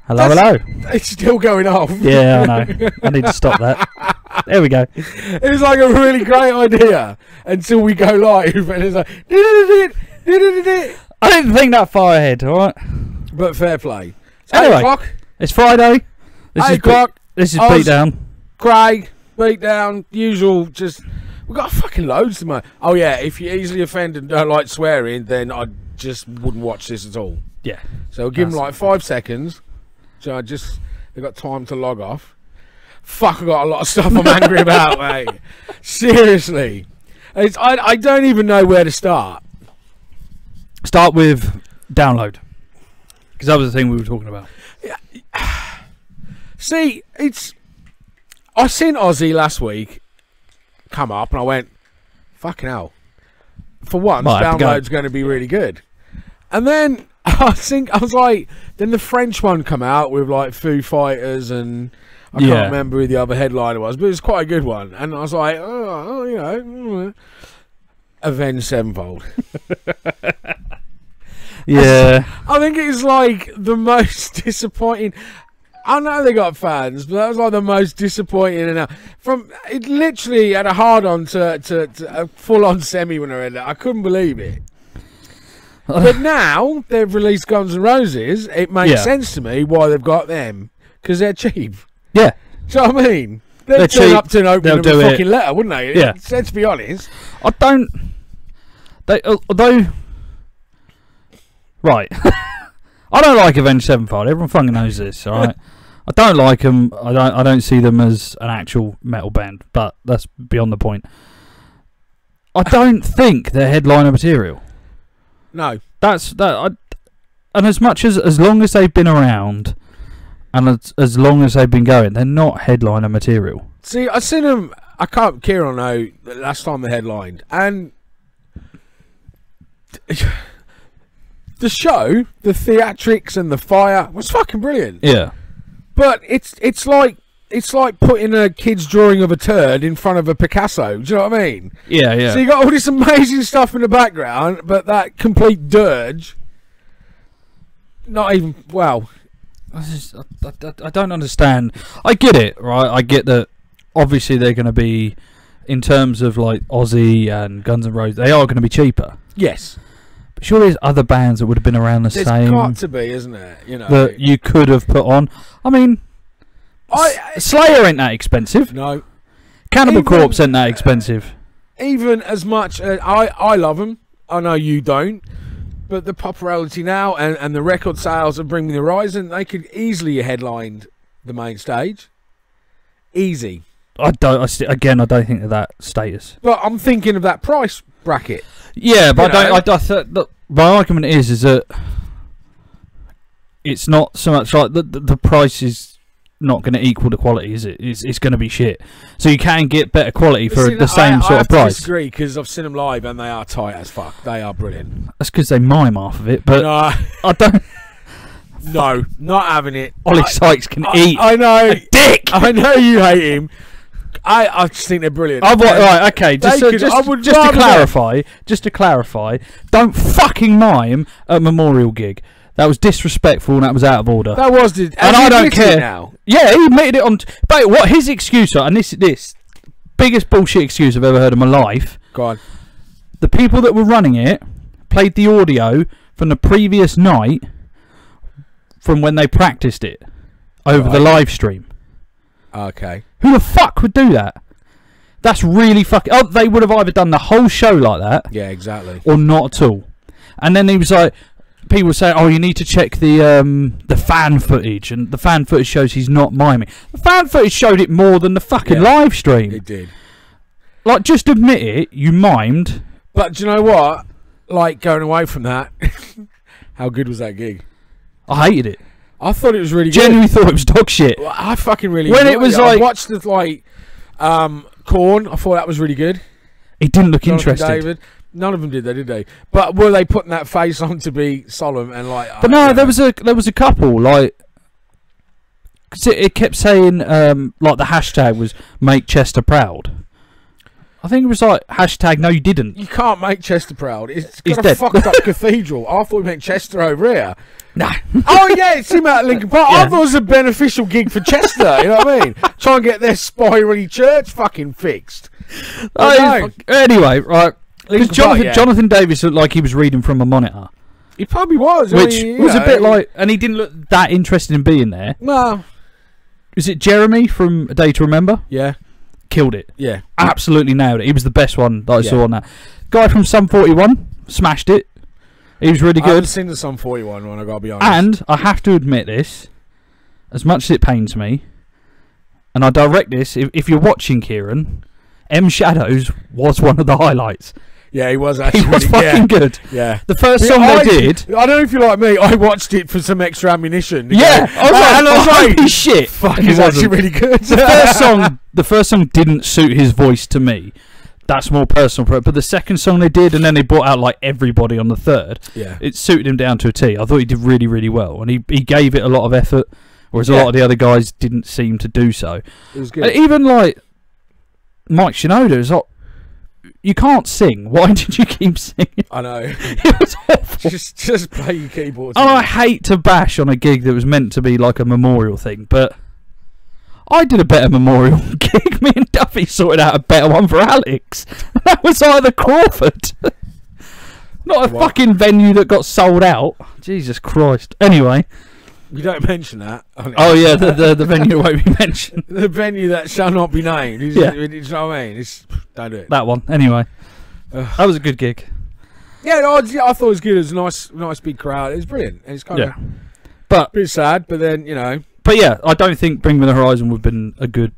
Hello. It's still going off. Yeah, I know. I need to stop that. There we go. It's like a really great idea until we go live, and it's like. I didn't think that far ahead. All right. But fair play. It's Anyway, 8 o'clock. It's Friday. 8 o'clock. This is Oz, Beatdown. Craig, Beatdown, usual. Just we've got fucking loads to make. Oh yeah, if you're easily offended and don't like swearing, then I just wouldn't watch this at all. Yeah. So we'll give them like 5 seconds. So they've got time to log off. Fuck, I've got a lot of stuff I'm angry about, mate. Seriously. I don't even know where to start. Start with download. Because that was the thing we were talking about. Yeah. See, I seen Aussie last week come up and I went, fucking hell. For once, download's going to be really good. And then I was like, then the French one come out with like Foo Fighters and I can't remember who the other headliner was, but it was quite a good one. And I was like, oh you know, Avenged Sevenfold. Yeah. I think it's like the most disappointing. I know they got fans, but that was like the most disappointing. And it literally had a hard on to a full on semi when I read it. I couldn't believe it. But now they've released Guns N' Roses. It makes sense to me why they've got them, because they're cheap. Yeah. Do you know what I mean? They'd turn up to an opening of a fucking letter, wouldn't they? Yeah. Let's be honest. Right. I don't like Avenged Sevenfold. Everyone fucking knows this, alright? I don't like them. I don't see them as an actual metal band, but that's beyond the point. I don't think they're headliner material. No. And as much as long as they've been around and as long as they've been going, they're not headliner material. See, I seen them. I can't. Kieran know the last time they headlined, and the show, the theatrics and the fire was fucking brilliant. Yeah. But it's like putting a kid's drawing of a turd in front of a Picasso. Do you know what I mean? Yeah, yeah. So you got all this amazing stuff in the background, but that complete dirge. Not even well. I don't understand. I get it, right? I get that. Obviously, they're going to be, in terms of like Ozzy and Guns N' Roses, they are going to be cheaper. Yes. But surely there's other bands that would have been around the same. There's got to be, isn't there? You know, that you could have put on. I mean, Slayer ain't that expensive. No. Cannibal Corpse ain't that expensive. Even as much as I love them, I know you don't, but the popularity now and the record sales of Bring Me the Horizon, they could easily have headlined the main stage. Easy. I don't think they're that status. But I'm thinking of that price bracket. Yeah, but my argument is that it's not so much like the price is not going to equal the quality, is it? It's going to be shit. So you can get better quality for the same sort of price. I disagree, because I've seen them live and they are tight as fuck. They are brilliant. That's because they mime half of it, but no. I don't. No, not having it. Ollie Sykes can eat. I know. A dick. I know you hate him. I just think they're brilliant. Right, okay. Just to clarify, don't fucking mime at a Memorial gig. That was disrespectful and that was out of order. That was, and I don't care now. Yeah, he admitted it on. But what his excuse? And this biggest bullshit excuse I've ever heard in my life. Go on. The people that were running it played the audio from the previous night, from when they practiced it over the live stream. Okay. Who the fuck would do that? That's really fucking. Oh, they would have either done the whole show like that. Yeah, exactly. Or not at all. And then he was like, people say, "Oh, you need to check the fan footage," and the fan footage shows he's not miming. The fan footage showed it more than the fucking live stream. It did. Like, just admit it. You mimed. But do you know what? Like, going away from that, how good was that gig? I hated it. I thought it was really good. Genuinely thought it was dog shit. Well, I fucking really when it was like I watched the Korn. I thought that was really good. He didn't look interested. David. None of them did they? But were they putting that face on to be solemn and like? But no, there was a couple like. Cause it kept saying like the hashtag was "Make Chester Proud." I think it was like hashtag "No, you didn't." You can't make Chester proud. It's got He's a dead. fucked up cathedral. I thought we meant Chester over here. Nah. Oh yeah, it's him out at Lincoln Park. Yeah. I thought it was a beneficial gig for Chester. You know what I mean? Try and get their spirally church fucking fixed. Anyway, right. Because Lincoln Park, Jonathan Davis looked like he was reading from a monitor. He probably was. Which was a bit like... And he didn't look that interested in being there. No. Was it Jeremy from A Day to Remember? Yeah. Killed it. Yeah. Absolutely nailed it. He was the best one that I saw on that. Guy from Sum 41 smashed it. He was really good. I haven't seen the Sum 41 one, I gotta be honest. And I have to admit this, as much as it pains me, and I direct this, if you're watching, Kieran, M Shadows was one of the highlights. Yeah, he was actually. He was fucking good. Yeah. The first song they did... I don't know if you're like me, I watched it for some extra ammunition. Yeah, I was like, holy shit. Fuck, he's actually really good. The first song didn't suit his voice to me. That's more personal, but the second song they did, and then they brought out like everybody on the third. Yeah, it suited him down to a T. I thought he did really, really well, and he gave it a lot of effort, whereas a lot of the other guys didn't seem to do so. It was good. Even like Mike Shinoda is like, you can't sing. Why did you keep singing? I know. It was awful. Just play your keyboard. And I hate to bash on a gig that was meant to be like a memorial thing, but I did a better memorial gig. Me and Duffy sorted out a better one for Alex. That was either Crawford. Not a fucking venue that got sold out. Jesus Christ. Anyway. You don't mention that. Oh yeah, the venue won't be mentioned. The venue that shall not be named. You know what I mean? Don't do it. That one. Anyway. That was a good gig. Yeah, I thought it was good. It was a nice big crowd. It was brilliant. It's kind of a bit sad, but then, you know. But yeah, I don't think Bring Me the Horizon would have been a good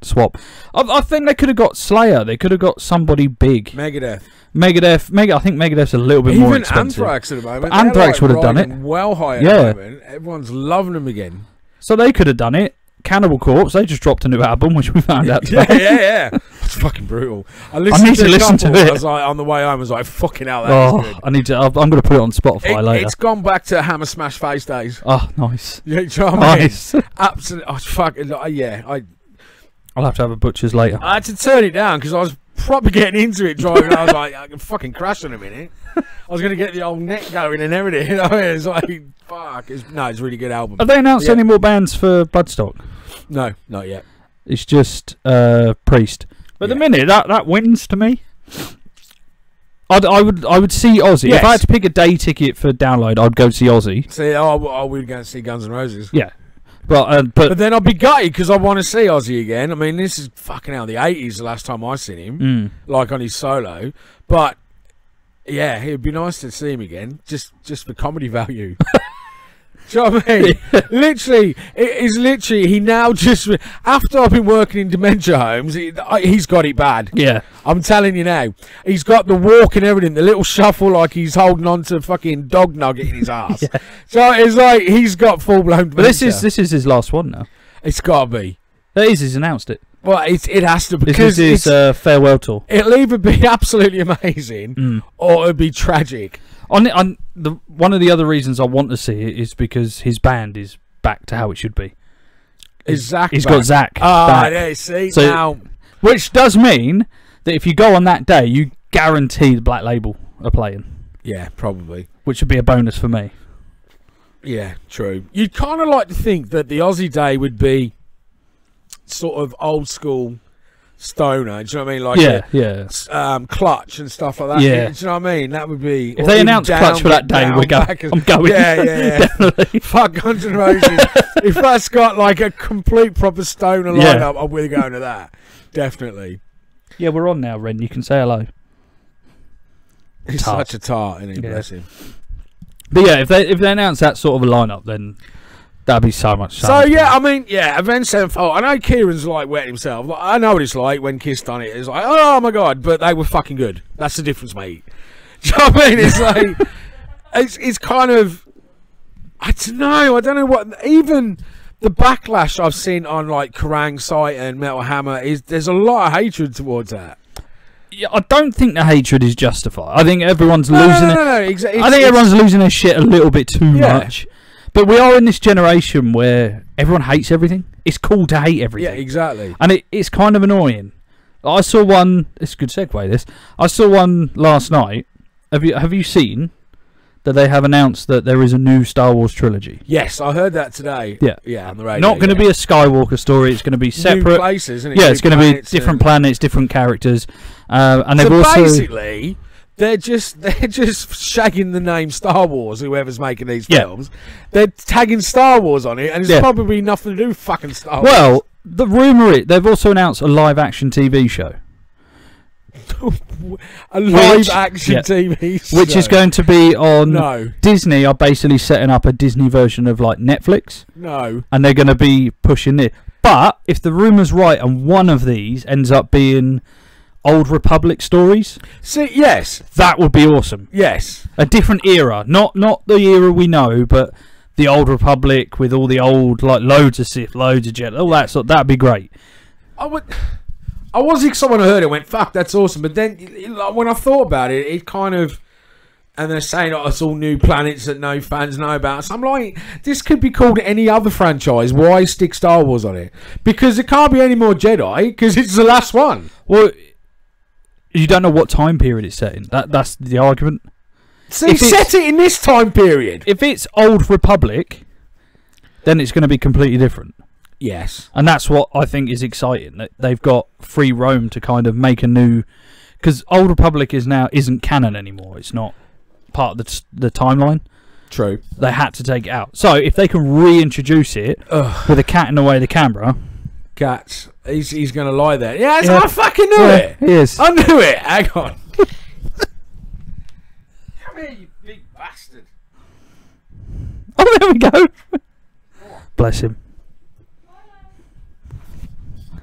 swap. I think they could have got Slayer. They could have got somebody big. Megadeth. I think Megadeth's a little bit more expensive. Even Anthrax at the moment. Anthrax would have done it. Well high at the moment. Everyone's loving them again. So they could have done it. Cannibal Corpse, they just dropped a new album, which we found out today. Yeah. It's fucking brutal. I need to listen to it. I was like, on the way home, I was like, fucking hell, that is good. I'm going to put it on Spotify later. It's gone back to Hammer Smash Face days. Oh, nice. Yeah, you know what I mean? Nice. Absolutely. Oh, fucking, I'll have to have a butcher's later. I had to turn it down because I was probably getting into it driving. I was like, I can fucking crash in a minute. I was going to get the old neck going and everything. You know what I mean? It's like, fuck. It's a really good album. Have they announced any more bands for Bloodstock? No, not yet. It's just Priest. But the minute that wins to me, I would see Ozzy. Yes. If I had to pick a day ticket for download, I'd go see Ozzy. See, we were going to see Guns N' Roses. Yeah. But then I'd be gutted because I want to see Ozzy again. I mean, this is fucking hell, the 80s the last time I seen him, like on his solo. But yeah, it'd be nice to see him again, just for comedy value. Do you know what I mean? Literally, he now just, after I've been working in dementia homes, he's got it bad. Yeah. I'm telling you now. He's got the walk and everything, the little shuffle like he's holding on to fucking dog nugget in his ass. Yeah. So it's like he's got full-blown dementia. But this is his last one now. It's got to be. He's announced it. Well, it has to, because this is his farewell tour. It'll either be absolutely amazing or it'll be tragic. One of the other reasons I want to see it is because his band is back to how it should be. He's got Zach back. Yeah, see, so, now. Which does mean that if you go on that day, you guarantee the Black Label are playing. Yeah, probably. Which would be a bonus for me. Yeah, true. You'd kind of like to think that the Aussie day would be sort of old school stoner, do you know what I mean? Like Clutch and stuff like that. Yeah. Do you know what I mean? That would be. If they announce Clutch for that day, I'm going. Yeah. Definitely. Fuck Guns N' Roses. If that's got like a complete proper stoner lineup, I'm really going to that. Definitely. Yeah, we're on now, Ren. You can say hello. He's such a tart, isn't he? Bless him. But yeah, if they announce that sort of a lineup, then that'd be so much fun. So yeah, I mean, Avenged Sevenfold. I know Kieran's like wetting himself. Like, I know what it's like when Kiss done it. It's like, oh my god, but they were fucking good. That's the difference, mate. Do you know what I mean? It's like, it's kind of, I don't know what. Even the backlash I've seen on like Kerrang site and Metal Hammer there's a lot of hatred towards that. Yeah, I don't think the hatred is justified. I think everyone's losing it. No. I think everyone's losing their shit a little bit too much. But we are in this generation where everyone hates everything. It's cool to hate everything. Yeah, exactly. And it's kind of annoying. I saw one. It's a good segue. I saw one last night. Have you seen that they have announced that there is a new Star Wars trilogy. Yes, I heard that today. Yeah, on the radio. Not going to be a Skywalker story. It's going to be separate New places, isn't it? Yeah, New it's going to be different planets, different characters, and they've so also basically they're just shagging the name Star Wars. Whoever's making these films, they're tagging Star Wars on it, and it's probably nothing to do with fucking Star Wars. Well, the rumor is they've also announced a live-action TV show. A live-action TV show. Which is going to be on Disney. Are basically setting up a Disney version of like Netflix. No. And they're going to be pushing it. But if the rumour's right and one of these ends up being Old Republic stories... See, yes. That would be awesome. Yes. A different era. Not the era we know, but the Old Republic with all the old, like, loads of Sith, loads of Jedi, all that sort. That'd be great. I was excited when I heard it. Went, fuck, that's awesome. But then when I thought about it, it kind of, and they're saying it's all new planets that no fans know about. So I'm like, this could be called any other franchise. Why stick Star Wars on it? Because it can't be any more Jedi because it's the last one. Well, you don't know what time period it's set in. That's the argument. See, set it in this time period. If it's Old Republic, then it's going to be completely different. Yes. And that's what I think is exciting. That they've got free roam to kind of make a new... Because Old Republic isn't canon anymore. It's not part of the timeline. True. They had to take it out. So if they can reintroduce it with a cat in the way of the camera... Cats. He's going to lie there. Yes, I fucking knew it. He is. I knew it. Hang on. Come here, you big bastard. Oh, there we go. Bless him.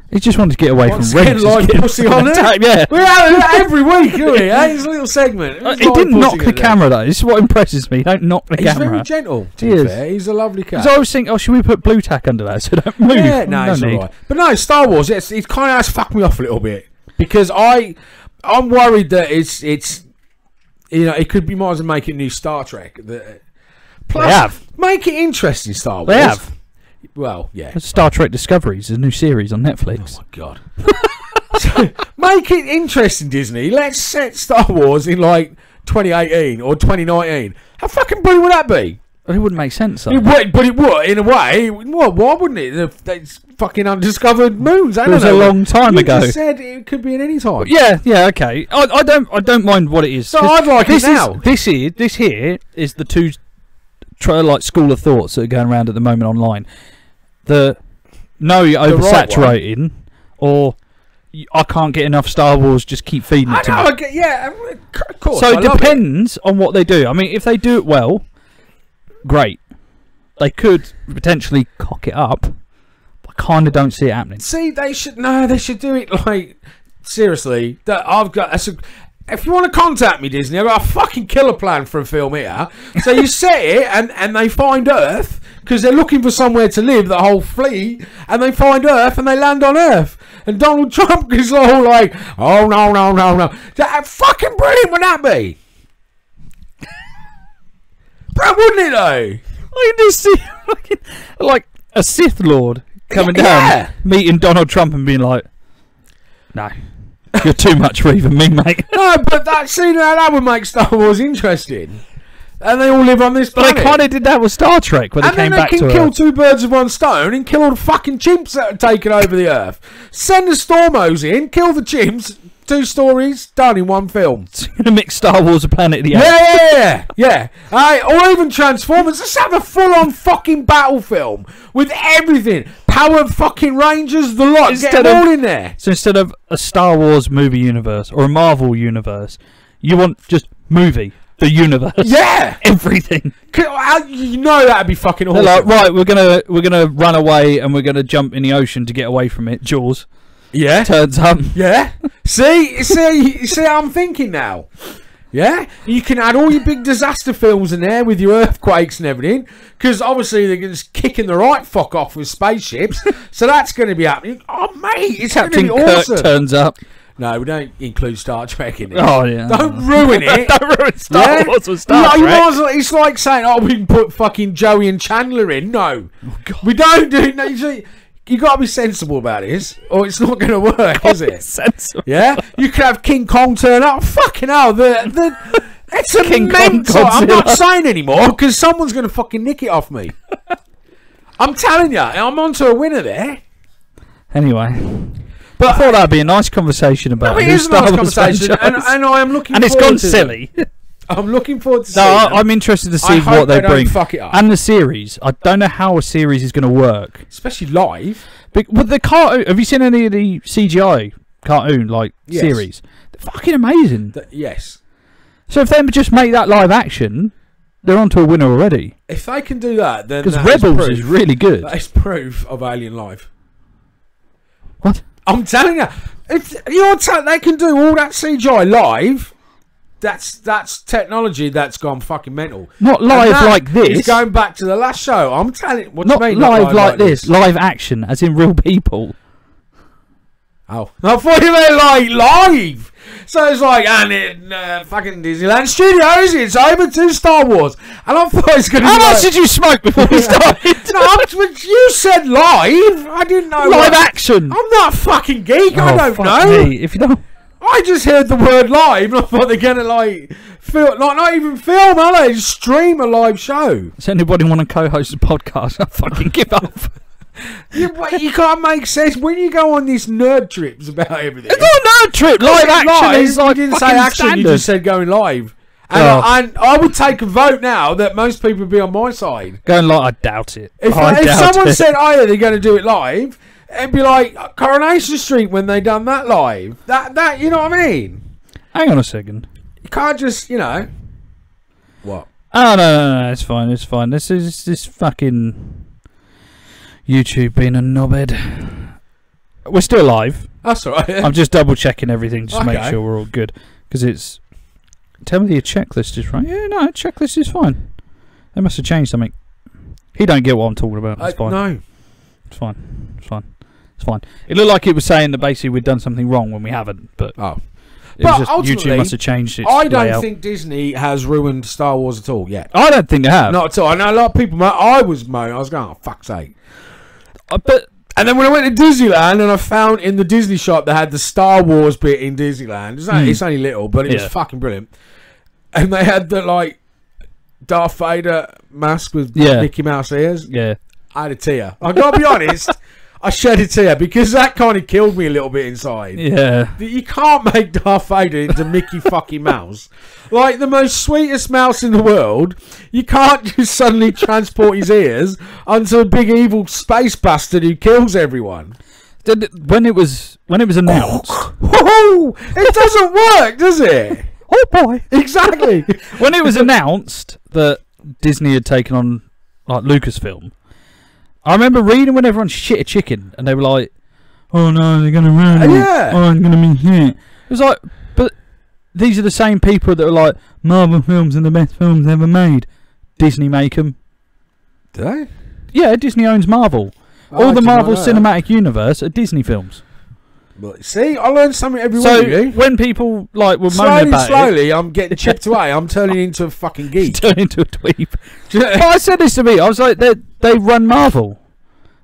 He just wanted to get away from Rex. Like pussy on it. Yeah. We're out of it every week, aren't we? It's a little segment. He didn't knock the camera, though. This is what impresses me. Don't knock the camera. He's very gentle, to be fair. He's a lovely cat. So I was thinking, should we put blue tack under that so don't move? Yeah, no, it's all right. But no, Star Wars, it kind of has fucked me off a little bit. Because I'm worried that it's it could be more than making a new Star Trek. Plus, they have. Make it interesting, Star Wars. They have. Well, yeah. Star Trek Discoveries, a new series on Netflix. Oh, my God. So, make it interesting, Disney. Let's set Star Wars in, like, 2018 or 2019. How fucking brilliant would that be? It wouldn't make sense, though. It would, but it would, in a way. Why wouldn't it? It's fucking undiscovered moons. It was a long time ago. You just said it could be in any time. Yeah, okay. I don't mind what it is. So I'd like it now. This here is the two school of thoughts that are going around at the moment online. You're oversaturating, or I can't get enough Star Wars, just keep feeding it to me. Yeah, of course. So it depends on what they do. I mean, if they do it well, great. They could potentially cock it up. I kind of don't see it happening. See, they should do it like, seriously, if you want to contact me, Disney, I've got a fucking killer plan for a film here. So you set it, and they find Earth, because they're looking for somewhere to live, the whole fleet, and they find Earth, and they land on Earth. And Donald Trump is all like, oh, no. That fucking brilliant would that be? Bro, wouldn't it, though? I can just see, like, a Sith Lord coming down, meeting Donald Trump and being like, no. You're too much for even me, mate. No, but that would make Star Wars interesting. And they all live on this planet. But they kind of did that with Star Trek when they came back to Earth. And they can kill two birds with one stone and kill all the fucking chimps that are taking over the Earth. Send the Stormos in, kill the chimps, 2 stories, done in one film. It's going to mix Star Wars and Planet of the Apes. Yeah. Or even Transformers. Let's have a full-on fucking battle film with everything. Power fucking Rangers, the lot. Get them all in there. So instead of a Star Wars movie universe or a Marvel universe, you want just movie. The universe. Yeah. Everything. You know that'd be fucking awesome. They're like, right, we're gonna run away and we're gonna jump in the ocean to get away from it. Jaws. Yeah. Turns up. Yeah. See how I'm thinking now. Yeah. You can add all your big disaster films in there with your earthquakes and everything, because obviously they're just kicking the right fuck off with spaceships. So that's going to be happening. Oh mate, it's going to be awesome. Kirk turns up. No, we don't include Star Trek in it. Oh, yeah. Don't ruin it. Don't ruin Star Wars with Star Trek. It's like saying, we can put fucking Joey and Chandler in. No. Oh, God. We don't do it. No, you got to be sensible about this, or it's not going to work, is it? Sensible. Yeah? You could have King Kong turn up. Fucking hell. It's a King Kong mental. I'm not Godzilla. saying anymore because someone's going to fucking nick it off me. I'm telling you, I'm onto a winner there. Anyway, but I thought that'd be a nice conversation about it new is a Star nice Wars conversation, franchise. and I am looking. And it's forward gone to silly. I'm looking forward to No, seeing them. I'm interested to I see hope what they don't bring. fuck it up. And the series. I don't know how a series is going to work. Especially live. But with the cartoon, have you seen any of the CGI cartoon Yes. series? They're fucking amazing. Yes. So if they just make that live action, they're onto a winner already. If they can do that, then Because that Rebels is is really good. That is proof of Alien Live. What? I'm telling you, if they can do all that CGI live. That's technology that's gone fucking mental. Not live like this. It's going back to the last show. I'm telling you. What Not do you mean? live like this. Live action, as in real people. Oh, I thought you meant like live. So it's like, and in fucking Disneyland Studios, it's over to Star Wars. And I thought it's going to be How much like, did you smoke before we started? No, but you said live. I didn't know. Live action. I'm not a fucking geek. I don't fuck know. me. If you don't. I just heard the word live, and I thought they're gonna like film, not even film, are they? Just stream a live show. Does anybody want to co-host a podcast? I fucking give up. You can't make sense when you go on these nerd trips about everything. It's not a nerd trip. Live action is like you didn't say fucking action. standard. You just said going live. And, Oh. and I would take a vote now that most people would be on my side. Going like, I doubt it. If someone said, "Oh yeah, they're going to do it live," it'd be like Coronation Street when they done that live. That you know what I mean? Hang on a second. You can't just what? Oh no, it's fine. It's fine. This is this fucking YouTube being a knobhead. We're still live. That's all right. I'm just double checking everything just to make Okay. sure we're all good. Because it's. Tell me your checklist is right. Yeah, no, checklist is fine. They must have changed something. He don't get what I'm talking about. It's fine. No. It's fine. It's fine. It's fine. It looked like it was saying that basically we'd done something wrong when we haven't. But Oh. it But was just ultimately, YouTube must have changed its I don't layout. think Disney has ruined Star Wars at all yet. I don't think they have. Not at all. I know a lot of people. I was moaning. I was going, "Oh fuck's sake!" But And then when I went to Disneyland and I found in the Disney shop they had the Star Wars bit in Disneyland. It's only little, but it was fucking brilliant. And they had the like Darth Vader mask with Mickey Mouse ears. yeah. I had a tear. I gotta be honest. I shed a tear because that kind of killed me a little bit inside. Yeah. You can't make Darth Vader into Mickey fucking Mouse. Like the most sweetest mouse in the world, you can't just suddenly transport his ears onto a big evil space bastard who kills everyone. When it was announced, Whoa! It doesn't work, does it? oh boy, Exactly. when it was announced that Disney had taken on like Lucasfilm, I remember reading when everyone shit a chicken and they were like, "Oh no, they're gonna ruin it. Yeah. Oh, I'm gonna be hit." It was like, but these are the same people that are like, Marvel films are the best films ever made. Disney make them. Do they? Yeah, Disney owns Marvel. All the Marvel Cinematic Universe are Disney films. Well, see, I learned something every So week. when people like were moaning about Slowly, I'm getting chipped away. I'm turning into a fucking it, geek. turn into a dweeb. But I said this to me. I was like, they run Marvel,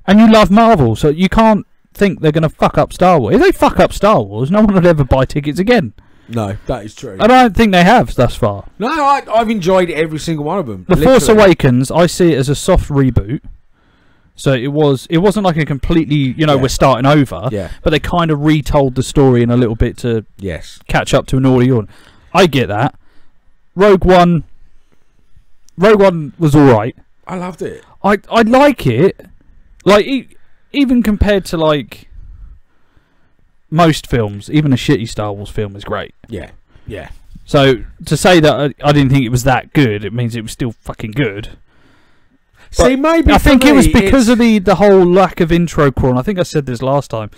and you love Marvel, so you can't think they're going to fuck up Star Wars. If they fuck up Star Wars, no one would ever buy tickets again. No, that is true. I don't think they have thus far. No, I've enjoyed every single one of them. The Force Awakens, I see it as a soft reboot. So it wasn't like a completely, we're starting over. Yeah. But they kind of retold the story in a little bit to catch up to an audience. I get that. Rogue One was all right. I loved it. I like it. Like even compared to like most films, even a shitty Star Wars film is great. Yeah. Yeah. So to say that I didn't think it was that good, it means it was still fucking good. See, maybe I think it was because of the whole lack of intro crawl. And I think I said this last time.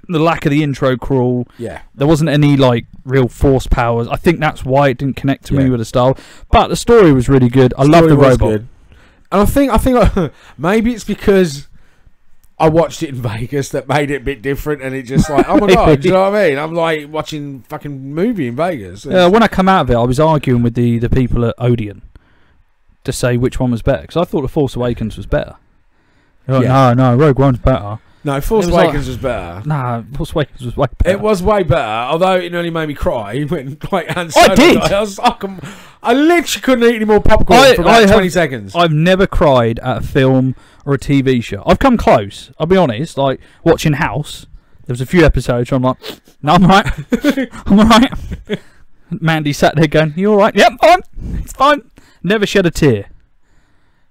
The lack of the intro crawl. Yeah. There wasn't any like real force powers. I think that's why it didn't connect to me with the style. But the story was really good. I love the robot. Good. And I think maybe it's because I watched it in Vegas that made it a bit different, and it just like, oh my god, do you know what I mean? I'm like watching fucking movie in Vegas. When I come out of it, I was arguing with the people at Odeon to say which one was better, because I thought The Force Awakens was better. Like, no, Rogue One's better. No, Force Awakens was better. Nah, Force Awakens was way better. It was way better, although it only made me cry when like Han I did. died. I literally couldn't eat any more popcorn for about 20 seconds. I've never cried at a film or a TV show. I've come close, I'll be honest. Like, watching House, there was a few episodes where I'm like, no, I'm alright. I'm alright. Mandy sat there going, you alright? Yep, fine. It's fine. Never shed a tear.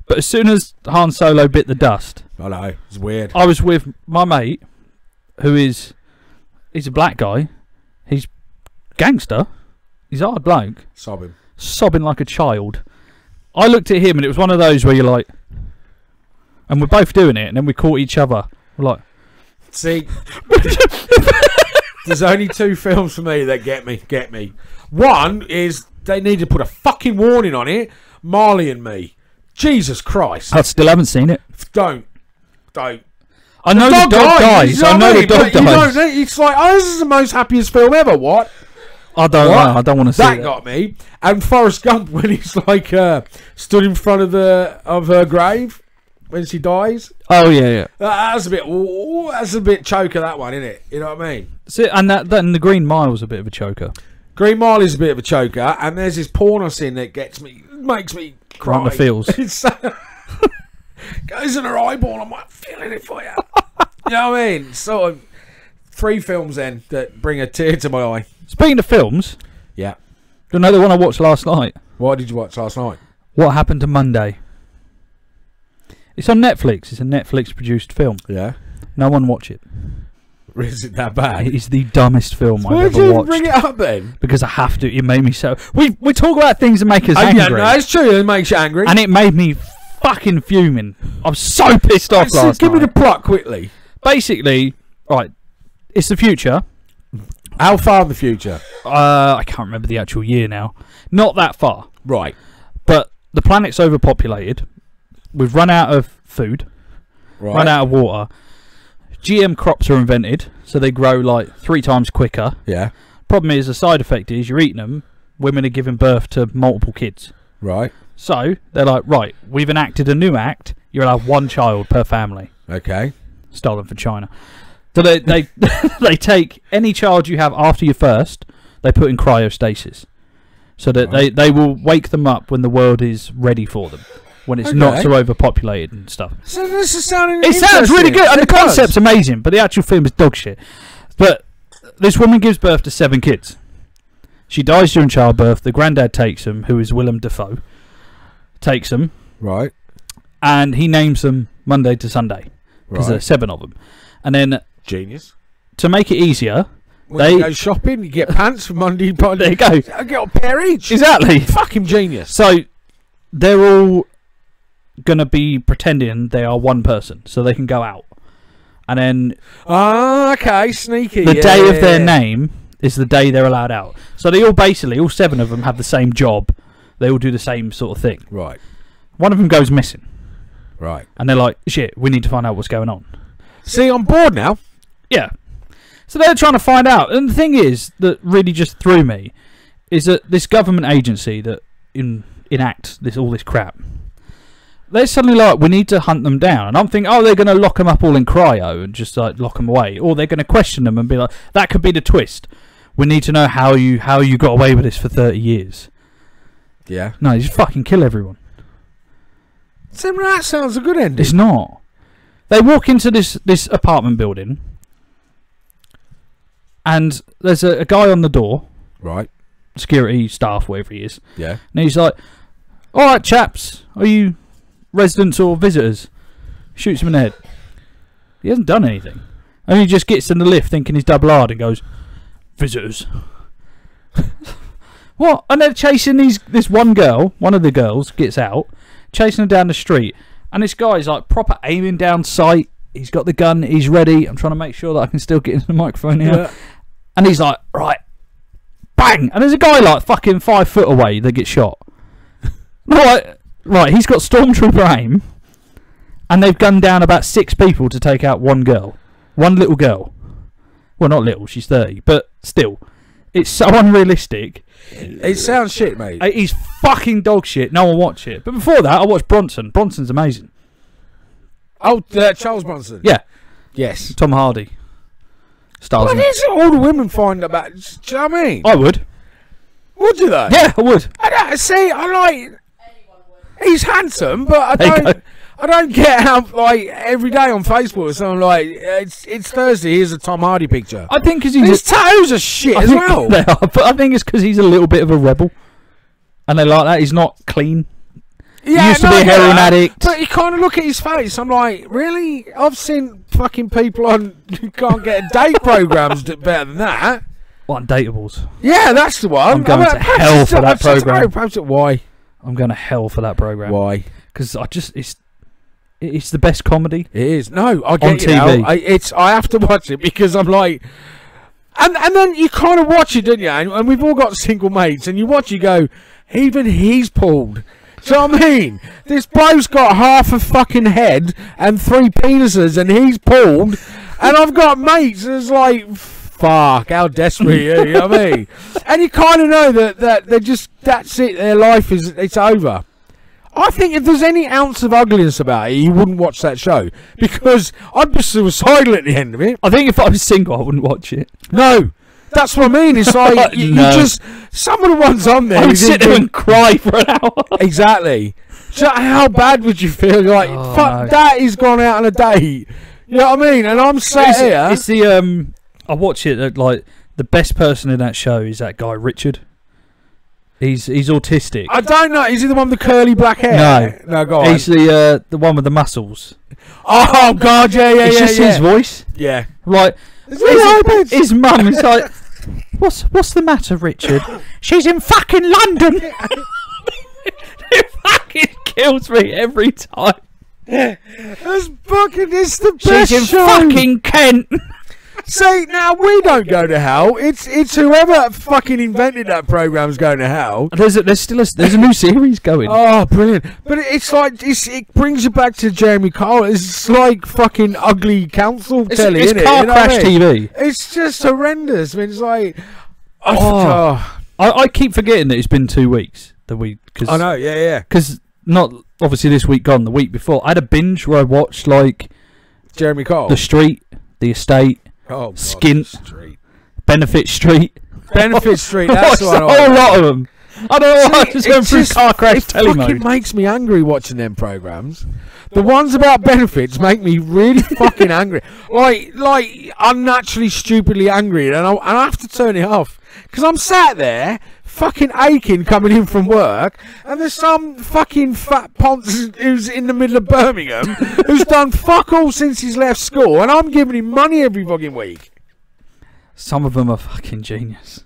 But as soon as Han Solo bit the dust... I know, it's weird. I was with my mate, he's a black guy. He's gangster. He's a hard bloke. Sobbing like a child. I looked at him and it was one of those where you're like... And we're both doing it and then we caught each other. We're like... See... There's only two films for me that get me. One is they need to put a fucking warning on it. Marley and Me. Jesus Christ. I still haven't seen it. Don't. I know the dog dies. I know the dog dies. It's like, oh, this is the most happiest film ever. What? I don't know. I don't want to see that. That got me. And Forrest Gump when he's like stood in front of her grave when she dies. Oh yeah. That's a bit choker, that one, isn't it? You know what I mean? See, and and the Green Mile's a bit of a choker. Green Mile is a bit of a choker, and there's this porn I've seen that makes me cry. Right in the feels. Goes in her eyeball. I'm like, feeling it for you. You know what I mean? So, 3 films then that bring a tear to my eye. Speaking of films, yeah, you know the one I watched last night. What did you watch last night? What Happened to Monday? It's on Netflix. It's a Netflix-produced film. Yeah. No one watch it. Is it that bad? It is the dumbest film I've ever watched. Why did you bring it up then? Because I have to. It made me so... We talk about things that make us angry. Yeah, no, it's true. It makes you angry. And it made me fucking fuming. I was so pissed off last night. Give me the plot quickly. Basically, right, it's the future. How far in the future? I can't remember the actual year now. Not that far. Right. But the planet's overpopulated. We've run out of food. Right. Run out of water. GM crops are invented, so they grow like 3 times quicker. Yeah. Problem is, the side effect is you're eating them, women are giving birth to multiple kids. Right. So they're like, right, we've enacted a new act. You're allowed 1 child per family. Okay. Stolen from China. So they they take any child you have after your first, they put in cryostasis, so that they will wake them up when the world is ready for them, when it's not so overpopulated and stuff. So this is sounding It sounds really good, and the concept's amazing, but the actual film is dog shit. But this woman gives birth to 7 kids. She dies during childbirth. The granddad takes them, who is Willem Dafoe. Takes them. Right. And he names them Monday to Sunday. Because there's 7 of them. And then... Genius. To make it easier... When you go shopping, you get pants for Monday. There you go. I get a pair each. Exactly. Fucking genius. So, they're all going to be pretending they are one person. So they can go out. And then... okay. Sneaky. The day of their name is the day they're allowed out. So they all basically, all 7 of them have the same job. They all do the same sort of thing. Right. One of them goes missing. Right. And they're like, shit, we need to find out what's going on. See, I'm bored now. Yeah. So they're trying to find out. And the thing is, that really just threw me, is that this government agency that enacts all this crap, they're suddenly like, we need to hunt them down. And I'm thinking, oh, they're going to lock them up all in cryo and just like lock them away. Or they're going to question them and be like, that could be the twist. We need to know how you got away with this for 30 years. Yeah. No, you just fucking kill everyone. So that sounds a good ending. It's not. They walk into this apartment building, and there's a guy on the door. Right. Security staff, whatever he is. Yeah. And he's like, all right, chaps, are you residents or visitors? Shoots him in the head. He hasn't done anything. And he just gets in the lift thinking he's double hard and goes, visitors. What? And they're chasing this one girl. One of the girls gets out, chasing her down the street. And this guy's like proper aiming down sight. He's got the gun. He's ready. I'm trying to make sure that I can still get into the microphone here. Yeah. And he's like, right, bang. And there's a guy like fucking 5 foot away that gets shot. Right, he's got stormtrooper aim. And they've gunned down about 6 people to take out one girl. One little girl. Well, not little. She's 30. But still. It's so unrealistic. It sounds shit, mate. It is fucking dog shit. No one watch it. But before that, I watched Bronson. Bronson's amazing. Oh, Charles Bronson. Yeah. Yes. Tom Hardy. What is it all the women find about? Do you know what I mean? I would. Would you though? Yeah, I would. I like. He's handsome, but I don't get how like every day on Facebook. So I'm like, it's Thursday. Here's a Tom Hardy picture. I think because his tattoos are shit as well. They are, but I think it's because he's a little bit of a rebel, and they like that. He's not clean. Yeah, he used to be a heroin addict. But you kind of look at his face. I'm like, really? I've seen fucking people on who can't get a date programs better than that. What, Undateables? Yeah, that's the one. I'm going to hell for that program. Why? I'm going to hell for that program. Why? Because it's the best comedy. It is. No, I get on TV. I have to watch it because I'm like, and then you kind of watch it, don't you? And we've all got single mates, and you watch, you go, even he's pulled. Do you know what I mean? This bloke's got half a fucking head and 3 penises, and he's pulled. And I've got mates that's like, fuck, how desperate are you? You know what I mean? And you kind of know that they're just, that's it. Their life it's over. I think if there's any ounce of ugliness about it, you wouldn't watch that show because I'd be suicidal at the end of it. I think if I was single, I wouldn't watch it. No. That's what I mean. It's like you just some of the ones on there. I would sit there and cry for an hour. Exactly. So how bad would you feel? Like fuck, that he's gone out on a date. You know what I mean? And I'm sat here. It's the I watch it like the best person in that show is that guy Richard. He's autistic. I don't know. Is he the one with the curly black hair? No, go on. He's the one with the muscles. Oh God, yeah. It's just his voice. Yeah. Like his mum is like, what's the matter, Richard? She's in fucking London. It fucking kills me every time. That's fucking. It's the best. She's in show. fucking Kent. See, now we don't go to hell. It's whoever fucking invented that program's going to hell. There's a new series going. Oh, brilliant! But it's like it brings you back to Jeremy Kyle. It's like fucking ugly council telly, it's isn't car it? crash TV. It's just horrendous. I mean, it's like I keep forgetting that it's been 2 weeks. Cause I know, yeah. Because not obviously this week gone, the week before I had a binge where I watched like Jeremy Kyle, The Street, The Estate. Oh, God, Skint, Street. Benefit Street. Benefit Street, that's a one. whole lot of them. I don't know why I just went through car crash telly mode. It makes me angry watching them programs. The ones about benefits make me really fucking angry. Like unnaturally, stupidly angry. And I have to turn it off. Because I'm sat there, fucking aching coming in from work, and there's some fucking fat ponce who's in the middle of Birmingham who's done fuck all since he's left school, and I'm giving him money every fucking week. Some of them are fucking genius.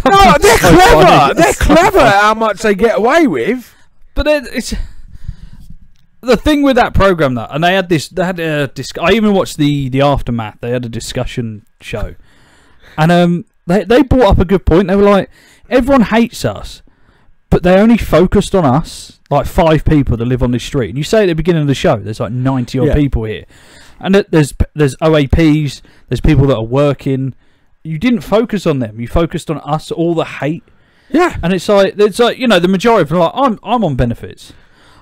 No, they're clever. Funny. They're clever at how much they get away with. But it's the thing with that program, that, and they had I even watched the aftermath. They had a discussion show, and they brought up a good point. They were like, everyone hates us, but they only focused on us, like 5 people that live on this street. And you say at the beginning of the show, there's like 90 odd people here, and there's OAPs, there's people that are working. You didn't focus on them. You focused on us, all the hate. Yeah. And it's like you know, the majority of them are like, I'm on benefits.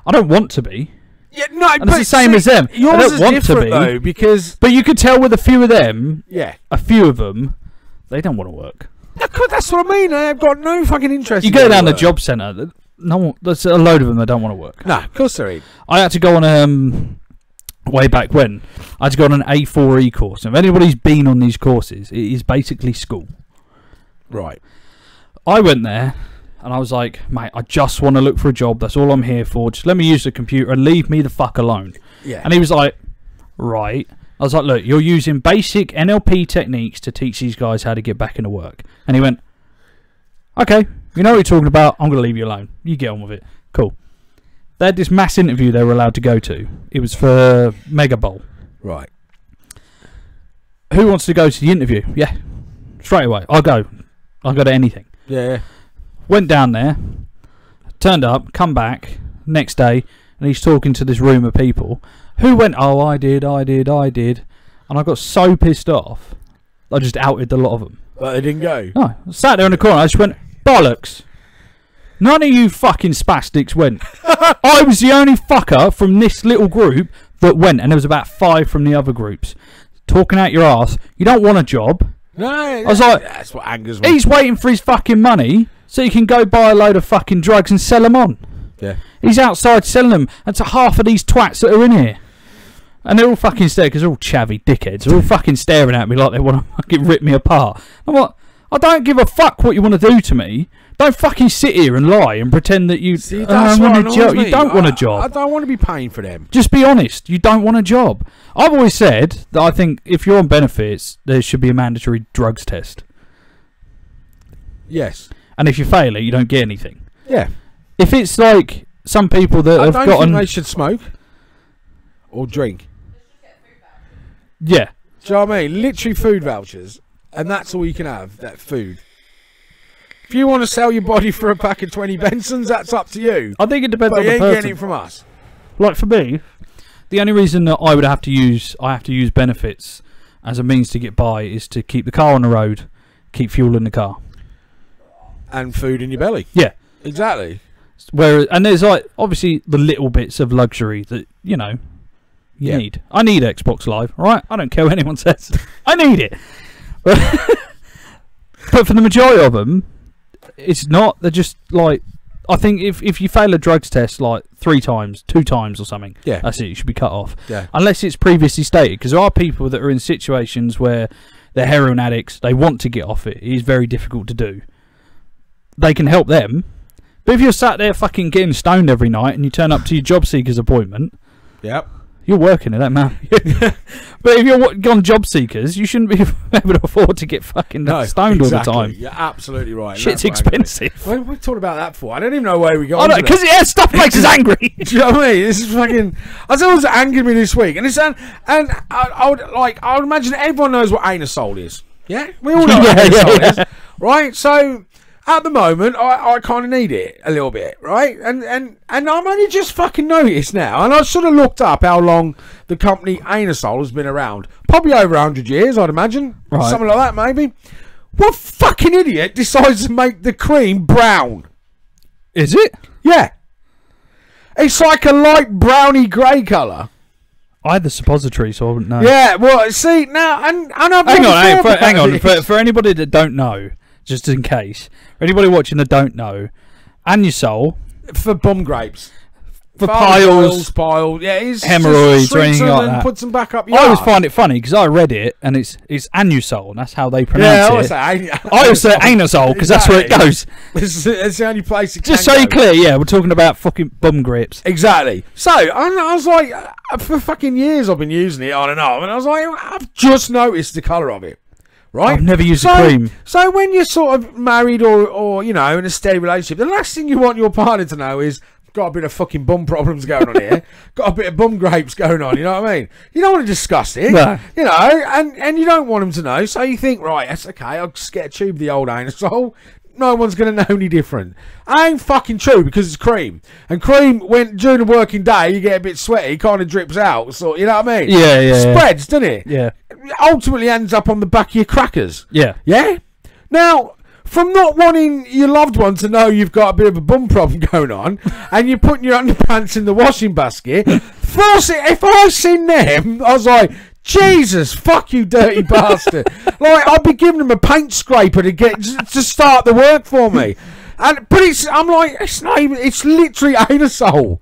I don't want to be. Yeah, no, and it's the same as them. Yours I don't is want different to be, though, because but you could tell with a few of them. Yeah. A few of them, they don't want to work. That's what I mean. They've got no fucking interest. You go down the job centre. No, there's a load of them that don't want to work. No, of course there ain't. I had to go on way back when. I had to go on an A4E course. And if anybody's been on these courses, it is basically school. Right. I went there and I was like, mate, I just want to look for a job. That's all I'm here for. Just let me use the computer and leave me the fuck alone. Yeah. And he was like, right. I was like, look, you're using basic NLP techniques to teach these guys how to get back into work. And he went, okay, you know what you're talking about. I'm going to leave you alone. You get on with it. Cool. They had this mass interview they were allowed to go to. It was for Mega Bowl. Right. Who wants to go to the interview? Yeah. Straight away. I'll go to anything. Yeah. Went down there, turned up, come back next day, and he's talking to this room of people. Who went, oh, I did. And I got so pissed off, I just outed a lot of them. But they didn't go? No. I sat there in the corner, I just went, bollocks. None of you fucking spastics went. I was the only fucker from this little group that went, and there was about 5 from the other groups. Talking out your ass. You don't want a job. No, I was like, that's what angers me. He's waiting for his fucking money, so you can go buy a load of fucking drugs and sell them on. Yeah. He's outside selling them, and to half of these twats that are in here. And they're all fucking staring, because they're all chavvy dickheads. They're all fucking staring at me like they want to fucking rip me apart. I'm like, I don't give a fuck what you want to do to me. Don't fucking sit here and lie and pretend that you. See, that's what annoys me. You don't want a job. I don't want to be paying for them. Just be honest. You don't want a job. I've always said that I think if you're on benefits, there should be a mandatory drugs test. Yes. And if you fail it, you don't get anything. Yeah. If it's like some people that have gotten. I don't think they should smoke or drink. Yeah. Do you know what I mean? Literally food vouchers, and that's all you can have, that food. If you want to sell your body for a pack of 20 Bensons, that's up to you. I think it depends on the person. But you ain't getting person. it from us. Like for me, the only reason that I have to use benefits as a means to get by is to keep the car on the road, keep fuel in the car. And food in your belly. Yeah. Exactly. And there's like, obviously, the little bits of luxury that, you know, you need. I need Xbox Live, right? I don't care what anyone says. I need it. But for the majority of them, it's not. They're just like, I think if you fail a drugs test like 3 times, 2 times or something, that's it. You should be cut off. Yeah. Unless it's previously stated, because there are people that are in situations where they're heroin addicts. They want to get off it. It is very difficult to do. They can help them, but if you're sat there fucking getting stoned every night and you turn up to your job seekers appointment, yep. You're working it, that man. But if you're on job seekers, you shouldn't be able to afford to get fucking stoned all the time. You're absolutely right. Shit's expensive. What are we talking about that for? I don't even know where we got. Because stuff makes us angry. Do you know what I mean? This is fucking. I thought it was angering me this week, and I would imagine everyone knows what anusol is. Yeah, we all know what anusol is, right? So. At the moment, I kind of need it a little bit, right? And I'm only just fucking noticed now, and I sort of looked up how long the company Anusol has been around. Probably over 100 years, I'd imagine. Right. Something like that, maybe. What fucking idiot decides to make the cream brown? Is it? Yeah. It's like a light browny grey colour. I had the suppository, so I wouldn't know. Yeah, well, see, now, and I've hang on. For anybody that don't know, just in case, for anybody watching that don't know, Anusol for bum grapes, for piles, hemorrhoids, or anything like that. Puts them back up. I always find it funny because I read it and it's Anusol, and that's how they pronounce it. I always say Anusol because that's where it goes. It's the only place it just so you're clear. Yeah, we're talking about fucking bum grapes. Exactly. So I was like, for fucking years I've been using it on and off, and I was like, I've just noticed the colour of it. Right? I've never used a cream. So when you're sort of married or you know, in a steady relationship, the last thing you want your partner to know is, got a bit of fucking bum problems going on here. Got a bit of bum grapes going on, you know what I mean? You don't want to discuss it. No. You know, and you don't want them to know. So you think, right, that's okay, I'll just get a tube of the old anusol. No one's going to know any different. Ain't fucking true, because it's cream. And cream, when during the working day, you get a bit sweaty, kind of drips out. So, you know what I mean? Yeah. Spreads, doesn't it? Yeah. Ultimately ends up on the back of your crackers. Yeah. Yeah? Now, from not wanting your loved one to know you've got a bit of a bum problem going on, and you're putting your underpants in the washing basket, first, if I seen them, I was like, Jesus, fuck you, dirty bastard. Like, I'd be giving them a paint scraper to start the work for me. I'm like, it's not even, it's literally anusol.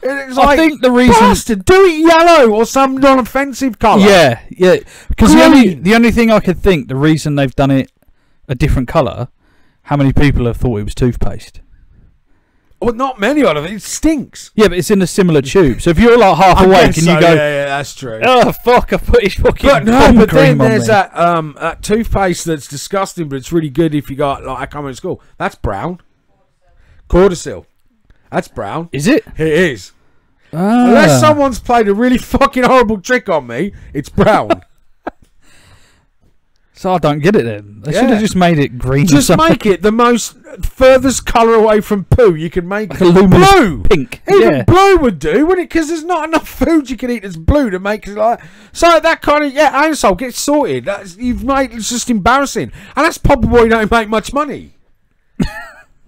It's like, I think the reason, bastard, do it yellow or some non-offensive colour. Yeah. Because the only thing I could think, the reason they've done it a different colour, how many people have thought it was toothpaste? Well, not many of it. It stinks. Yeah, but it's in a similar tube. So if you're like half awake and you go, yeah, that's true. Oh fuck! I put his fucking. But then there's that toothpaste that's disgusting, but it's really good if you got like I come to school. That's brown. Cordyceil. That's brown. Is it? It is. Unless someone's played a really fucking horrible trick on me, it's brown. So I don't get it then. They should have just made it green. Just make it the most furthest colour away from poo you can make. Like blue, pink. Even blue would do, wouldn't it? Because there's not enough food you can eat that's blue to make it like. So that kind of anusol gets sorted. It's just embarrassing, and that's probably why you don't make much money.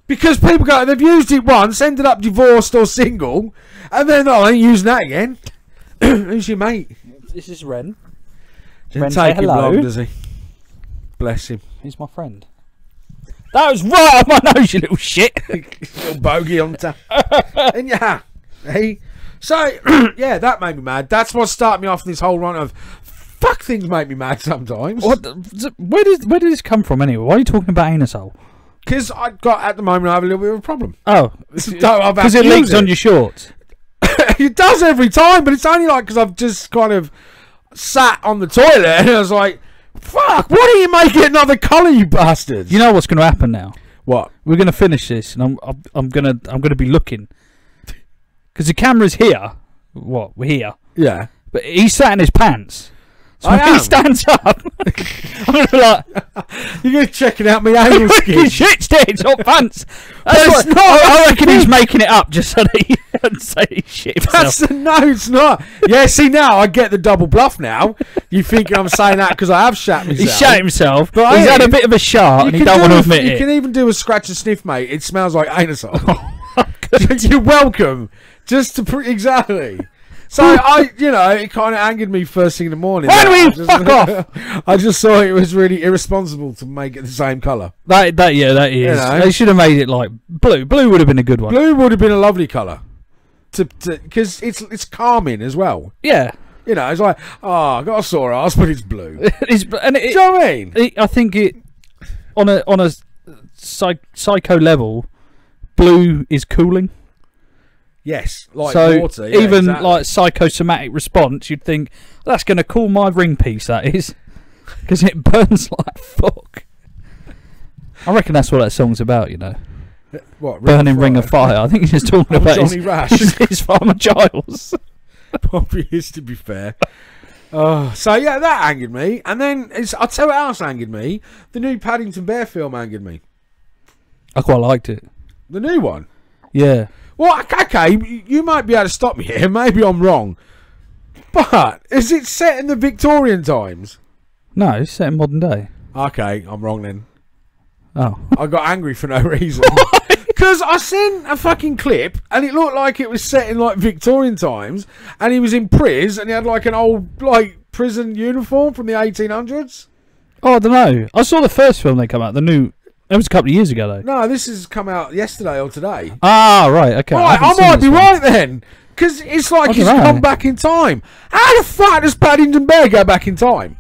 Because people they've used it once, ended up divorced or single, and then I ain't using that again. Who's your mate? This is Ren. Didn't take him long, does he? Bless him. He's my friend. That was right up my nose, you little shit. Little bogey on top. And yeah, hey. So yeah, that made me mad. That's what started me off this whole run of fuck. Things make me mad sometimes. Where did this come from anyway? Why are you talking about anus hole? Because I have a little bit of a problem. Oh, because it leaks on your shorts. It does every time, but it's only like because I've just kind of sat on the toilet and I was like, fuck, why don't you make it another colour, you bastards? You know what's going to happen now? What? We're going to finish this, and I'm gonna be looking because the camera's here. What? We're here. Yeah. But he's sat in his pants. So when he stands up, I'm going to be like, you're going to checking out my anal skin. Shit's dead, it's not pants. I reckon he's making it up just so that he doesn't say he shit himself. No, it's not. Yeah, see, now I get the double bluff now. You think I'm saying that because I have shat myself. He shat himself, but he's had a bit of a shart and he don't want to admit it. You can even do a scratch and sniff, mate. It smells like anus. You're welcome. Just to exactly. So it kind of angered me first thing in the morning. Why do we fuck off? I just thought it was really irresponsible to make it the same colour. That is. They should have made it like blue. Blue would have been a good one. Blue would have been a lovely colour, because it's calming as well. Yeah. It's like, I got a sore ass, but it's blue. Do you know what I mean? I think it on a psycho level, blue is cooling. Yes, like so water. Yeah, even exactly. like psychosomatic response, you'd think that's going to cool my ring piece. That is, because it burns like fuck. I reckon that's what that song's about. What burning ring of fire? I think he's just talking about Johnny Rash. his Farmer Giles. Probably is, to be fair. So yeah, that angered me, and then I'll tell you what else angered me. The new Paddington Bear film angered me. I quite liked it. The new one. Yeah. Well, okay, you might be able to stop me here. Maybe I'm wrong. But is it set in the Victorian times? No, it's set in modern day. Okay, I'm wrong then. Oh. I got angry for no reason. Because I seen a fucking clip and it looked like it was set in like Victorian times and he was in prison and he had like an old like prison uniform from the 1800s. Oh, I don't know. I saw the first film they come out, the new... It was a couple of years ago, though. No, this has come out yesterday or today. Ah, right, okay. Right, I might be right then. Because it's like he's gone back in time. How the fuck does Paddington Bear go back in time?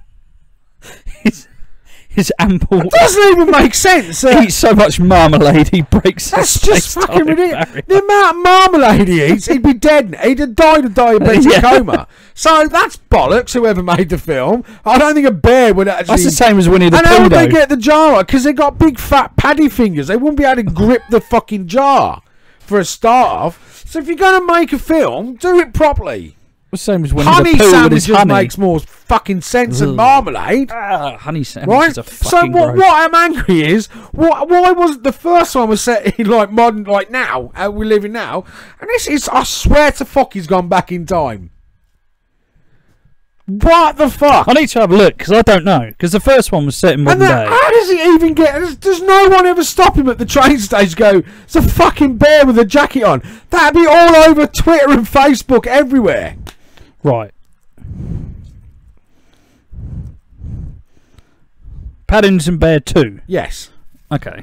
His ample... It doesn't even make sense. He eats so much marmalade, he breaks That's just fucking ridiculous. The amount of marmalade he eats, he'd be dead. He'd have died of diabetic coma. So that's bollocks, whoever made the film. I don't think a bear would actually... That's the same as Winnie the Pooh, And how would they get the jar? Because they got big fat paddy fingers. They wouldn't be able to grip the fucking jar for a start off. So if you're going to make a film, do it properly. The same as Winnie honey the Pooh sandwiches with his honey. Makes more fucking sense than marmalade. Honey sandwiches are fucking So gross. what I'm angry is, why wasn't the first one was set in like modern, like now, how we live in now, and this is, I swear to fuck, he's gone back in time. What the fuck? I need to have a look because I don't know. Because the first one was set in modern day. How does he even get? Does no one ever stop him at the train stage? Go, it's a fucking bear with a jacket on. That'd be all over Twitter and Facebook everywhere. Right. Paddington Bear 2. Yes. Okay.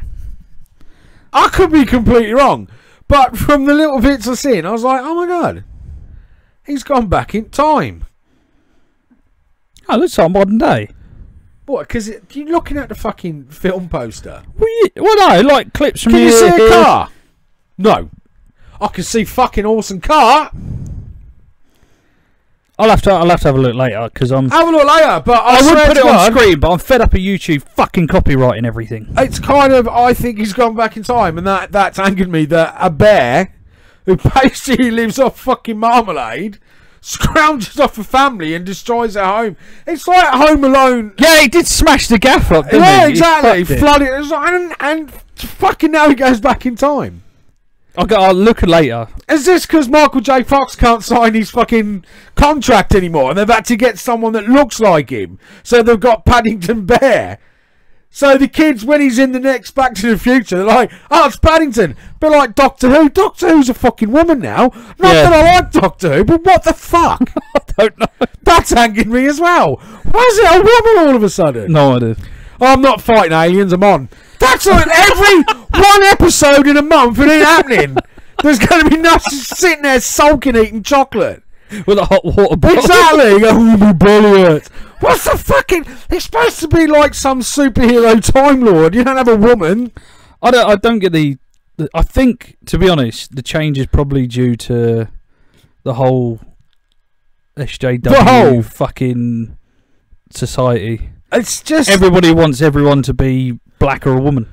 I could be completely wrong, but from the little bits I've seen, I was like, oh my god, he's gone back in time. Oh, looks like modern day. What? Because you're looking at the fucking film poster. Well, no, like clips from Can you see a car? No. I can see fucking awesome car. I'll have to have a look later because I'm. Have a look later, but I would put it on screen, but I'm fed up of YouTube fucking copyrighting everything. It's kind of, I think he's gone back in time, and that's angered me that a bear who basically lives off fucking marmalade scrounges off a family and destroys their home. It's like Home Alone. Yeah, he did smash the gaff up, didn't he? Yeah, exactly. Flood it, and fucking now he goes back in time. I'll look later. Is this because Michael J. Fox can't sign his fucking contract anymore and they've had to get someone that looks like him? So they've got Paddington Bear. So the kids, when he's in the next Back to the Future, they're like, oh, it's Paddington. But like Doctor Who. Doctor Who's a fucking woman now. Not that I like Doctor Who, but what the fuck? I don't know. That's angering me as well. Why is it a woman all of a sudden? No idea. Oh, I'm not fighting aliens, I'm on. That's absolutely every one episode in a month it ain't happening. There's going to be nothing sitting there sulking eating chocolate with a hot water bottle. Exactly. Oh, my belly hurts. What's the fucking? It's supposed to be like some superhero Time Lord. You don't have a woman. I don't get the. I think, to be honest, the change is probably due to the whole SJW fucking society. It's just everybody wants everyone to be black or a woman.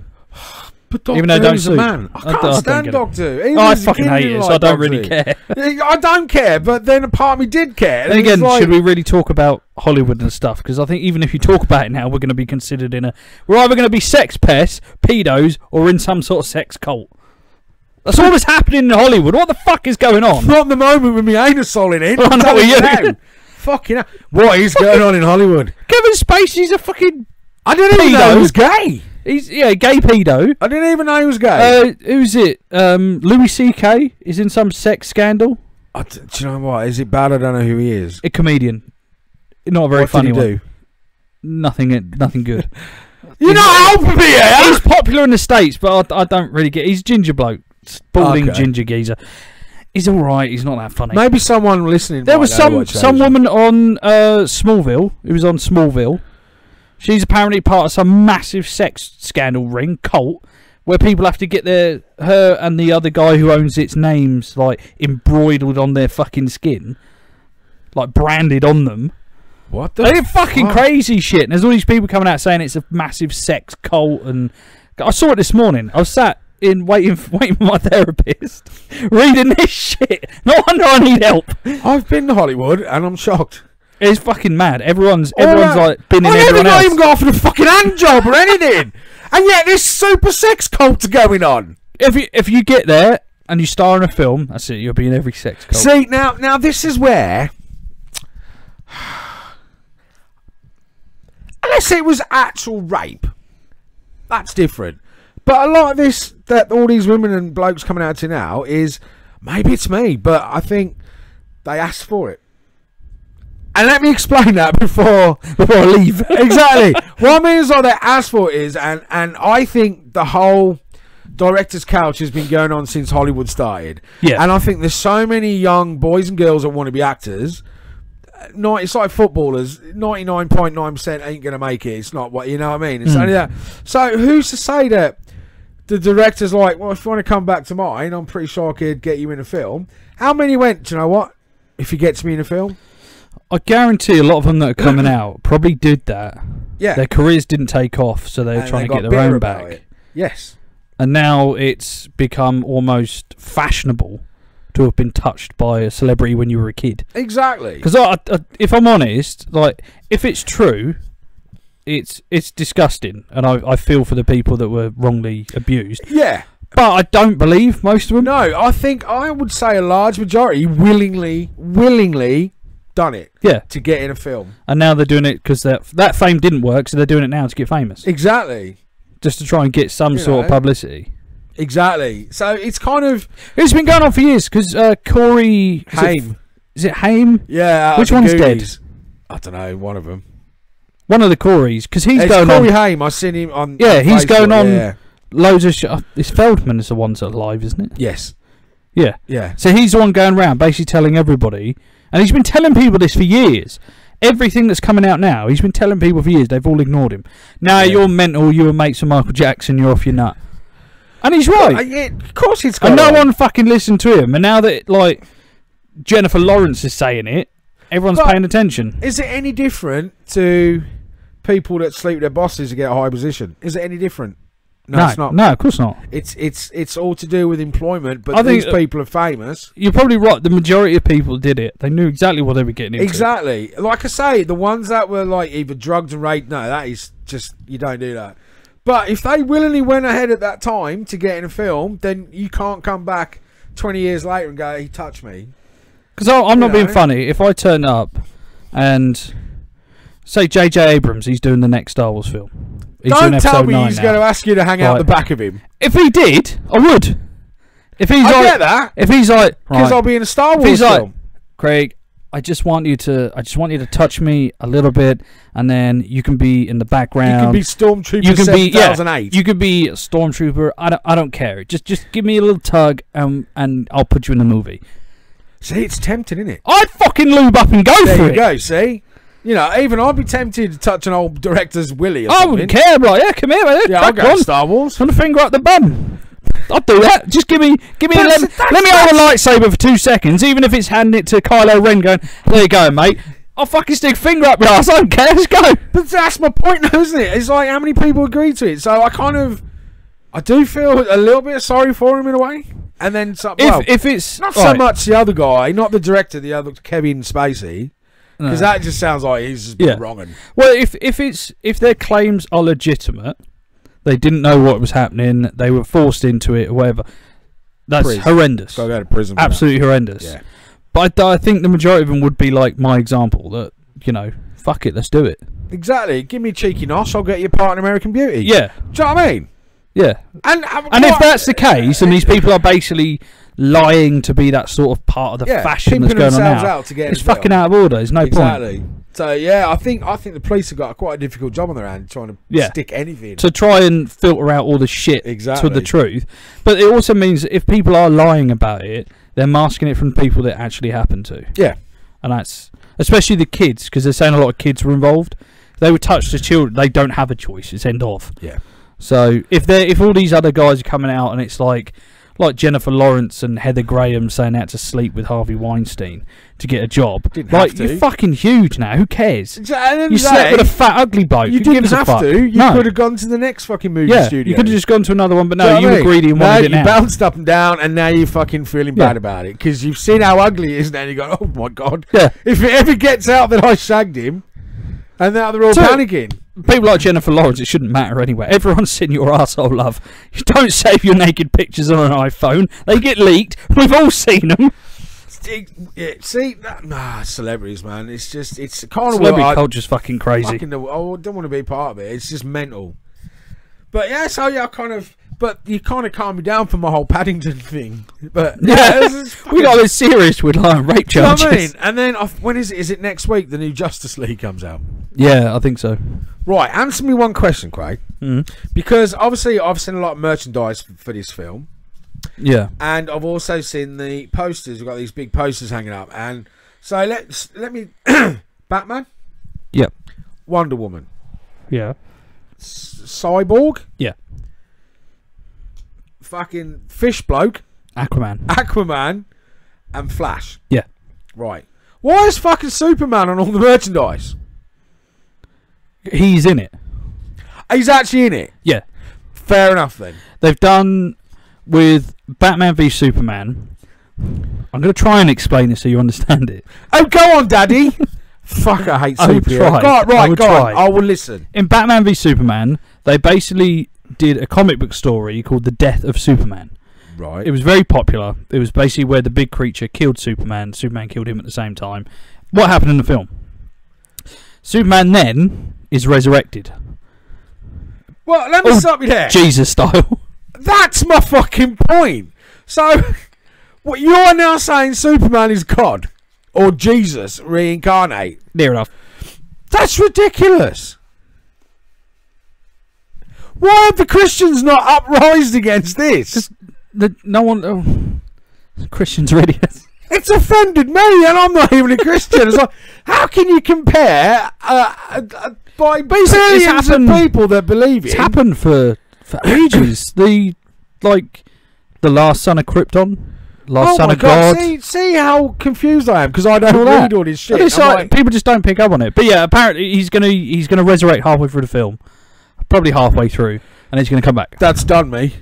But Doctor even though don't Who's a man. I can't stand Doctor Who. I fucking hate it, so I don't really care. I don't care, but then a part of me did care. Then again, should we really talk about Hollywood and stuff? Because I think even if you talk about it now, we're going to be considered we're either going to be sex pests, pedos, or in some sort of sex cult. That's all that's happening in Hollywood. What the fuck is going on? Not the moment with me anus hole in it. I know you. Fucking hell. What is going on in Hollywood? Kevin Spacey's a fucking I didn't even know he was gay. He's gay pedo. I didn't even know he was gay. Who's it? Louis C.K. is in some sex scandal. Do you know what? Is it bad? I don't know who he is. A comedian. Not a very funny one. Do? Nothing good. You're not helping me here. He's popular in the States, but I don't really get. He's ginger bloke, balding ginger geezer. He's all right. He's not that funny. Maybe someone listening. There was some woman on Smallville. Who was on Smallville. She's apparently part of some massive sex scandal ring cult where people have to get her and the other guy who owns its names like embroidered on their fucking skin, like branded on them. What the? They're fucking crazy shit. And there's all these people coming out saying it's a massive sex cult. And I saw it this morning. I was sat in waiting for my therapist, reading this shit. No wonder I need help. I've been to Hollywood and I'm shocked. It's fucking mad. Everyone's like been in everyone else. I haven't even got for the fucking hand job or anything, and yet this super sex cult's going on. If you get there and you star in a film, that's it. You'll be in every sex cult. See now this is where, unless it was actual rape, that's different. But a lot of this that all these women and blokes coming out to now is maybe it's me, but I think they asked for it. And let me explain that before I leave. Exactly. What I mean is like they asked for it is, and I think the whole director's couch has been going on since Hollywood started. Yeah. And I think there's so many young boys and girls that want to be actors. It's like footballers. 99.9% ain't going to make it. It's not what, you know what I mean? It's only that. So who's to say that the director's like, well, if you want to come back to mine, I'm pretty sure I could get you in a film. How many went, do you know what? If he gets me in a film? I guarantee a lot of them that are coming out probably did that. Yeah. Their careers didn't take off, so they're trying to get their own back. Yes. And now it's become almost fashionable to have been touched by a celebrity when you were a kid. Exactly. Because if I'm honest, like if it's true, it's disgusting, and I feel for the people that were wrongly abused. Yeah. But I don't believe most of them. No, I would say a large majority willingly done it. Yeah. To get in a film. And now they're doing it because that fame didn't work, so they're doing it now to get famous. Exactly. Just to try and get some sort of publicity. Exactly. So it's kind of... It's been going on for years, because Corey... Haim. Is it Haim? Yeah. Which one's dead? I don't know, one of them. One of the Coreys, because he's going Corey on... Corey Haim, I've seen him on... Yeah, he's Facebook, going on loads of shit. It's Feldman is the one that's alive, isn't it? Yes. Yeah. Yeah. So he's the one going around basically telling everybody, and he's been telling people this for years. Everything that's coming out now, he's been telling people for years. They've all ignored him. Now you're mental. You were mates with Michael Jackson. You're off your nut. And he's right. Yeah, of course he's. And no one fucking listened to him. And now that like Jennifer Lawrence is saying it, everyone's paying attention. Is it any different to people that sleep with their bosses to get a high position? Is it any different? No, it's not. No, of course not. It's all to do with employment, but these people are famous. You're probably right. The majority of people did it. They knew exactly what they were getting into. Exactly. Like I say, the ones that were like either drugged and raped, no, that is just, you don't do that. But if they willingly went ahead at that time to get in a film, then you can't come back 20 years later and go, he touched me. Because I'm not being funny. If I turn up and say J.J. Abrams, he's doing the next Star Wars film. Don't tell me he's going to ask you to hang out the back of him. If he did, I would. If he's I like, get that. If he's like, because I'll be in a Star Wars film. Craig, I just want you to touch me a little bit, and then you can be in the background. You can be Stormtrooper. You can 7008. You could be a Stormtrooper. I don't care. Just give me a little tug, and I'll put you in the movie. See, it's tempting, isn't it? I'd fucking lube up and go for it. There you go. See, even I'd be tempted to touch an old director's willy. Or I wouldn't care, bro. Yeah, come here, man. Yeah, I'll go to Star Wars. Put a finger up the bum. I'll do that. Just give me let me hold a lightsaber for 2 seconds, even if it's handing it to Kylo Ren going, there you go, mate. I'll fucking stick a finger up your ass. I don't care. Let's go. But that's my point, though, isn't it? It's like how many people agree to it. So I do feel a little bit sorry for him in a way. And then, if it's not so much the other guy, not the director, the other Kevin Spacey, because that just sounds like he's just been wrong. Well, if their claims are legitimate, they didn't know what was happening, they were forced into it or whatever. That's horrendous. So go to prison. Absolutely horrendous. Yeah. But I think the majority of them would be like my example that, fuck it, let's do it. Exactly. Give me a cheeky nosh, I'll get you part in American Beauty. Yeah. Do you know what I mean? Yeah. And if that's the case, and these people are basically lying to be that sort of part of the fashion that's going on now, it's fucking out of order. There's no point. So I think the police have got quite a difficult job on their hand trying to stick anything to try and filter out all the shit to the truth. But it also means that if people are lying about it, they're masking it from people that actually happened to. Yeah, and that's especially the kids, because they're saying a lot of kids were involved. They were touched as children. They don't have a choice. It's end of. Yeah. So if all these other guys are coming out and it's like Jennifer Lawrence and Heather Graham saying they had to sleep with Harvey Weinstein to get a job. You're fucking huge now. Who cares? You slept with a fat, ugly bloke. You didn't have to. You could have gone to the next fucking movie studio. You could have just gone to another one, but no, you were greedy and wanted it now. You bounced up and down, and now you're fucking feeling bad about it because you've seen how ugly it is, and you go, "Oh my god!" Yeah. If it ever gets out that I shagged him, and now they're all panicking. People like Jennifer Lawrence, it shouldn't matter anyway. Everyone's seen your arsehole, love. You don't save your naked pictures on an iPhone. They get leaked. We've all seen them. See, celebrities, man. It's kind of celebrity culture's fucking crazy. I don't want to be part of it. It's just mental. But yeah, so but you kind of calmed me down for my whole Paddington thing. But we got a bit serious with rape charges. You know what I mean? And then when is it? Is it next week? The new Justice League comes out. Yeah, I think so. Right, answer me one question, Craig. Because obviously I've seen a lot of merchandise for this film. Yeah. And I've also seen the posters. We've got these big posters hanging up. And so let me Batman? Yep. Wonder Woman? Yeah. Cyborg? Yeah. Fucking Fish Bloke? Aquaman. And Flash? Yeah. Right. Why is fucking Superman on all the merchandise? He's in it. He's actually in it? Yeah. Fair enough then. They've done with Batman v Superman. I'm going to try and explain this so you understand it. Oh, go on, Daddy. Fuck, I hate superheroes. Go on. I will listen. In Batman v Superman, they basically did a comic book story called The Death of Superman. Right. It was very popular. It was basically where the big creature killed Superman. Superman killed him at the same time. What happened in the film? Superman then is resurrected. Well, let me stop you there. Jesus style. That's my fucking point. So, what you're now saying Superman is God or Jesus reincarnate? Near enough. That's ridiculous. Why have the Christians not uprised against this? No one. Christians are idiots. It's offended me, and I'm not even a Christian. It's like, how can you compare by billions of people that believe it? It's happened for ages. The last son of Krypton, son of God. See how confused I am because I don't read all this shit. It's like, people just don't pick up on it. But yeah, apparently he's gonna resurrect halfway through the film, probably halfway through, and he's gonna come back. That's done me.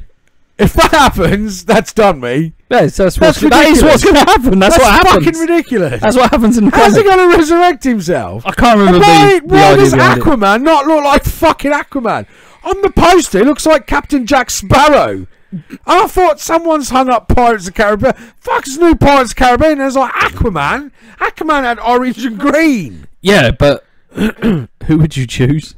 If that happens, that's done me. That is what's going to happen. That's what happens. Fucking ridiculous. That's what happens in the comic. How's he going to resurrect himself? I can't remember why does Aquaman not look like fucking Aquaman? On the poster, he looks like Captain Jack Sparrow. And I thought someone's hung up Pirates of the Caribbean. Fuck's new Pirates of the Caribbean. And it was like Aquaman. Aquaman had orange and green. Yeah, but who would you choose?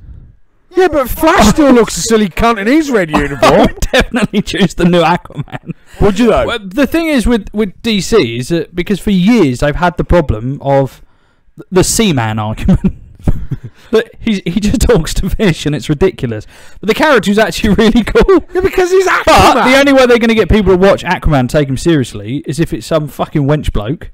Yeah, but Flash still looks a silly cunt in his red I uniform. would definitely choose the new Aquaman. Would you though? Well, the thing is with DC is that because for years they've had the problem of the Seaman argument. But he just talks to fish and it's ridiculous. But the character's actually really cool. Yeah, because he's Aquaman. But the only way they're going to get people to watch Aquaman and take him seriously is if it's some fucking wench bloke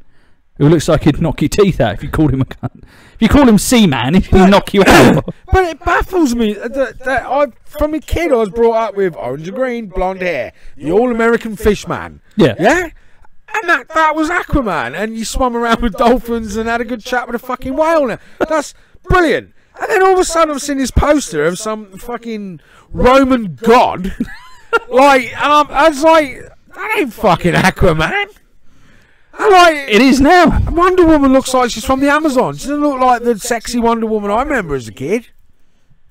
who looks like he'd knock your teeth out if you called him a cunt. If you call him Seaman, he's going to knock you out. But it baffles me that from a kid I was brought up with orange and green, blonde hair, the all-American fish man. Yeah. Yeah? And that was Aquaman. And you swam around with dolphins and had a good chat with a fucking whale. Now. That's brilliant. And then all of a sudden I've seen this poster of some fucking Roman god. I was like, that ain't fucking Aquaman. And It is now. Wonder Woman looks like she's from the Amazon. She doesn't look like the sexy Wonder Woman I remember as a kid.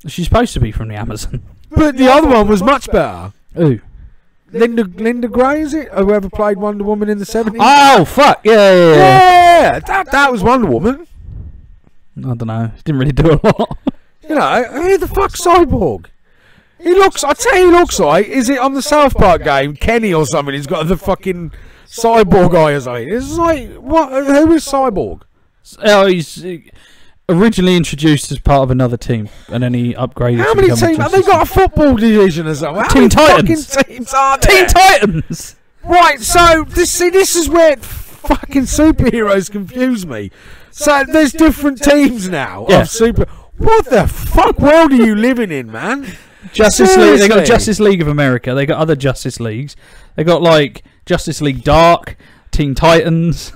She's supposed to be from the Amazon. But the other one was much better. Ooh. Linda Gray, is it? Whoever played Wonder Woman in the 70s? Oh, fuck. Yeah. Yeah, that was Wonder Woman. I don't know. She didn't really do a lot. You know, who the fuck's Cyborg? I tell you, he looks like, is it on the South Park game, Kenny or something? He's got the fucking Cyborg eye or something. It's like, what? Who is Cyborg? Oh, he's originally introduced as part of another team, and then he upgraded. How many teams? Have they got a football division or something? Teen Titans. How many fucking teams are there? Teen Titans! Right, so this is where fucking superheroes confuse me. So there's different teams now of super. What the fuck world are you living in, man? Justice League. They got Justice League of America. They got other Justice Leagues. They got like Justice League Dark, Teen Titans.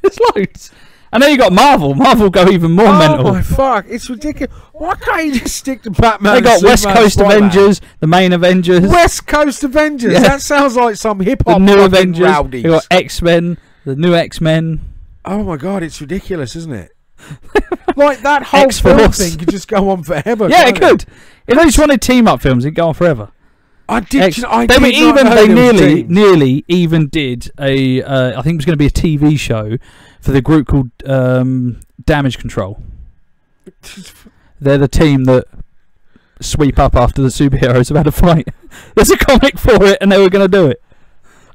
There's loads. And then you got Marvel. Marvel go even more mental. Oh my fuck! It's ridiculous. Why can't you just stick to Batman? They got West Superman, Coast Spider-Man? Avengers, the main Avengers, West Coast Avengers. Yeah. That sounds like some hip the hop new fucking Avengers. rowdies. They got X-Men, the new X-Men. Oh my god, it's ridiculous, isn't it? Like that whole X-Force. film thing could just go on forever. Yeah, it can't could. If they just wanted team-up films, it'd go on forever. I did. They nearly even did a. I think it was going to be a TV show for the group called Damage Control. They're the team that sweep up after the superheroes have had a fight. There's a comic for it, and they were going to do it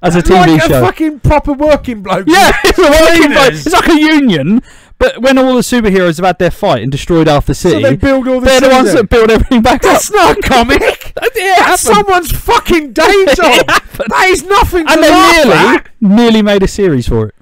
as a TV show. A fucking proper working bloke. Yeah, it's a working bloke. It's like a union. But when all the superheroes have had their fight and destroyed half the city, so they build all the they're the ones that build everything back That's up. not a comic. That's someone's fucking day job. That is nothing to And laugh they at. nearly made a series for it.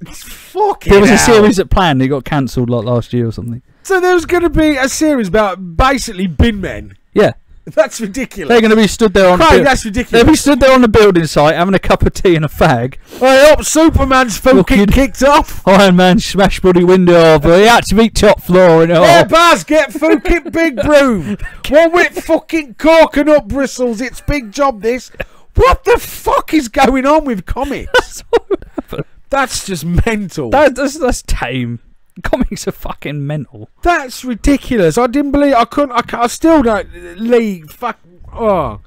Fucking There was a hell. series that planned. It got cancelled like last year or something. So there was going to be a series about basically bin men. Yeah. That's ridiculous. They're going to be stood there on Craig, that's ridiculous. They'll be stood there on the building site having a cup of tea and a fag. I hope Superman's fucking kicked off. Iron Man smashed bloody window over. He had to beat top floor and all. Yeah, Baz, get fucking big broom. One with fucking coconut bristles. It's big job, this. What the fuck is going on with comics? That's what would happen. That's just mental. That's tame. Comics are fucking mental. That's ridiculous. I didn't believe. I still don't. Lee, fuck. Oh.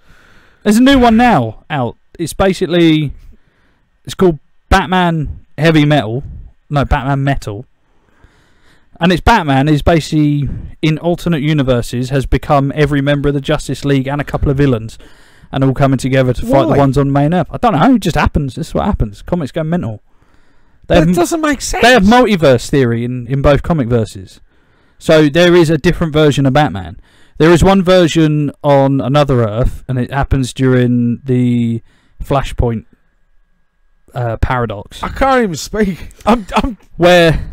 There's a new one now out. It's basically. It's called Batman Heavy Metal. No, Batman Metal. And it's Batman is basically, in alternate universes, has become every member of the Justice League and a couple of villains. And all coming together to fight the ones on main Earth. I don't know. It just happens. This is what happens. Comics go mental. That doesn't make sense. They have multiverse theory in both comic verses. So there is a different version of Batman. There is one version on another Earth, and it happens during the Flashpoint paradox. I can't even speak. I'm where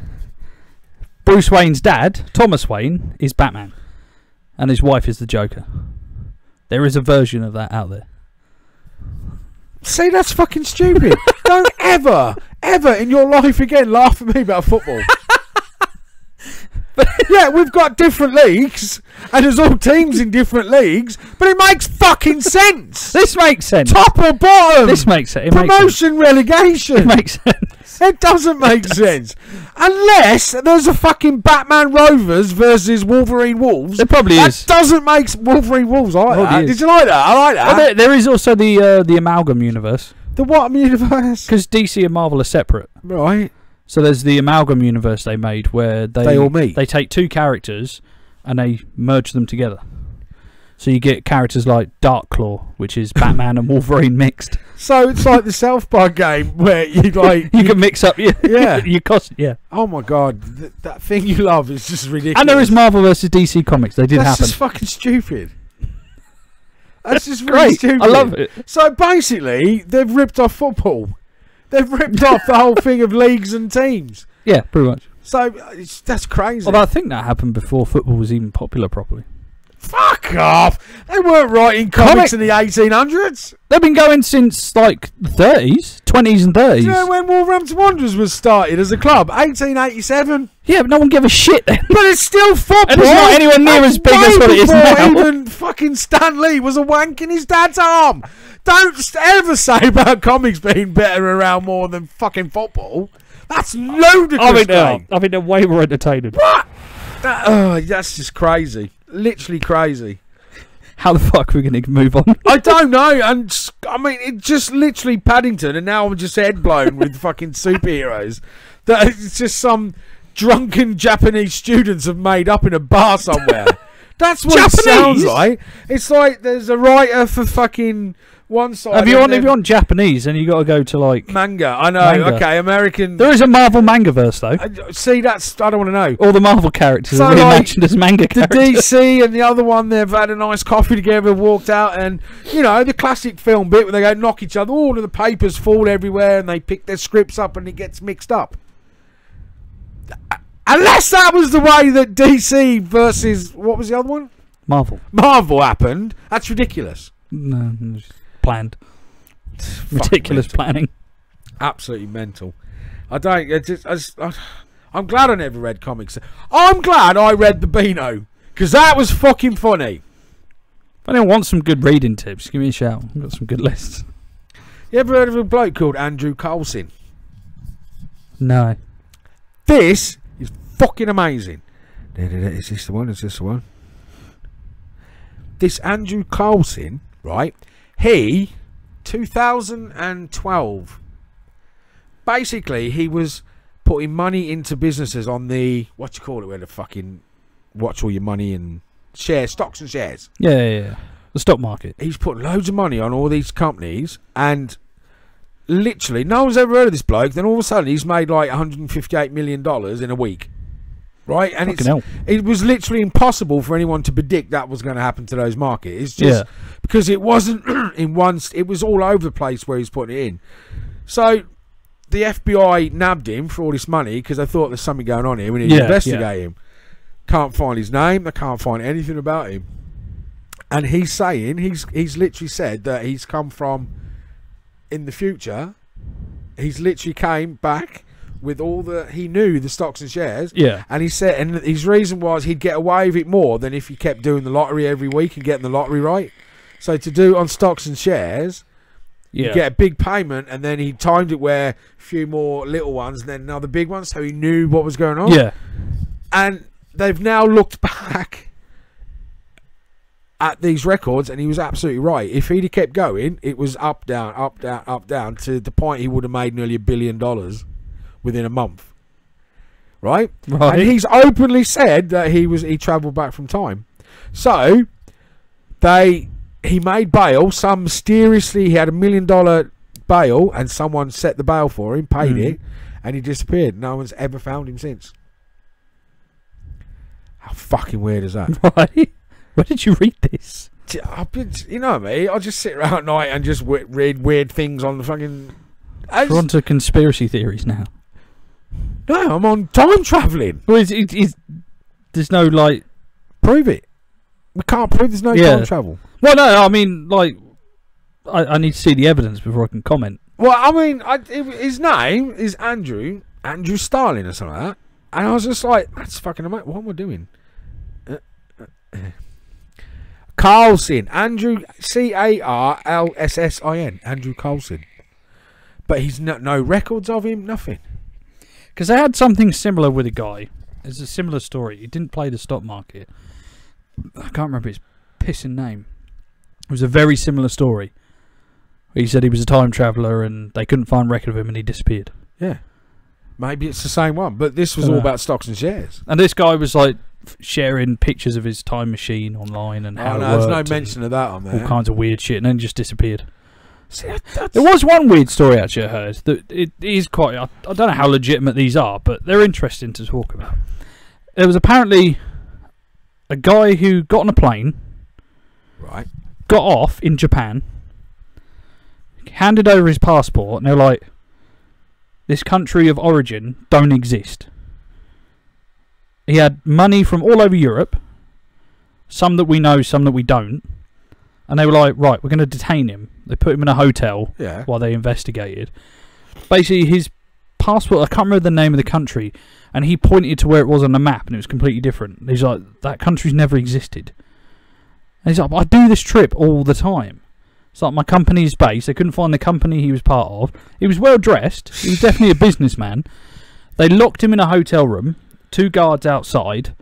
Bruce Wayne's dad, Thomas Wayne, is Batman, and his wife is the Joker. There is a version of that out there. See, that's fucking stupid. Don't ever in your life again laugh at me about football. But yeah, we've got different leagues, and there's all teams in different leagues, but it makes fucking sense. This makes sense. Top or bottom. This makes sense. Promotion, relegation. It makes sense. It doesn't make sense. Unless there's a fucking Batman Rovers versus Wolverine Wolves. There probably is. That doesn't make Wolverine Wolves. I like that. Did you like that? I like that. Well, there is also the amalgam universe. The what universe? Because DC and Marvel are separate. Right. So there's the amalgam universe they made where they all meet. They take two characters and they merge them together. So you get characters like Darkclaw, which is Batman and Wolverine mixed. So it's like the South Park game where you can mix up your cost. Yeah. Oh my god, that thing you love is just ridiculous. And there is Marvel versus DC comics. They did happen. That's just fucking stupid. That's just really stupid. I love it. So basically, they've ripped off football. They've ripped off the whole thing of leagues and teams. Yeah, pretty much. So that's crazy. Although I think that happened before football was even popular properly. Fuck off! They weren't writing comics in the 1800s. They've been going since like the 30s, 20s and 30s. Do you know when Wolverhampton Wanderers was started as a club? 1887. Yeah, but no one gave a shit then. But it's still football. And it's not anywhere near as big as what it is now. Even fucking Stan Lee was a wank in his dad's arm. Don't ever say about comics being better around more than fucking football. That's ludicrous. I mean, they're way more entertaining. What? That's just crazy. Literally crazy. How the fuck are we going to move on? I don't know. And I mean, it's just literally Paddington, and now I'm just head blown with fucking superheroes. That it's just some drunken Japanese students have made up in a bar somewhere. That's what Japanese? It sounds like. It's like there's a writer for fucking one side. If you want Japanese, then you got to go to like manga. I know. Manga. Okay, American. There is a Marvel manga verse though. See, I don't want to know. All the Marvel characters are reimagined as manga characters. The DC and the other one, they've had a nice coffee together, walked out, and the classic film bit where they go knock each other. All of the papers fall everywhere, and they pick their scripts up, and it gets mixed up. Unless that was the way that DC versus what was the other one? Marvel happened. That's ridiculous. No. Planned. Ridiculous planning. Absolutely mental. I'm glad I never read comics. I'm glad I read the Beano, because that was fucking funny. If anyone wants some good reading tips, give me a shout. I've got some good lists. You ever heard of a bloke called Andrew Coulson? No. This is fucking amazing. Is this the one? Is this the one? This Andrew Coulson, right? He, 2012, basically he was putting money into businesses on the, what you call it, where the fucking watch all your money in shares, stocks and shares. Yeah. The stock market. He's putting loads of money on all these companies, and literally no one's ever heard of this bloke. Then all of a sudden he's made like $158 million in a week. Right, and it was literally impossible for anyone to predict that was going to happen to those markets. It's just because it wasn't in one. It was all over the place where he's putting it in. So the FBI nabbed him for all this money because they thought there's something going on here. We need to investigate him. Can't find his name. They can't find anything about him. And he's saying he's literally said that he's come from in the future. He's literally came back with all he knew the stocks and shares. Yeah. And he said, and his reason was he'd get away with it more than if he kept doing the lottery every week and getting the lottery right. So to do on stocks and shares, you get a big payment, and then he timed it where a few more little ones and then another big one, so he knew what was going on. Yeah. And they've now looked back at these records, and he was absolutely right. If he'd have kept going, it was up, down, up, down, up, down, to the point he would have made nearly $1 billion within a month. Right? And he's openly said that he travelled back from time. So he made bail. Some mysteriously, he had $1 million bail, and someone set the bail for him, paid it, and he disappeared. No one's ever found him since. How fucking weird is that? Right? Where did you read this? You know me. I just sit around at night and just read weird things on the fucking. We're on to conspiracy theories now. No, I'm on time travelling. Well, there's no like. Prove it. We can't prove there's no time travel. Well, no, I mean, like, I need to see the evidence before I can comment. Well, I mean, his name is Andrew Starling or something like that. And I was just like, that's fucking amazing. What am I doing? Coulson. Andrew, Carlssin. Andrew Coulson. But he's no records of him, nothing. Because I had something similar with a guy. It's a similar story. He didn't play the stock market. I can't remember his pissing name. It was a very similar story. He said he was a time traveller and they couldn't find record of him and he disappeared. Yeah. Maybe it's the same one, but this was all about stocks and shares. And this guy was like sharing pictures of his time machine online and how it there's worked no mention of that on there. all kinds of weird shit, and then just disappeared. See, There was one weird story actually I heard that it is quite. I don't know how legitimate these are, but they're interesting to talk about. There was apparently a guy who got on a plane, right, got off in Japan, handed over his passport, and they're like, "This country of origin don't exist." He had money from all over Europe, some that we know, some that we don't. And they were like, right, we're going to detain him. They put him in a hotel while they investigated. Basically, his passport, I can't remember the name of the country, and he pointed to where it was on the map, and it was completely different. He's like, that country's never existed. And he's like, I do this trip all the time. It's like my company's base. They couldn't find the company he was part of. He was well dressed. He was definitely a businessman. They locked him in a hotel room, 2 guards outside,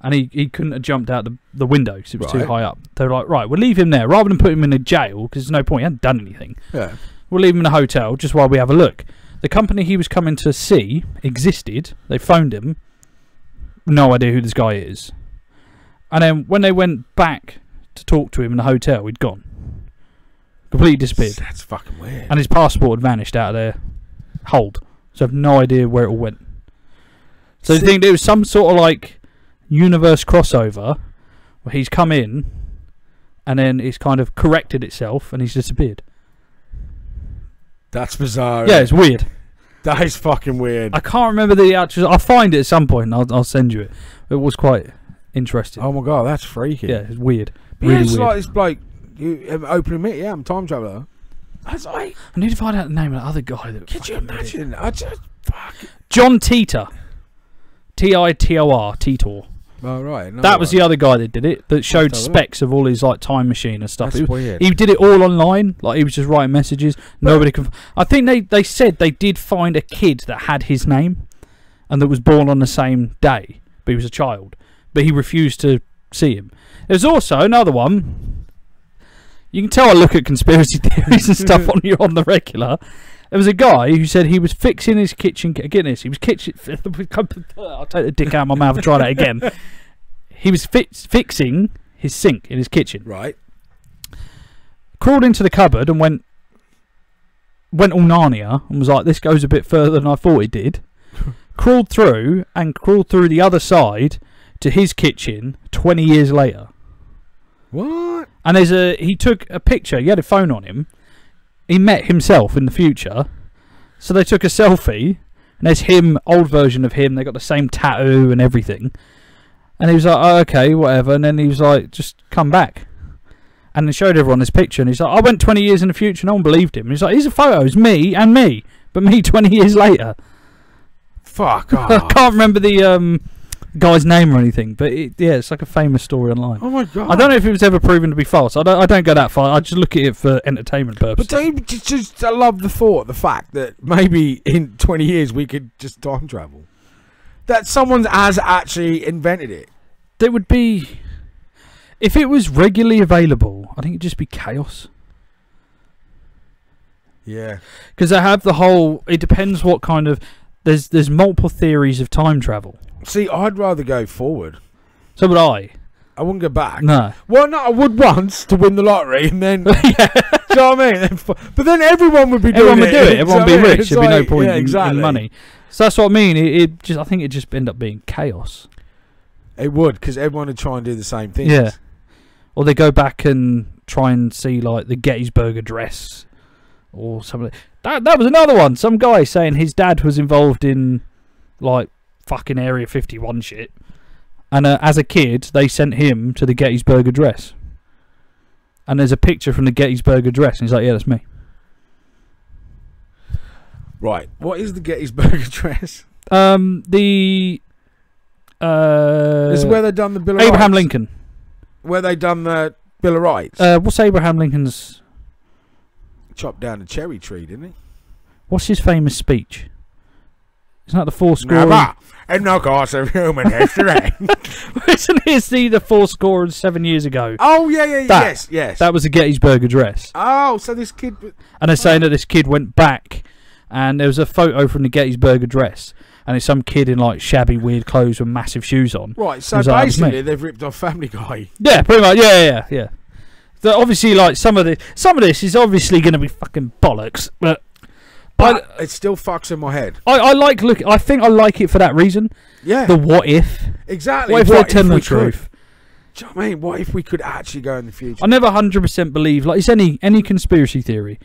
and he couldn't have jumped out the window because it was too high up. They were like, right, we'll leave him there. Rather than put him in a jail, because there's no point, he hadn't done anything. Yeah. We'll leave him in a hotel just while we have a look. The company he was coming to see existed. They phoned him. No idea who this guy is. And then when they went back to talk to him in the hotel, he'd gone. Completely disappeared. That's fucking weird. And his passport had vanished out of their hold. So I have no idea where it all went. So I think there was some sort of like universe crossover where he's come in and then it's kind of corrected itself and he's disappeared. That's bizarre. Yeah, it's weird. That is fucking weird. I can't remember the actual. I'll find it at some point and I'll send you it. It was quite interesting. Oh my god, that's freaky. Yeah, it's weird. But really it's weird. like this bloke opening me. Yeah, I'm a time traveller. That's like, I need to find out the name of the other guy. That could you imagine? I just fuck. John Titor. Titor. Titor. Oh right, no, that was the other guy that did it. That showed specs of all his like time machine and stuff. That's weird. He did it all online. Like he was just writing messages. Nobody can. I think they said they did find a kid that had his name, and that was born on the same day, but he was a child. But he refused to see him. There's also another one. You can tell I look at conspiracy theories and stuff on the regular. There was a guy who said he was fixing his kitchen. Again, he was kitchen. I'll take the dick out of my mouth and try that again. He was fixing his sink in his kitchen. Right. Crawled into the cupboard and went all Narnia and was like, "This goes a bit further than I thought it did." Crawled through the other side to his kitchen 20 years later. What? And he took a picture. He had a phone on him. He met himself in the future, so they took a selfie, and there's him, old version of him. They got the same tattoo and everything, and he was like, "Oh, okay, whatever." And then he was like, "Just come back," and they showed everyone this picture, and he's like, "I went 20 years in the future." No one believed him. And he's like, "Here's a photo. It's me and me, but me 20 years later." Fuck off. I can't remember the guy's name or anything, but it's like a famous story online. Oh my god! I don't know if it was ever proven to be false. I don't go that far. I just look at it for entertainment purposes. But don't you just I love the fact that maybe in 20 years we could just time travel. That someone has actually invented it. There would be, if it was regularly available, I think it'd just be chaos. Yeah. Because they have the whole. It depends what kind of. There's multiple theories of time travel. See, I'd rather go forward. So would I. I wouldn't go back. No. Well, no, I would once to win the lottery, and then. Yeah. Do you know what I mean? But then everyone would be doing it. Everyone would be rich. There'd be no point in money. So that's what I mean. I think it just end up being chaos. It would, because everyone would try and do the same things. Yeah. Or they go back and try and see like the Gettysburg Address or something. That was another one. Some guy saying his dad was involved in like fucking Area 51 shit, and as a kid they sent him to the Gettysburg Address, and there's a picture from the Gettysburg Address, and he's like, "Yeah, that's me." Right. What is the Gettysburg Address? This is where they done the Bill of Abraham Rights. Lincoln. Where they done the Bill of Rights. What's Abraham Lincoln's? Chopped down a cherry tree, didn't he? What's his famous speech? Isn't that the fourscore? Never in the course of human history. Isn't it the fourscore and 7 years ago? Oh yeah, yes. That was the Gettysburg Address. Oh, so this kid. And they're saying that this kid went back, and there was a photo from the Gettysburg Address, and it's some kid in like shabby, weird clothes with massive shoes on. Right, so basically they've ripped off Family Guy. Yeah, pretty much. Yeah. So obviously, like some of this is obviously going to be fucking bollocks, but it still fucks in my head. I like look. I think I like it for that reason. Yeah. The what if? Exactly. What if they tell the truth? Do you know what I mean? What if we could actually go in the future? I never 100% believe, like, it's any conspiracy theory.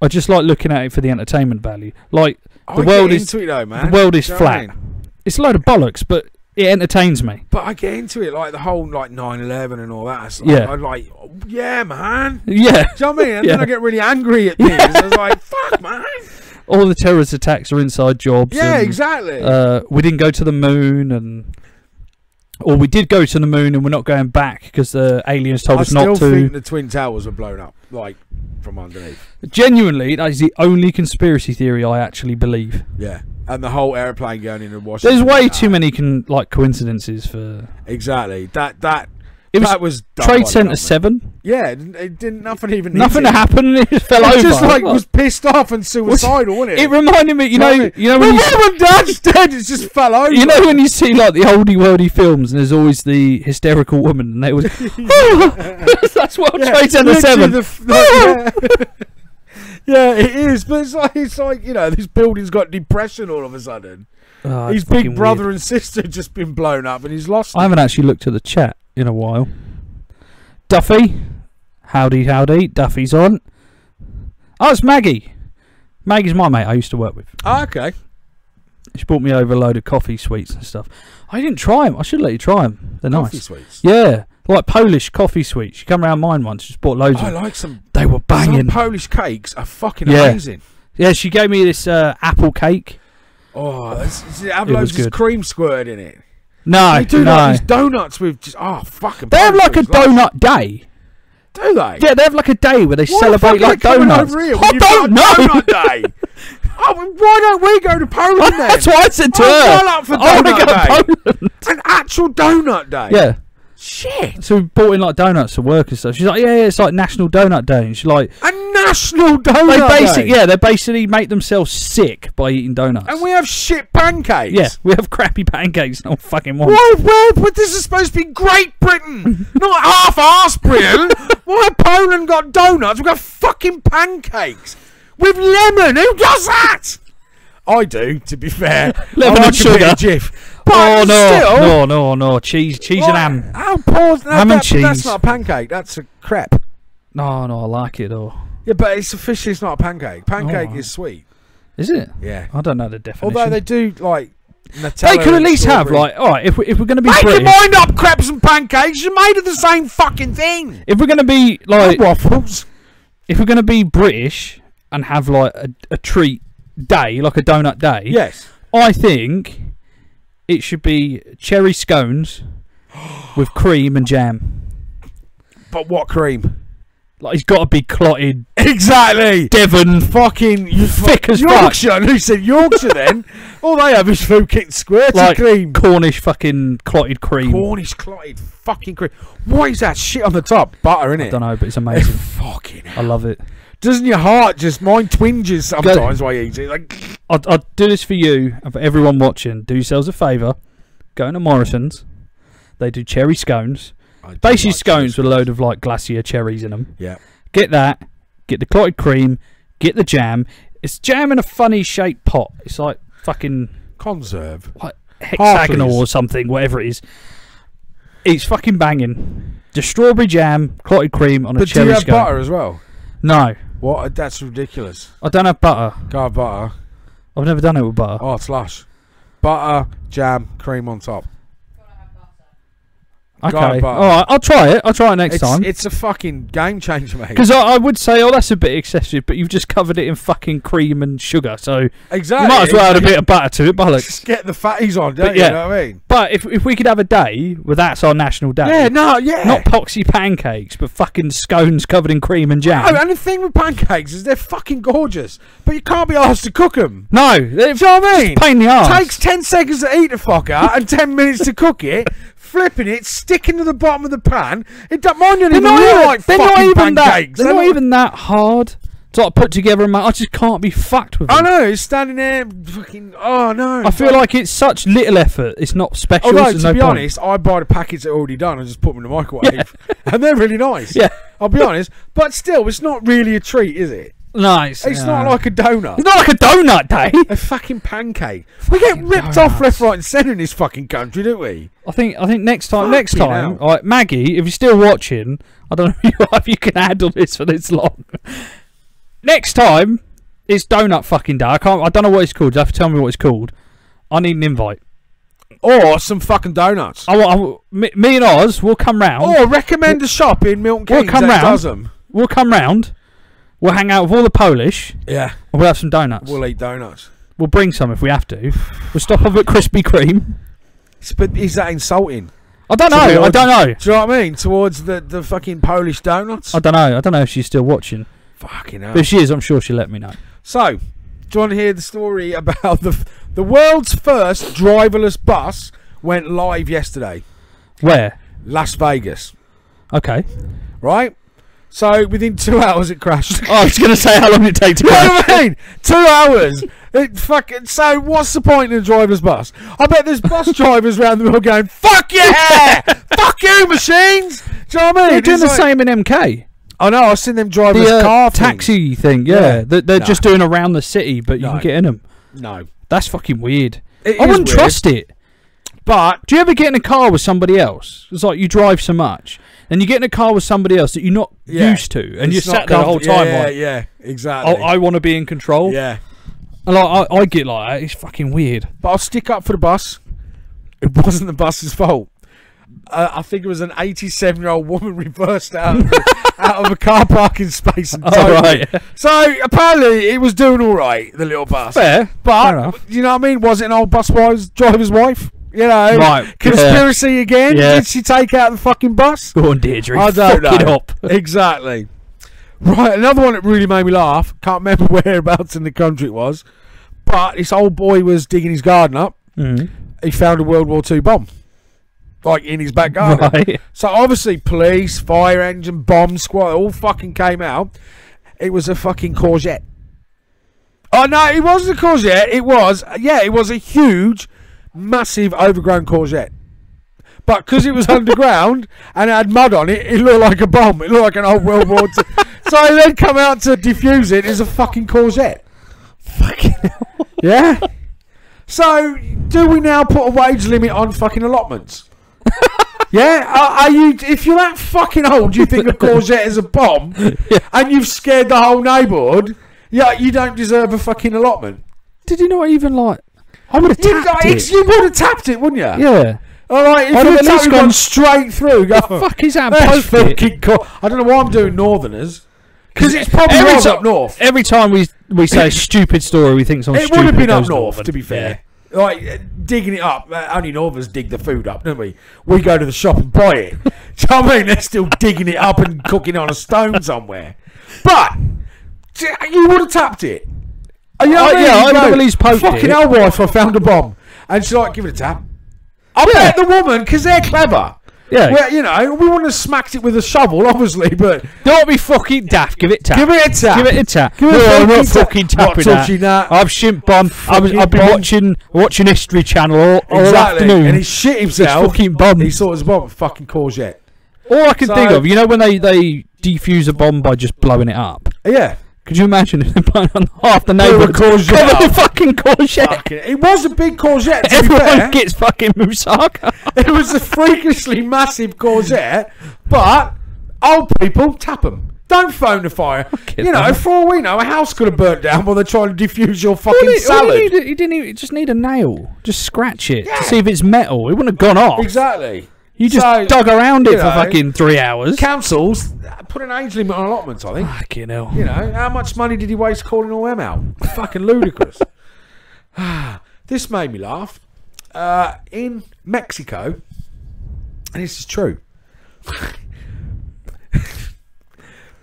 I just like looking at it for the entertainment value. Like, the world is into it though, man. The world is flat. It's a load of bollocks, but it entertains me. But I get into it, like the whole like 9/11 and all that. Yeah. I'm like, yeah, man. Yeah. Do you know what I mean? And then I get really angry at things. I was like, fuck, man. All the terrorist attacks are inside jobs. Yeah, and, exactly. We didn't go to the moon, or we did go to the moon and we're not going back because the aliens told us not to. I still think the Twin Towers were blown up, like, from underneath. Genuinely, that is the only conspiracy theory I actually believe. Yeah. And the whole airplane going into Washington. There's way too many coincidences for... Exactly. That was Trade Center 7. Yeah, it didn't. Nothing even. Nothing happened. It just fell over. Just like was pissed off and suicidal, wasn't it? It reminded me, you know when mum and dad's dead. It just fell over. You know when you see like the oldie worldy films, and there's always the hysterical woman, and they was, that's what Trade Center 7. Yeah, it is. But it's like this building's got depression all of a sudden. His big brother and sister have just been blown up, and he's lost. I haven't actually looked at the chat in a while. Duffy, howdy. Duffy's on. Oh, it's Maggie. Maggie's my mate I used to work with. Oh, okay. She brought me over a load of coffee sweets and stuff. I didn't try them. I should let you try them. They're coffee nice. Sweets? Yeah, like Polish coffee sweets. She came around mine once. She just bought loads of them. I like some. They were banging. Some Polish cakes are fucking amazing. Yeah, she gave me this apple cake. Oh, it have loads of cream squirted in it. No, they do like these donuts with just fucking. They have like a donut day. Do they? Yeah, they have like a day where they celebrate like donuts. Over here I don't know. Donut day. Why don't we go to Poland then? That's what I said to her. I'm well up for donut day. Poland. An actual donut day. Yeah. Shit. So we bought in like donuts for work and stuff. She's like, yeah, it's like National Donut Day. And she's like, a National Donut Day. Yeah, they basically make themselves sick by eating donuts. And we have shit pancakes. Yeah, we have crappy pancakes. No fucking one. Why? But this is supposed to be Great Britain, not half-arsed Britain. Why have Poland got donuts? We've got fucking pancakes with lemon. Who does that? I do, to be fair. Lemon and sugar. But no. Cheese and ham. How poor is that? Ham and cheese. That's not a pancake. That's a crepe. No, I like it though. Yeah, but it's officially not a pancake. Pancake is sweet. Is it? Yeah. I don't know the definition. Although they do like Nutella. They could at least have like, all right, if we're going to be make British, your mind up, crepes and pancakes. You're made of the same fucking thing. If we're going to be like waffles, if we're going to be British and have like a treat day, like a donut day, yes, I think it should be cherry scones with cream and jam. But what cream? Like it's got to be clotted. Exactly. Devon, fucking thick as Yorkshire. fuck. Who said Yorkshire then? All they have is fucking squirty like cream. Cornish fucking clotted cream. Cornish clotted fucking cream. What is that shit on the top? Butter, innit? I don't know, but it's amazing. Fucking hell. I love it. Doesn't your heart just... Mine twinges sometimes while you eat it. Like, I'll do this for you and for everyone watching. Do yourselves a favour. Go into Morrison's. They do cherry scones. Basically scones with a load of like glacier cherries in them. Yeah. Get that. Get the clotted cream. Get the jam. It's jam in a funny shaped pot. It's like fucking... Conserve. Like hexagonal or something, whatever it is. It's fucking banging. Just strawberry jam, clotted cream on a cherry scone. But do you have butter as well? No. What? That's ridiculous. I don't have butter. Can't have butter. I've never done it with butter. Oh, it's lush. Butter, jam, cream on top. Okay, alright, I'll try it. I'll try it next time. It's a fucking game changer, mate. Because I would say, oh, that's a bit excessive, but you've just covered it in fucking cream and sugar, so exactly. You might as well add a bit of butter to it, bollocks. Just get the fatties on, don't you? You know what I mean? But if we could have a day where that's our national day. Not poxy pancakes, but fucking scones covered in cream and jam. No, and the thing with pancakes is they're fucking gorgeous, but you can't be asked to cook them. No. Do you know what I mean? Pain in the arse. It takes 10 seconds to eat a fucker and 10 minutes to cook it. Flipping it, sticking to the bottom of the pan. It don't mind you. They're not even even that hard. It's like put together, and I just can't be fucked with it. I know, it's standing there, fucking. Oh no! I feel like it's such little effort. It's not special. Although, to be honest, I buy the packets that are already done and just put them in the microwave, and they're really nice. Yeah, I'll be honest, but still, it's not really a treat, is it? Nice. It's not like a donut. It's not like a donut, Dave. A fucking pancake. We get ripped off left, right, and centre in this fucking country, don't we? I think next time, right, Maggie, if you're still watching, I don't know if you can handle this for this long. Next time, it's donut fucking day. I don't know what it's called. You have to tell me what it's called. I need an invite. Or some fucking donuts. Me and Oz will come round. Or recommend a shop in Milton Keynes that does them. We'll come round. We'll hang out with all the Polish. Yeah. And we'll have some donuts. We'll eat donuts. We'll bring some if we have to. We'll stop off at Krispy Kreme. But is that insulting? I don't know. Do you know what I mean? Towards the fucking Polish donuts? I don't know. I don't know if she's still watching. Fucking hell. But if she is, I'm sure she'll let me know. So, do you want to hear the story about the world's first driverless bus went live yesterday? Where? Las Vegas. Okay. Right? So, within 2 hours it crashed. I was going to say, how long did it take to crash? You know what I mean? 2 hours. So, what's the point in a driverless bus? I bet there's bus drivers around the world going, fuck yeah! Fuck you, machines! Do you know what I mean? They're doing the same in MK. I know, I've seen them driverless car taxi thing, yeah. They're just doing around the city, but you can get in them. No. That's fucking weird. I wouldn't trust it. But do you ever get in a car with somebody else? It's like you drive so much, and you get in a car with somebody else that you're not used to, and you're sat there the whole time like, yeah, exactly. I want to be in control. Yeah. And like, I get like that. It's fucking weird. But I'll stick up for the bus. It wasn't the bus's fault. I think it was an 87-year-old woman reversed out of a car parking space. And right. So apparently it was doing all right, the little bus. Fair. But you know what I mean? Was it an old driver's wife? You know, right. Conspiracy again? Yeah. Did she take out the fucking bus? Go on, Deirdre. I don't know. Fuck it up. Exactly. Right, another one that really made me laugh. Can't remember whereabouts in the country it was. But this old boy was digging his garden up. Mm. He found a World War II bomb. Like in his back garden. Right. So obviously police, fire engine, bomb squad, all fucking came out. It was a fucking courgette. Oh no, it wasn't a courgette. It was a huge, massive, overgrown courgette. But because it was underground and it had mud on it, it looked like a bomb. It looked like an old World War II. So he then come out to defuse it. It's a fucking courgette. Fucking hell. Yeah. So do we now put a wage limit on fucking allotments? Yeah, are you? If you're that fucking old, you think a courgette is a bomb, and you've scared the whole neighbourhood. Yeah, you don't deserve a fucking allotment. Did you not even like? I would have tapped it. You would have tapped it, wouldn't you? Yeah. All right, if I'd you have had at least gone straight through, go. The fuck is that? I don't know why I'm doing Northerners. Because it's probably up north. Every time we say a stupid story, we think something it stupid. It would have been up north, north, to be fair. Yeah. Like, digging it up. Only Northerners dig the food up, don't we? We go to the shop and buy it. Do you know what I mean? They're still digging it up and cooking it on a stone somewhere. But, you would have tapped it. You know what I mean? Yeah, I would have at least poked it. Fucking hell, wife, I found a bomb. And she's like, give it a tap. I bet the woman, because they're clever. Yeah. Well, you know, we wouldn't have smacked it with a shovel, obviously, but... Don't be fucking daft. Give it a tap. Give it a tap. Give it a tap. Give it I'm not fucking tapping that. I've shit bomb. I've been watching History Channel all afternoon. And he shit himself. It's fucking bomb. He thought it was a bomb. Fucking courgette. All I can think of, you know when they defuse a bomb by just blowing it up? Yeah. Could you imagine if they're blowing on half the neighbourhood? Covered in fucking courgette. It was a big courgette, to Everyone be fair. gets fucking moussaka. It was a freakishly massive courgette, but old people, tap them. Don't phone the fire. You know, for all we know, a house could have burnt down while they're trying to defuse your fucking salad. You didn't even just need a nail. Just scratch it to see if it's metal. It wouldn't have gone off. Exactly. You just dug around it for fucking 3 hours. Councils put an age limit on allotments, I think. Fucking hell. You know, how much money did he waste calling all them out? Fucking ludicrous. This made me laugh. In Mexico, and this is true,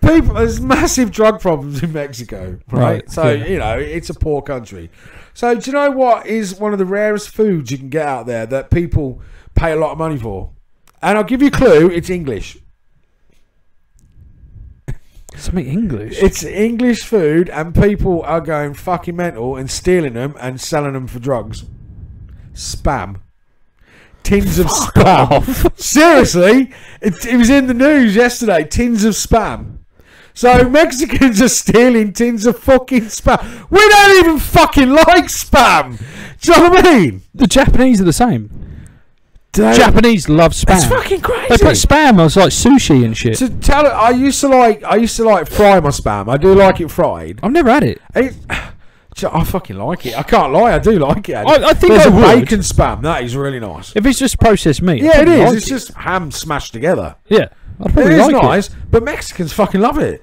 there's massive drug problems in Mexico, right? So, you know, it's a poor country. So, do you know what is one of the rarest foods you can get out there that people pay a lot of money for? And I'll give you a clue, it's English. Something English. It's English food, and people are going fucking mental and stealing them and selling them for drugs. Spam. Tins of spam. Off. Seriously, it was in the news yesterday. Tins of spam. So Mexicans are stealing tins of fucking spam. We don't even fucking like spam. Do you know what I mean? The Japanese are the same. Japanese love spam. It's fucking crazy. They put spam on like sushi and shit. To tell it, I used to like fry my spam. I do like it fried. I've never had it. I fucking like it. I can't lie, I do like it. I think there's I a would. bacon spam. That is really nice. If it's just processed meat. Yeah, it is. Like It's just ham smashed together. Yeah, I'd It probably is like nice, but Mexicans fucking love it.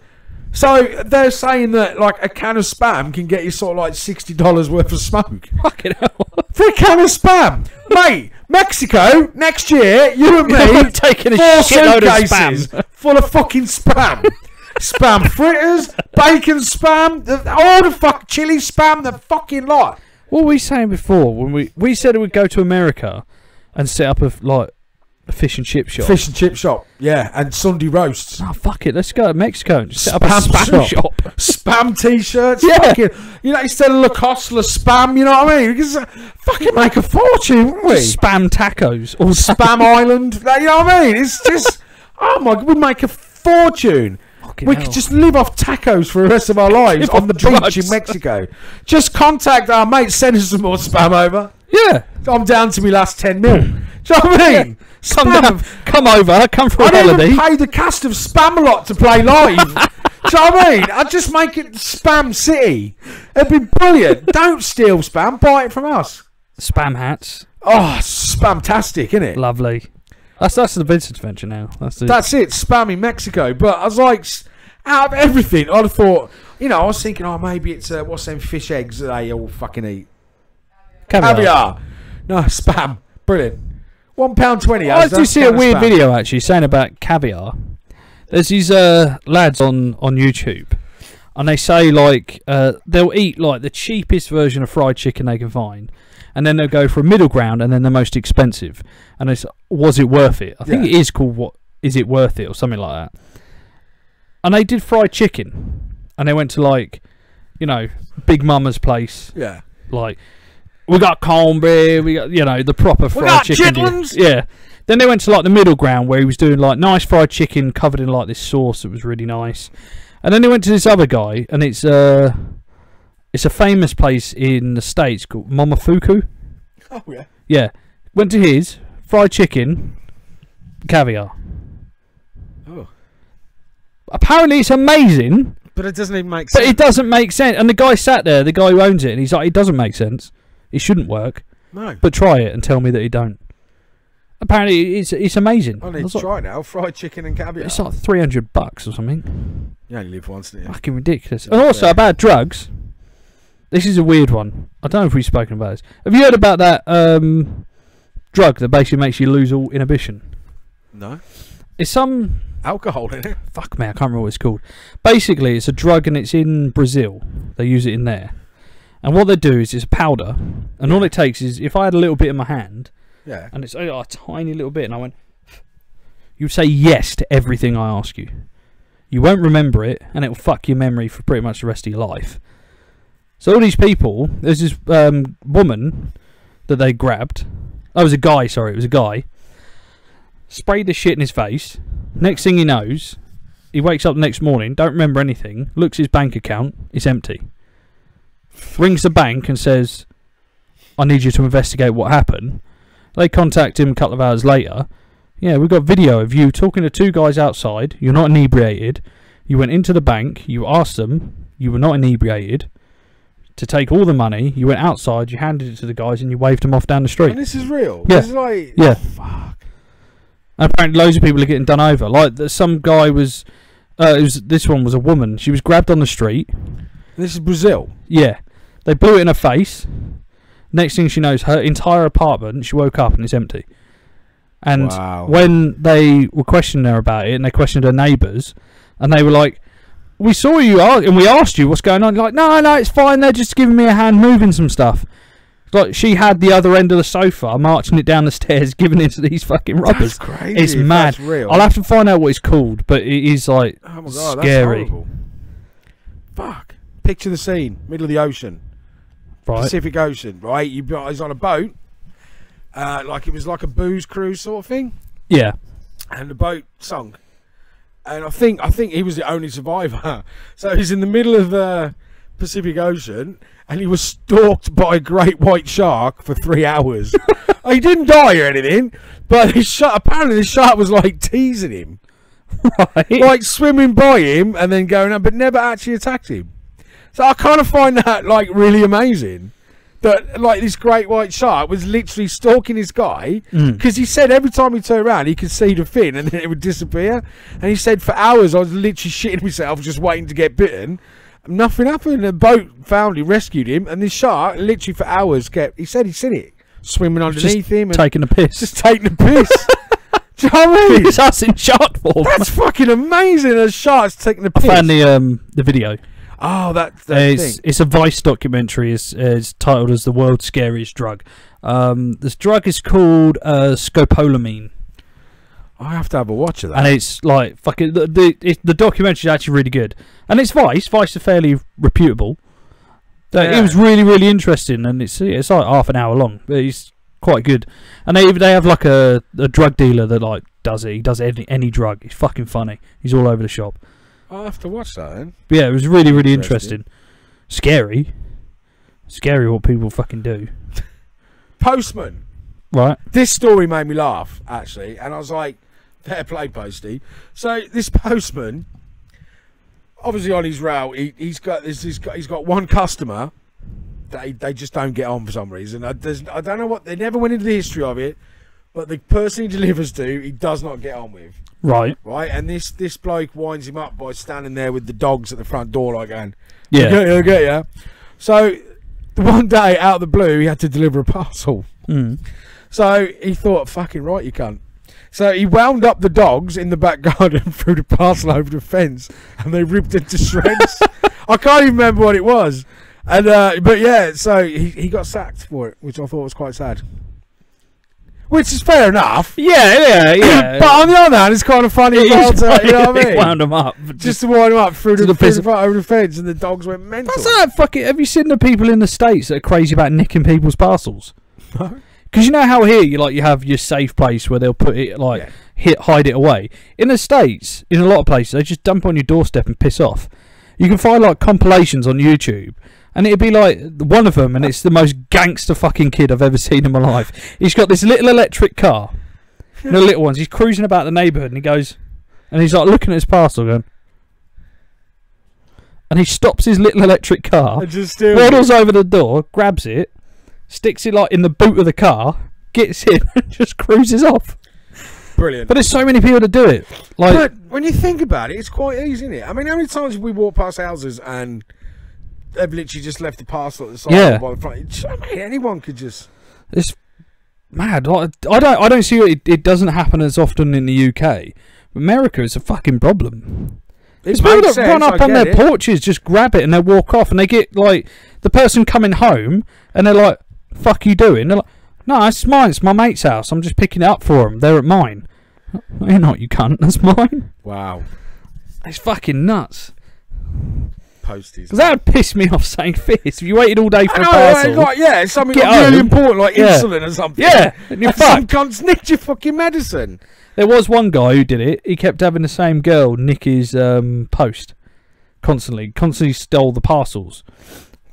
So they're saying that like a can of spam can get you sort of like $60 worth of smoke. Fucking hell. For a can of spam, mate. Mexico next year, you and me taking a 4 shitload of suitcases spam full of fucking spam. Spam fritters, bacon spam, all the fuck chili spam, the fucking lot. What were we saying before when we said we'd go to America and set up a fish and chip shop? Fish and chip shop, yeah, and Sunday roasts. Oh, fuck it, let's go to Mexico and just set up a Spam spam shop. shop. Spam t-shirts, Yeah. fucking, instead of Lacoste, spam, you know what I mean? Because fucking make a fortune, wouldn't we? Spam tacos. Or Spam Island, you know what I mean? It's just, oh my god, we'd make a fortune. We could just live off tacos for the rest of our lives on the beach in Mexico. Just contact our mates, send us some more spam over. Yeah. I'm down to my last 10 mil. Do you know what I mean? Come over, come for a I'd holiday. even pay the cast of Spam-A-Lot to play live. Do you know what I mean? I'd just make it Spam City. It'd be brilliant. Don't steal spam, buy it from us. Spam hats. Oh, spamtastic, isn't it? Lovely. That's the business venture now. That's it, spam in Mexico. But I was like, out of everything, I'd have thought, I was thinking, maybe it's, what's them fish eggs that they all fucking eat? Caviar. No, spam. Brilliant. £1.20. I did see a weird video actually saying about caviar. There's these lads on YouTube, and they say like they'll eat like the cheapest version of fried chicken they can find, and then they'll go for a middle ground and then the most expensive. And it's, was it worth it? I think it is called What Is It Worth It or something like that. And they did fried chicken, and they went to like, Big Mama's place. Yeah. Like, we got cornbread, we got the proper fried chicken. Chitlins. Yeah. Then they went to like the middle ground where he was doing like nice fried chicken covered in like this sauce that was really nice. And then they went to this other guy, and it's a famous place in the States called Momofuku. Oh yeah. Yeah. Went to his fried chicken, caviar. Oh. Apparently it's amazing. But it doesn't even make sense. But it doesn't make sense. And the guy sat there, the guy who owns it, and he's like, it doesn't make sense. It shouldn't work. No. But try it and tell me that it don't. Apparently it's amazing. I need to try now. Fried chicken and caviar. It's like $300 or something. You only live once, don't you? Fucking ridiculous. And also about drugs. This is a weird one. I don't know if we've spoken about this. Have you heard about that drug that basically makes you lose all inhibition? No. It's some alcohol in it. Fuck me, I can't remember what it's called. Basically, it's a drug and it's in Brazil. They use it in there. And what they do is it's a powder, and all it takes is if I had a little bit in my hand, and it's a tiny little bit, and I went, you'd say yes to everything I ask you. You won't remember it, and it will fuck your memory for pretty much the rest of your life. So all these people, there's this woman that they grabbed. Oh, it was a guy, sorry, it was a guy. Sprayed the shit in his face. Next thing he knows, he wakes up the next morning, don't remember anything, looks at his bank account, it's empty. Rings the bank and says, I need you to investigate what happened. They contact him a couple of hours later. Yeah, we've got video of you talking to two guys outside. You're not inebriated. You went into the bank. You asked them. You were not inebriated. To take all the money. You went outside. You handed it to the guys and you waved them off down the street. And this is real? Yeah. This is like, yeah. Fuck. And apparently loads of people are getting done over. Like some guy was... this one was a woman. She was grabbed on the street. This is Brazil? Yeah. They blew it in her face. Next thing she knows, her entire apartment, she woke up and it's empty. And when they were questioning her about it, and they questioned her neighbours, and they were like, we saw you and we asked you what's going on. Like, no, it's fine. They're just giving me a hand moving some stuff. Like, she had the other end of the sofa, marching it down the stairs, giving it to these fucking robbers. That's crazy. It's mad. That's real. I'll have to find out what it's called, but it is like Oh my God, scary. that's horrible. Fuck. Picture the scene, middle of the ocean, Right. Pacific Ocean. Right, he's on a boat, like it was like a booze cruise sort of thing, Yeah. and the boat sunk. And I think he was the only survivor. So he's in the middle of the Pacific Ocean, and he was stalked by a great white shark for 3 hours. He didn't die or anything, but apparently the shark was like teasing him, Right. like swimming by him and then going up, but never actually attacked him. So I kind of find that like really amazing. That like this great white shark was literally stalking this guy, because he said every time he turned around he could see the fin and then it would disappear. And he said for hours I was literally shitting myself just waiting to get bitten. Nothing happened. The boat found him, rescued him, and this shark literally for hours he said he'd seen it swimming underneath him and taking a piss. just taking a piss. Do you know what I mean? It's us in shark form. That's fucking amazing. A shark's taking a piss. I found the video. Oh, that's It's a Vice documentary. It's titled as "The World's Scariest Drug." This drug is called scopolamine. I have to have a watch of that. And it's like fucking the documentary is actually really good, and it's Vice. Vice are fairly reputable. It was really, really interesting, and it's like half an hour long, but it's quite good. And they have like a drug dealer that like does it. He does any drug. He's fucking funny. He's all over the shop. I'll have to watch that then. But yeah, it was really, really interesting. Scary what people fucking do. Postman. Right. This story made me laugh, actually, and I was like, fair play, Posty. So this postman, obviously on his route, he's got one customer that they just don't get on for some reason. I don't know what, they never went into the history of it, but the person he delivers to, he does not get on with. Right. Right, and this bloke winds him up by standing there with the dogs at the front door, like going, Yeah. I get ya. So one day, out of the blue, he had to deliver a parcel. So he thought, fucking right, you cunt. So he wound up the dogs in the back garden, threw the parcel over the fence, and they ripped it to shreds. I can't even remember what it was. And but yeah, so he got sacked for it, which I thought was quite sad. Which is fair enough. Yeah. But on the other hand, it's kind of funny as well, you know what I mean? Wound them up. Just to wind them up, threw the over the fence, and the dogs went mental. That's that fucking. Have you seen the people in the States that are crazy about nicking people's parcels? No. Because you know how here you have your safe place where they'll put it hide it away. In the States, in a lot of places, they just dump on your doorstep and piss off. You can find like compilations on YouTube, and it'd be like one of them, and it's the most gangster fucking kid I've ever seen in my life. He's got this little electric car, the little ones. He's cruising about the neighbourhood, and he goes, and he's like looking at his parcel, going, and he stops his little electric car, waddles over the door, grabs it, sticks it like in the boot of the car, gets in, and just cruises off. Brilliant. But there's so many people that do it. Like, but when you think about it, it's quite easy, isn't it? I mean, how many times have we walked past houses and they've literally just left the parcel at the side by the front? I mean, anyone could just. It's mad. Like, I don't see it doesn't happen as often in the UK. America is a fucking problem. There's people that run up on their porches, just grab it, and they walk off, and they get like the person coming home, and they're like, "Fuck you doing?" They're like, "No, it's mine. It's my mate's house. I'm just picking it up for them. They're at mine." You're not, you cunt. That's mine. Wow. It's fucking nuts. Posties. Because that would piss me off saying this. If you waited all day for a parcel. Like, something really important, like insulin or something. Yeah. And you're fucked. Some cunts nicked your fucking medicine. There was one guy who did it. He kept having the same girl nick his post. Constantly stole the parcels.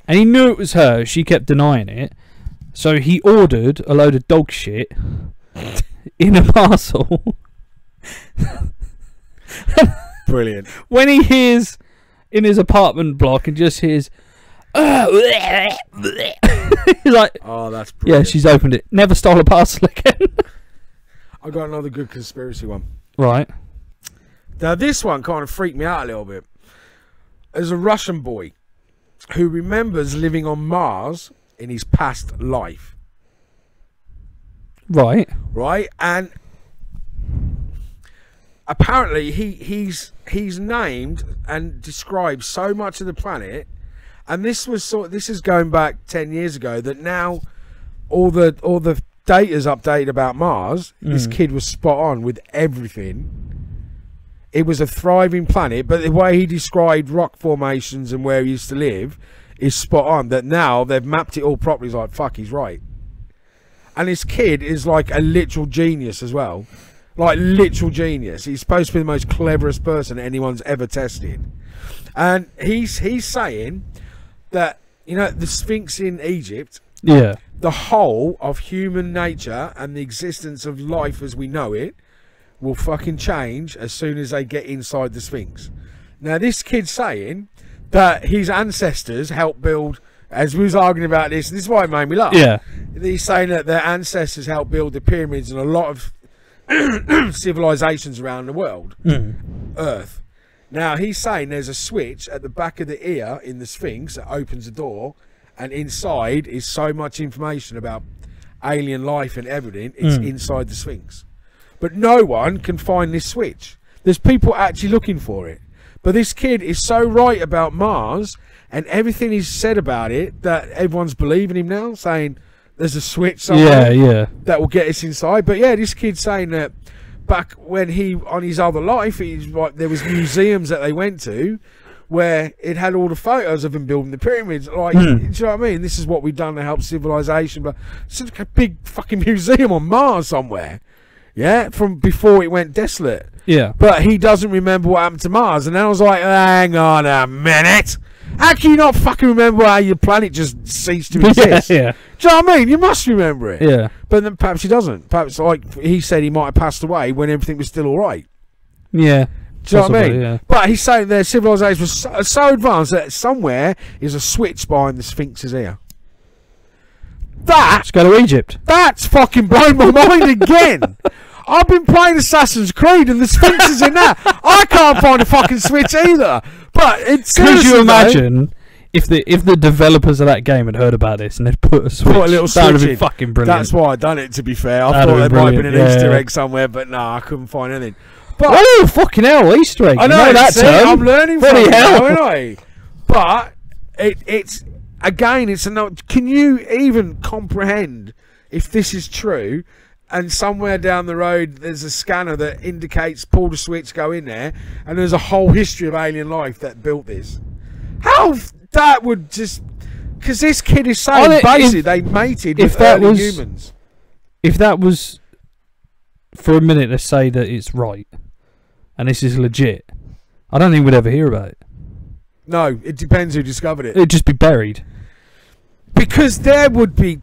And he knew it was her. She kept denying it. So he ordered a load of dog shit in a parcel. Brilliant. When he hears in his apartment block and just hears, he's like, "Oh, that's brilliant." Yeah, she's opened it. Never stole a parcel again. I got another good conspiracy one. Right. Now this one kind of freaked me out a little bit. There's a Russian boy who remembers living on Mars in his past life. Right. And apparently he's named and described so much of the planet, and this is going back 10 years ago, that now all the data's updated about Mars. This kid was spot on with everything. It was a thriving planet, but the way he described rock formations and where he used to live is spot on. That now they've mapped it all properly. He's like, fuck, he's right. And this kid is like a literal genius as well. Like, literal genius. He's supposed to be the most cleverest person anyone's ever tested. And he's saying that, you know, the Sphinx in Egypt, yeah, the whole of human nature and the existence of life as we know it will fucking change as soon as they get inside the Sphinx. Now, this kid's saying that his ancestors helped build, as we was arguing about this, and this is why it made me laugh. Yeah. He's saying that their ancestors helped build the pyramids and a lot of civilizations around the world, Earth. Now, he's saying there's a switch at the back of the ear in the Sphinx that opens the door, and inside is so much information about alien life and everything. It's inside the Sphinx. But no one can find this switch. There's people actually looking for it. But this kid is so right about Mars and everything he's said about it that everyone's believing him now, saying there's a switch somewhere that will get us inside. But yeah, this kid's saying that back when he, on his other life, he's like, there was museums that they went to where it had all the photos of him building the pyramids. Like, do you know what I mean? This is what we've done to help civilization. But it's like a big fucking museum on Mars somewhere. Yeah, from before it went desolate. Yeah. But he doesn't remember what happened to Mars. And then I was like, hang on a minute. How can you not fucking remember how your planet just ceased to exist? Yeah. Do you know what I mean? You must remember it. Yeah. But then perhaps he doesn't. Perhaps, like he said, he might have passed away when everything was still all right. Yeah. Do you know what I mean? Yeah. But he's saying their civilization was so advanced that somewhere is a switch behind the Sphinx's ear. Let's go to Egypt. That's fucking blown my mind again. I've been playing Assassin's Creed and the Sphinx is in that. I can't find a fucking switch either. But it's could you imagine if the developers of that game had heard about this and they'd put a switch? Put a little switch that would have been in. fucking brilliant. That's why I done it, to be fair. I That'd thought there might have been an Easter yeah. egg somewhere, but no, I couldn't find anything. But oh, fucking hell, Easter egg. I know that term. I'm learning from Bloody it hell. now, aren't I? But it's again, it's a. Can you even comprehend if this is true? And somewhere down the road, there's a scanner that indicates pull the switch, go in there, and there's a whole history of alien life that built this. How that would just, because this kid is saying basically they mated with early humans. If that was, for a minute, let's say that it's right, and this is legit, I don't think we'd ever hear about it. No, it depends who discovered it. It'd just be buried. Because there would be.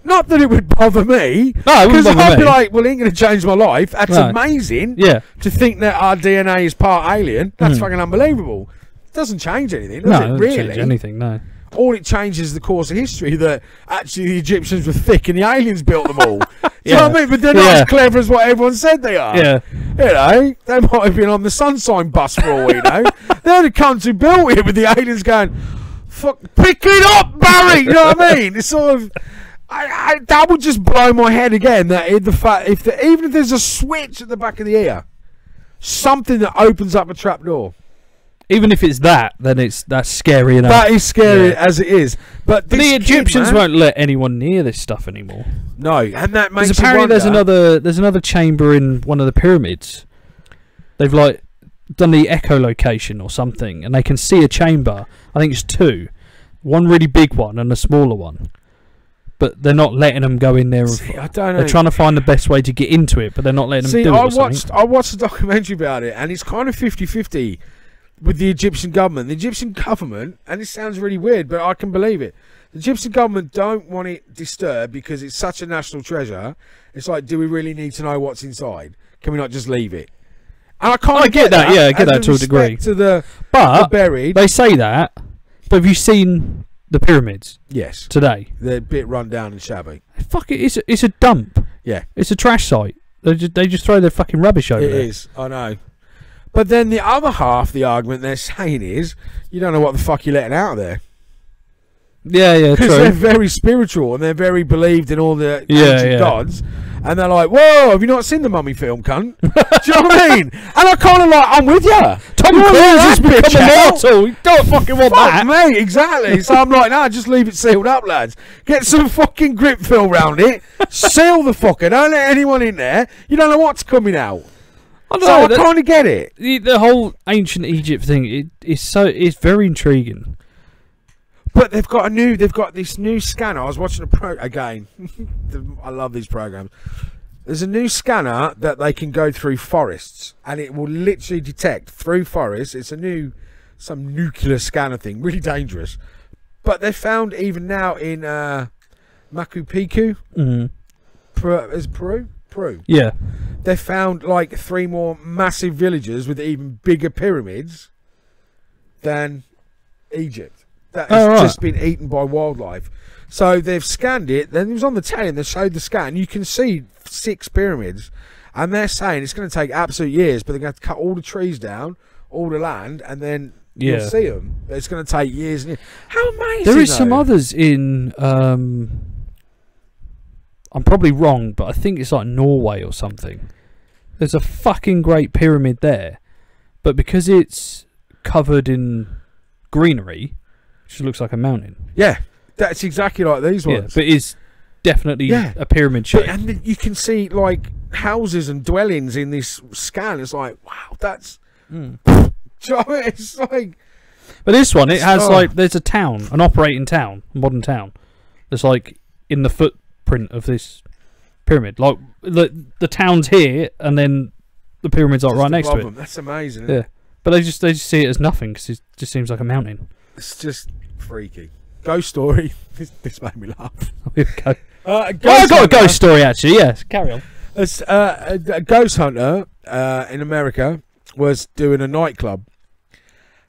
Not that it would bother me. No, it wouldn't bother me. I'd be like, well, it ain't going to change my life. That's amazing. Yeah. To think that our DNA is part alien. That's fucking unbelievable. It doesn't change anything, does it? Doesn't Really? change anything, no. All it changes is the course of history that actually the Egyptians were thick and the aliens built them all. Do you know what I mean? But they're not as clever as what everyone said they are. Yeah. You know, they might have been on the Sunshine bus for all we know. They're the cunts who built it with the aliens going, fuck, pick it up, Barry! You know what I mean? It's sort of. That would just blow my head again. That even if there's a switch at the back of the ear, something that opens up a trapdoor. Even if it's that, then that's scary enough. That is scary as it is. But the Egyptians won't let anyone near this stuff anymore. No, and that makes. Because apparently there's another chamber in one of the pyramids. They've like done the echolocation or something, and they can see a chamber. I think it's two, one really big one and a smaller one. But they're not letting them go in there. See, I don't know. They're trying to find the best way to get into it, but they're not letting them do it. I watched a documentary about it, and it's kind of 50-50 with the Egyptian government. The Egyptian government, and this sounds really weird, but I can believe it. The Egyptian government don't want it disturbed because it's such a national treasure. It's like, do we really need to know what's inside? Can we not just leave it? And I can't get that. Yeah, I get that to a degree. To the buried. They say that, but have you seen the pyramids? Yes. Today? They're a bit run down and shabby. Fuck it, it's a dump. Yeah. It's a trash site. They just throw their fucking rubbish over there. It is, I know. But then the other half of the argument they're saying is, you don't know what the fuck you're letting out of there. Yeah, true. Because they're very spiritual and they're very believed in all the ancient gods. And they're like, whoa, have you not seen the Mummy film, cunt? Do you know what I mean? And I kind of like, I'm with you. Tom Cruise has become immortal. You don't fucking want that. Mate, exactly. So I'm like, nah, just leave it sealed up, lads. Get some fucking grip fill round it. Seal the fucker. Don't let anyone in there. You don't know what's coming out. I kind of get it. The whole ancient Egypt thing, it's very intriguing. But they've got this new scanner. I was watching again. I love these programs. There's a new scanner that they can go through forests, and it will literally detect through forests. It's some nuclear scanner thing, really dangerous. But they found even now in Machu Picchu, is Peru? Peru. Yeah. They found like 3 more massive villages with even bigger pyramids than Egypt. That has just been eaten by wildlife. So they've scanned it. Then it was on the telly and they showed the scan. You can see 6 pyramids. And they're saying it's going to take absolute years, but they're going to cut all the trees down, all the land, and then you'll see them. But it's going to take years and years. How amazing. There is some others in... I'm probably wrong, but I think it's like Norway or something. There's a fucking great pyramid there. But because it's covered in greenery... It looks like a mountain. Yeah, that's exactly like these ones. But it's definitely a pyramid shape. And then you can see like houses and dwellings in this scan. It's like, wow, that's. Do you know what I mean? It's like. But this one, it has like there's a town, an operating town, modern town. That's like in the footprint of this pyramid. Like the town's here, and then the pyramid's like right next to it. That's amazing. Yeah, but they just see it as nothing because it just seems like a mountain. It's just freaky. Ghost story. This made me laugh. Here we go. I got a ghost story actually. Yes, carry on. A ghost hunter in America was doing a nightclub,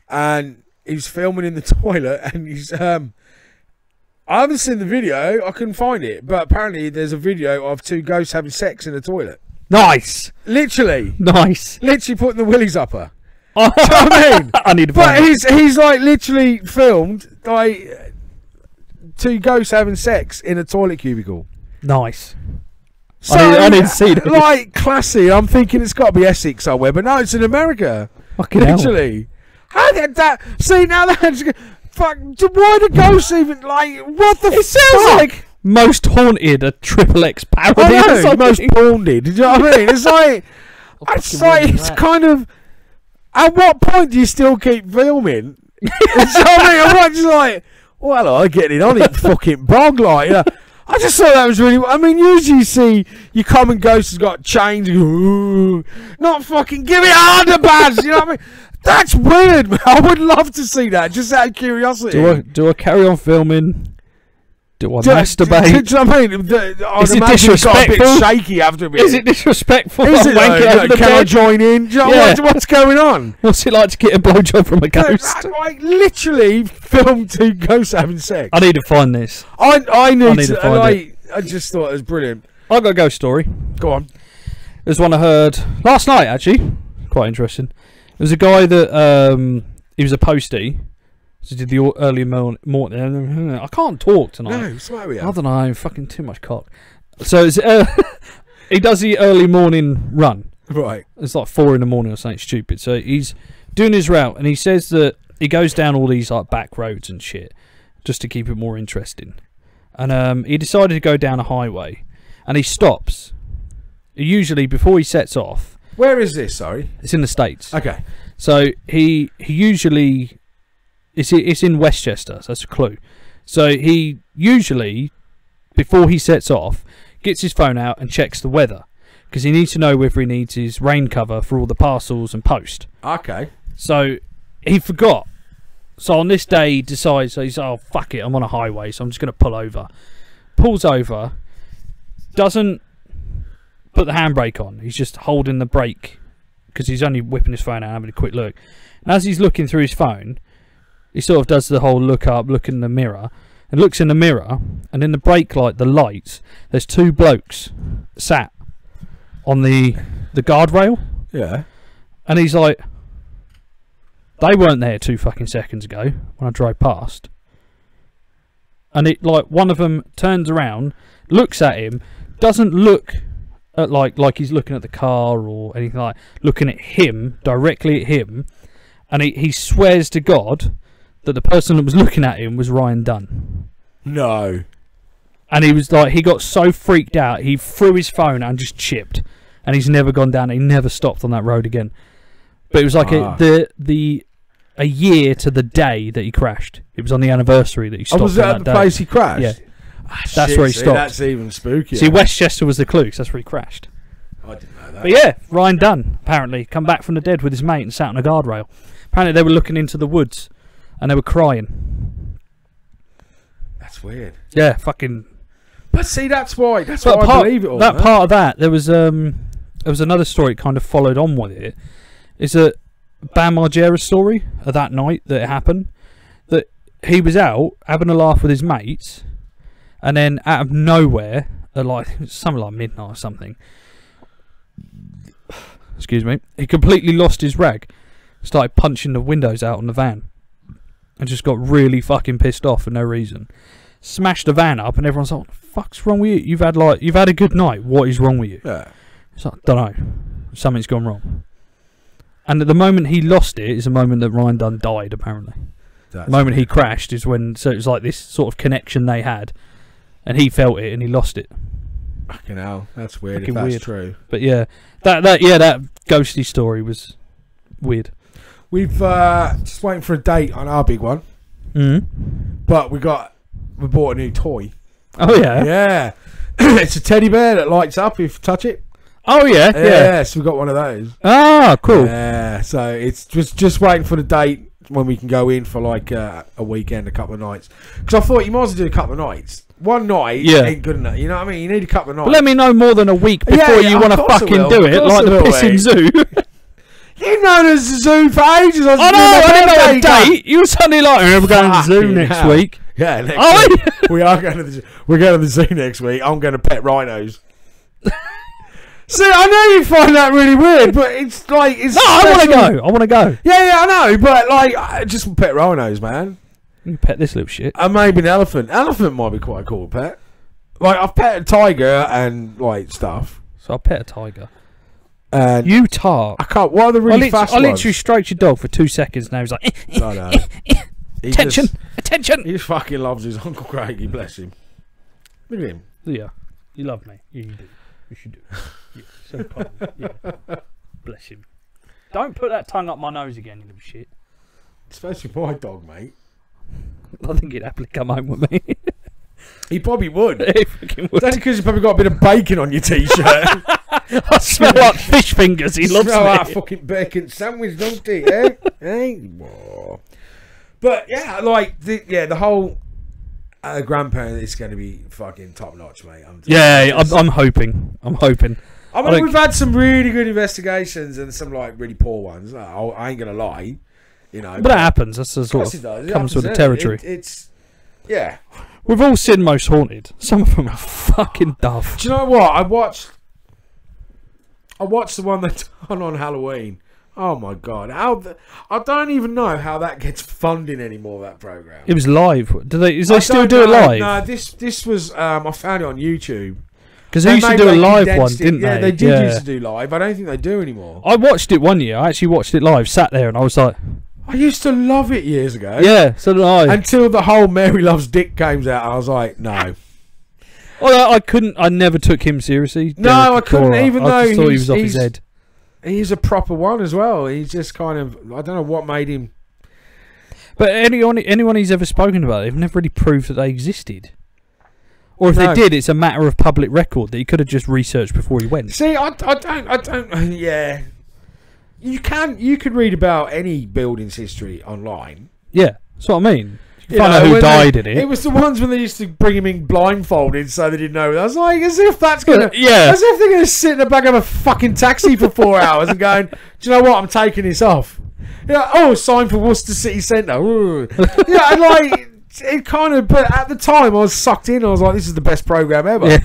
and he was filming in the toilet. And he's I haven't seen the video. I couldn't find it, but apparently there's a video of 2 ghosts having sex in the toilet. Nice. Literally. Nice. Literally putting the willies up her. Do you know what I mean? I need to find it. He's like literally filmed like 2 ghosts having sex in a toilet cubicle. Nice. So, I need to see that. Like classy. I'm thinking it's got to be Essex somewhere, but no, it's in America. Fucking literally. How did that? See now that's fuck. Why the ghosts even like? What the? It sounds like Most Haunted, a XXX parody. I know, Most Haunted. Do you know what I mean? It's like it's kind of. At what point do you still keep filming? You know what I mean? I'm not just like, well, I'm getting on it, fucking bog, like, you know. I just thought that was really. I mean, usually you see your common ghost has got chains. Ooh, not fucking give it underpants. You know what I mean? That's weird, man. I would love to see that, just out of curiosity. Do I carry on filming? Do I masturbate? Do you know what I mean? Is it disrespectful? It got a bit shaky after a bit. Is it disrespectful? Is it? Can I join in? Do you know what's going on? What's it like to get a blowjob from a ghost? I literally filmed 2 ghosts having sex. I need to find this. I need to find it. I just thought it was brilliant. I got a ghost story. Go on. There's one I heard last night, actually. Quite interesting. There was a guy that he was a postie. So did the early morning. I can't talk tonight. No, what's the matter with you? I don't know. Fucking too much cock. So it's, he does the early morning run. Right. It's like 4 in the morning or something stupid. So he's doing his route, and he says that he goes down all these like back roads and shit just to keep it more interesting. And he decided to go down a highway, and he stops. Usually before he sets off. Where is this? Sorry. It's in the States. Okay. So he usually. It's in Westchester, so that's a clue. So he usually, before he sets off, gets his phone out and checks the weather, because he needs to know whether he needs his rain cover for all the parcels and post. Okay. So he forgot. So on this day he decides, so he's oh fuck it, I'm on a highway, so I'm just going to pull over. Pulls over, doesn't put the handbrake on. He's just holding the brake because he's only whipping his phone out and having a quick look. And as he's looking through his phone, he sort of does the whole look up, look in the mirror, and looks in the mirror, and in the brake light, the lights, there's 2 blokes sat on the guardrail. Yeah. And he's like, they weren't there 2 fucking seconds ago when I drove past. And it like one of them turns around, looks at him, doesn't look like he's looking at the car or anything like looking at him, directly at him, and he swears to God that the person that was looking at him was Ryan Dunn. No. And he was like, he got so freaked out, he threw his phone and just chipped, and he's never gone down. He never stopped on that road again. But it was like a year to the day that he crashed. It was on the anniversary that he stopped. Was that at the place he crashed? Yeah. That's where he stopped. That's even spookier. See, Westchester was the clue, 'cause that's where he crashed. I didn't know that. But yeah, Ryan Dunn, apparently, come back from the dead with his mate and sat on a guardrail. Apparently they were looking into the woods and they were crying. That's weird. Yeah, fucking... But see, that's why I believe it all. That part of that, there was another story that kind of followed on with it. It's a Bam Margera story of that night that it happened. That he was out having a laugh with his mates, and then out of nowhere, at like something like midnight or something, excuse me, he completely lost his rag, started punching the windows out on the van, and just got really fucking pissed off for no reason. Smashed the van up, and everyone's like, "What the fuck's wrong with you? You've had a good night. What is wrong with you?" Yeah. It's like, don't know. Something's gone wrong. And at the moment he lost it is the moment that Ryan Dunn died, apparently. The moment he crashed is when, so it was like this sort of connection they had, and he felt it and he lost it. Fucking hell, that's weird. Fucking if that's weird. True. But yeah, that ghosty story was weird. We've just waiting for a date on our big one. But we bought a new toy. Oh yeah, yeah. It's a teddy bear that lights up if you touch it. Oh yeah. So we got one of those. Ah, cool. Yeah, so it's just waiting for the date when we can go in for like a weekend, a couple of nights. Because I thought you might as well do a couple of nights. One night ain't good enough. You know what I mean? You need a couple of nights. But let me know more than a week before you want to fucking do it, like the pissing zoo. You've known us a zoo for ages. I didn't know a date. You were suddenly like, we're going to the zoo next week. Yeah, next week. We are going to the zoo next week. I'm going to pet rhinos. See, I know you find that really weird, but it's like it's. No, I want to go. Yeah, I know, but like, I just pet rhinos, man. You can pet this little shit. And maybe an elephant. Elephant might be quite a cool pet. Like, I've pet a tiger and like stuff. So I pet a tiger. And you tart. I can't. What are the really fast ones? I literally stroked your dog for 2 seconds. Now he's like, I know. Attention. He fucking loves his Uncle Craigie. Bless him. Look at him. Yeah, you love me. Yeah, you do. You should do. Yeah, so kind. Yeah. Bless him. Don't put that tongue up my nose again, you little shit. Especially my dog, mate. I think he'd happily come home with me. He probably would. He fucking would. That's because you probably got a bit of bacon on your t-shirt. I smell like fish fingers. He loves smell me. Like fucking bacon sandwich, don't he? Eh? But yeah, like the whole grandparent is going to be fucking top notch, mate. I'm hoping. I mean, we've had some really good investigations and some like really poor ones. I ain't gonna lie, you know. But that happens. That's the sort of comes with the territory. It's yeah. We've all seen Most Haunted. Some of them are fucking duff. Do you know what? I watched the one that's on Halloween. Oh my god! I don't even know how that gets funding anymore. That program. It was live. Do they still do it live? No, this was. I found it on YouTube. Because they used to do a live one, didn't they? Yeah, they did used to do live. I don't think they do anymore. I watched it one year. I actually watched it live. Sat there and I was like, I used to love it years ago. Yeah, so did I. Until the whole Mary Loves Dick came out, I was like, no. Well, I couldn't. I never took him seriously. No, I couldn't. Even though I thought he was off his head. He's a proper one as well. He's just kind of, I don't know what made him. But anyone he's ever spoken about, they've never really proved that they existed. Or if they did, it's a matter of public record that he could have just researched before he went. See, I don't. Yeah, you could read about any building's history online. Yeah, that's what I mean. You find out who died in it. It was the ones when they used to bring him in blindfolded so they didn't know. I was like, as if that's gonna, as if they're gonna sit in the back of a fucking taxi for 4 hours and going, do you know what? I'm taking this off. Yeah. Oh, sign for Worcester City Centre. Yeah, and like it kind of. But at the time, I was sucked in. I was like, this is the best program ever. Yeah.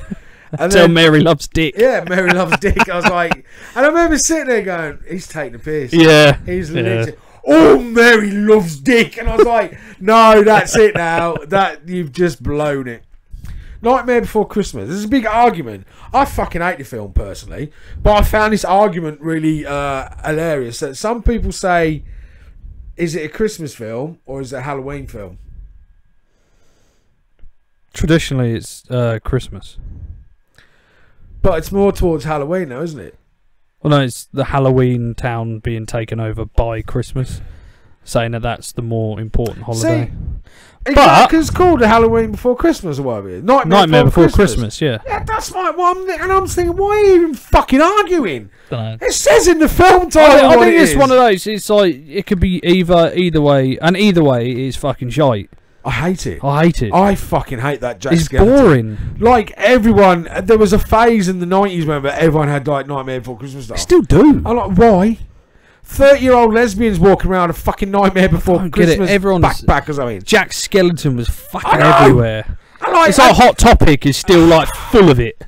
And then Mary Loves Dick. Yeah, Mary Loves Dick. I was like, and I remember sitting there going, he's taking the piss. Yeah. He's literally. Oh, Mary Loves Dick. And I was like, no, that's it now. That you've just blown it. Nightmare Before Christmas. There's a big argument. I fucking hate the film personally, but I found this argument really hilarious. That some people say, is it a Christmas film or is it a Halloween film? Traditionally, it's Christmas. But it's more towards Halloween now, isn't it? Well, no, it's the Halloween town being taken over by Christmas, saying that that's the more important holiday. See, exactly, it's called Halloween Before Christmas or whatever. Nightmare Before Christmas, yeah. Yeah, that's my one. And I'm thinking, why are you even fucking arguing? Dunno. It says in the film title. I think it's one of those. It's like it could be either way, and either way is fucking shite. I hate it. I fucking hate that Jack It's Skellington. boring. Like everyone, there was a phase in the 90s where everyone had like Nightmare Before Christmas stuff. Still do. I'm like, why? 30-year-old lesbians walking around a fucking Nightmare Before Christmas backpackers. I mean, Jack Skellington was fucking everywhere. It's like Hot Topic is still like full of it.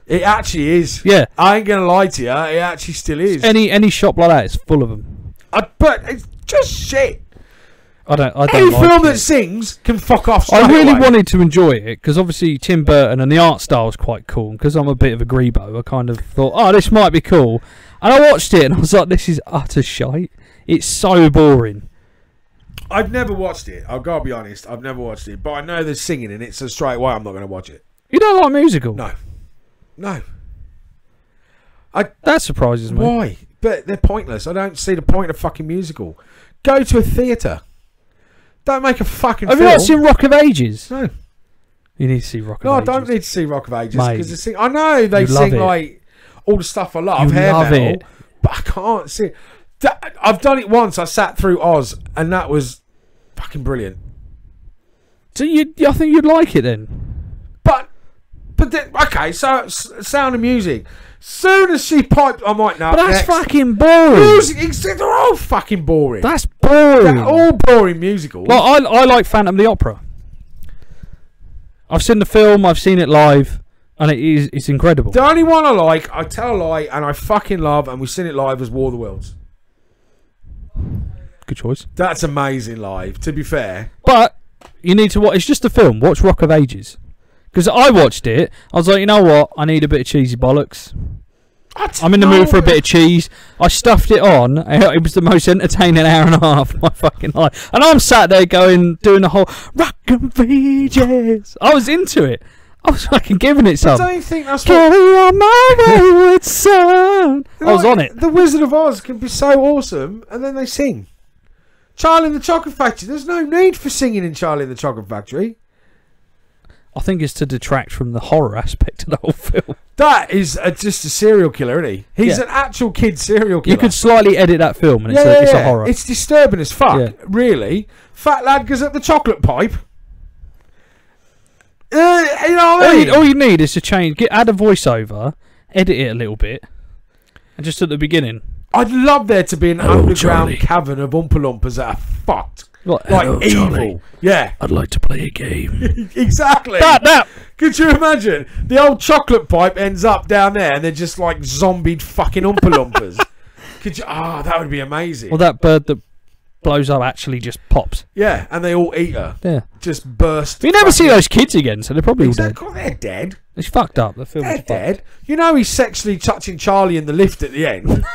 It actually is. Yeah, I ain't gonna lie to you. It actually still is. Any shop like that is full of them. But it's just shit. I don't Any like film it. that sings can fuck off. I really away. wanted to enjoy it because obviously Tim Burton and the art style was quite cool. Because I'm a bit of a grebo, I kind of thought, oh, this might be cool. And I watched it and I was like, this is utter shite. It's so boring. I've never watched it. I've got to be honest. I've never watched it, but I know there's singing in it, so straight away I'm not going to watch it. You don't like musical? No. That surprises me. Why? But they're pointless. I don't see the point of fucking musical. Go to a theatre. Don't make a fucking film. Have you not seen Rock of Ages? No. You need to see Rock of No, I Ages. don't need to see Rock of Ages Mate, because I know they sing like all the stuff I love, You hair love metal, it. but I can't see. I've done it once. I sat through Oz, and that was fucking brilliant. So I think you'd like it then. But then, okay. So Sound of Music. Soon as she piped, I might know. But that's fucking boring. Music, they're all fucking boring. That's boring. They're all boring musicals. Like, I like Phantom of the Opera. I've seen the film, I've seen it live, and it's incredible. The only one I like, I tell a lie, and I fucking love, and we've seen it live, as War of the Worlds. Good choice. That's amazing live, to be fair. But you need to watch. It's just a film. Watch Rock of Ages. Because I watched it, I was like, you know what? I need a bit of cheesy bollocks. I'm in the mood for a bit of cheese. I stuffed it on. It was the most entertaining hour and a half of my fucking life. And I'm sat there doing the whole Rock of Ages. I was into it. I was fucking giving it some. I don't think that's Carry on my wayward son. I was on it. The Wizard of Oz can be so awesome, and then they sing. Charlie and the Chocolate Factory. There's no need for singing in Charlie and the Chocolate Factory. I think it's to detract from the horror aspect of the whole film. That is just a serial killer, isn't he? He's an actual kid serial killer. You could slightly edit that film and it's a horror. It's disturbing as fuck, really. Fat lad goes up the chocolate pipe. You know what I mean? All you need is to add a voiceover, edit it a little bit, and just at the beginning. I'd love there to be an underground cavern of Oompa Loompas that are fucked. Like evil. Charlie. Yeah. I'd like to play a game. Exactly. That. Could you imagine? The old chocolate pipe ends up down there and they're just like zombied fucking Oompa Loompas. Could you? That would be amazing. Well, that bird that blows up actually just pops. Yeah, and they all eat her. Yeah. Just burst. But you never see those kids again, so they're probably all dead. They're dead. It's fucked up. The film They're is dead. fucked. You know he's sexually touching Charlie in the lift at the end.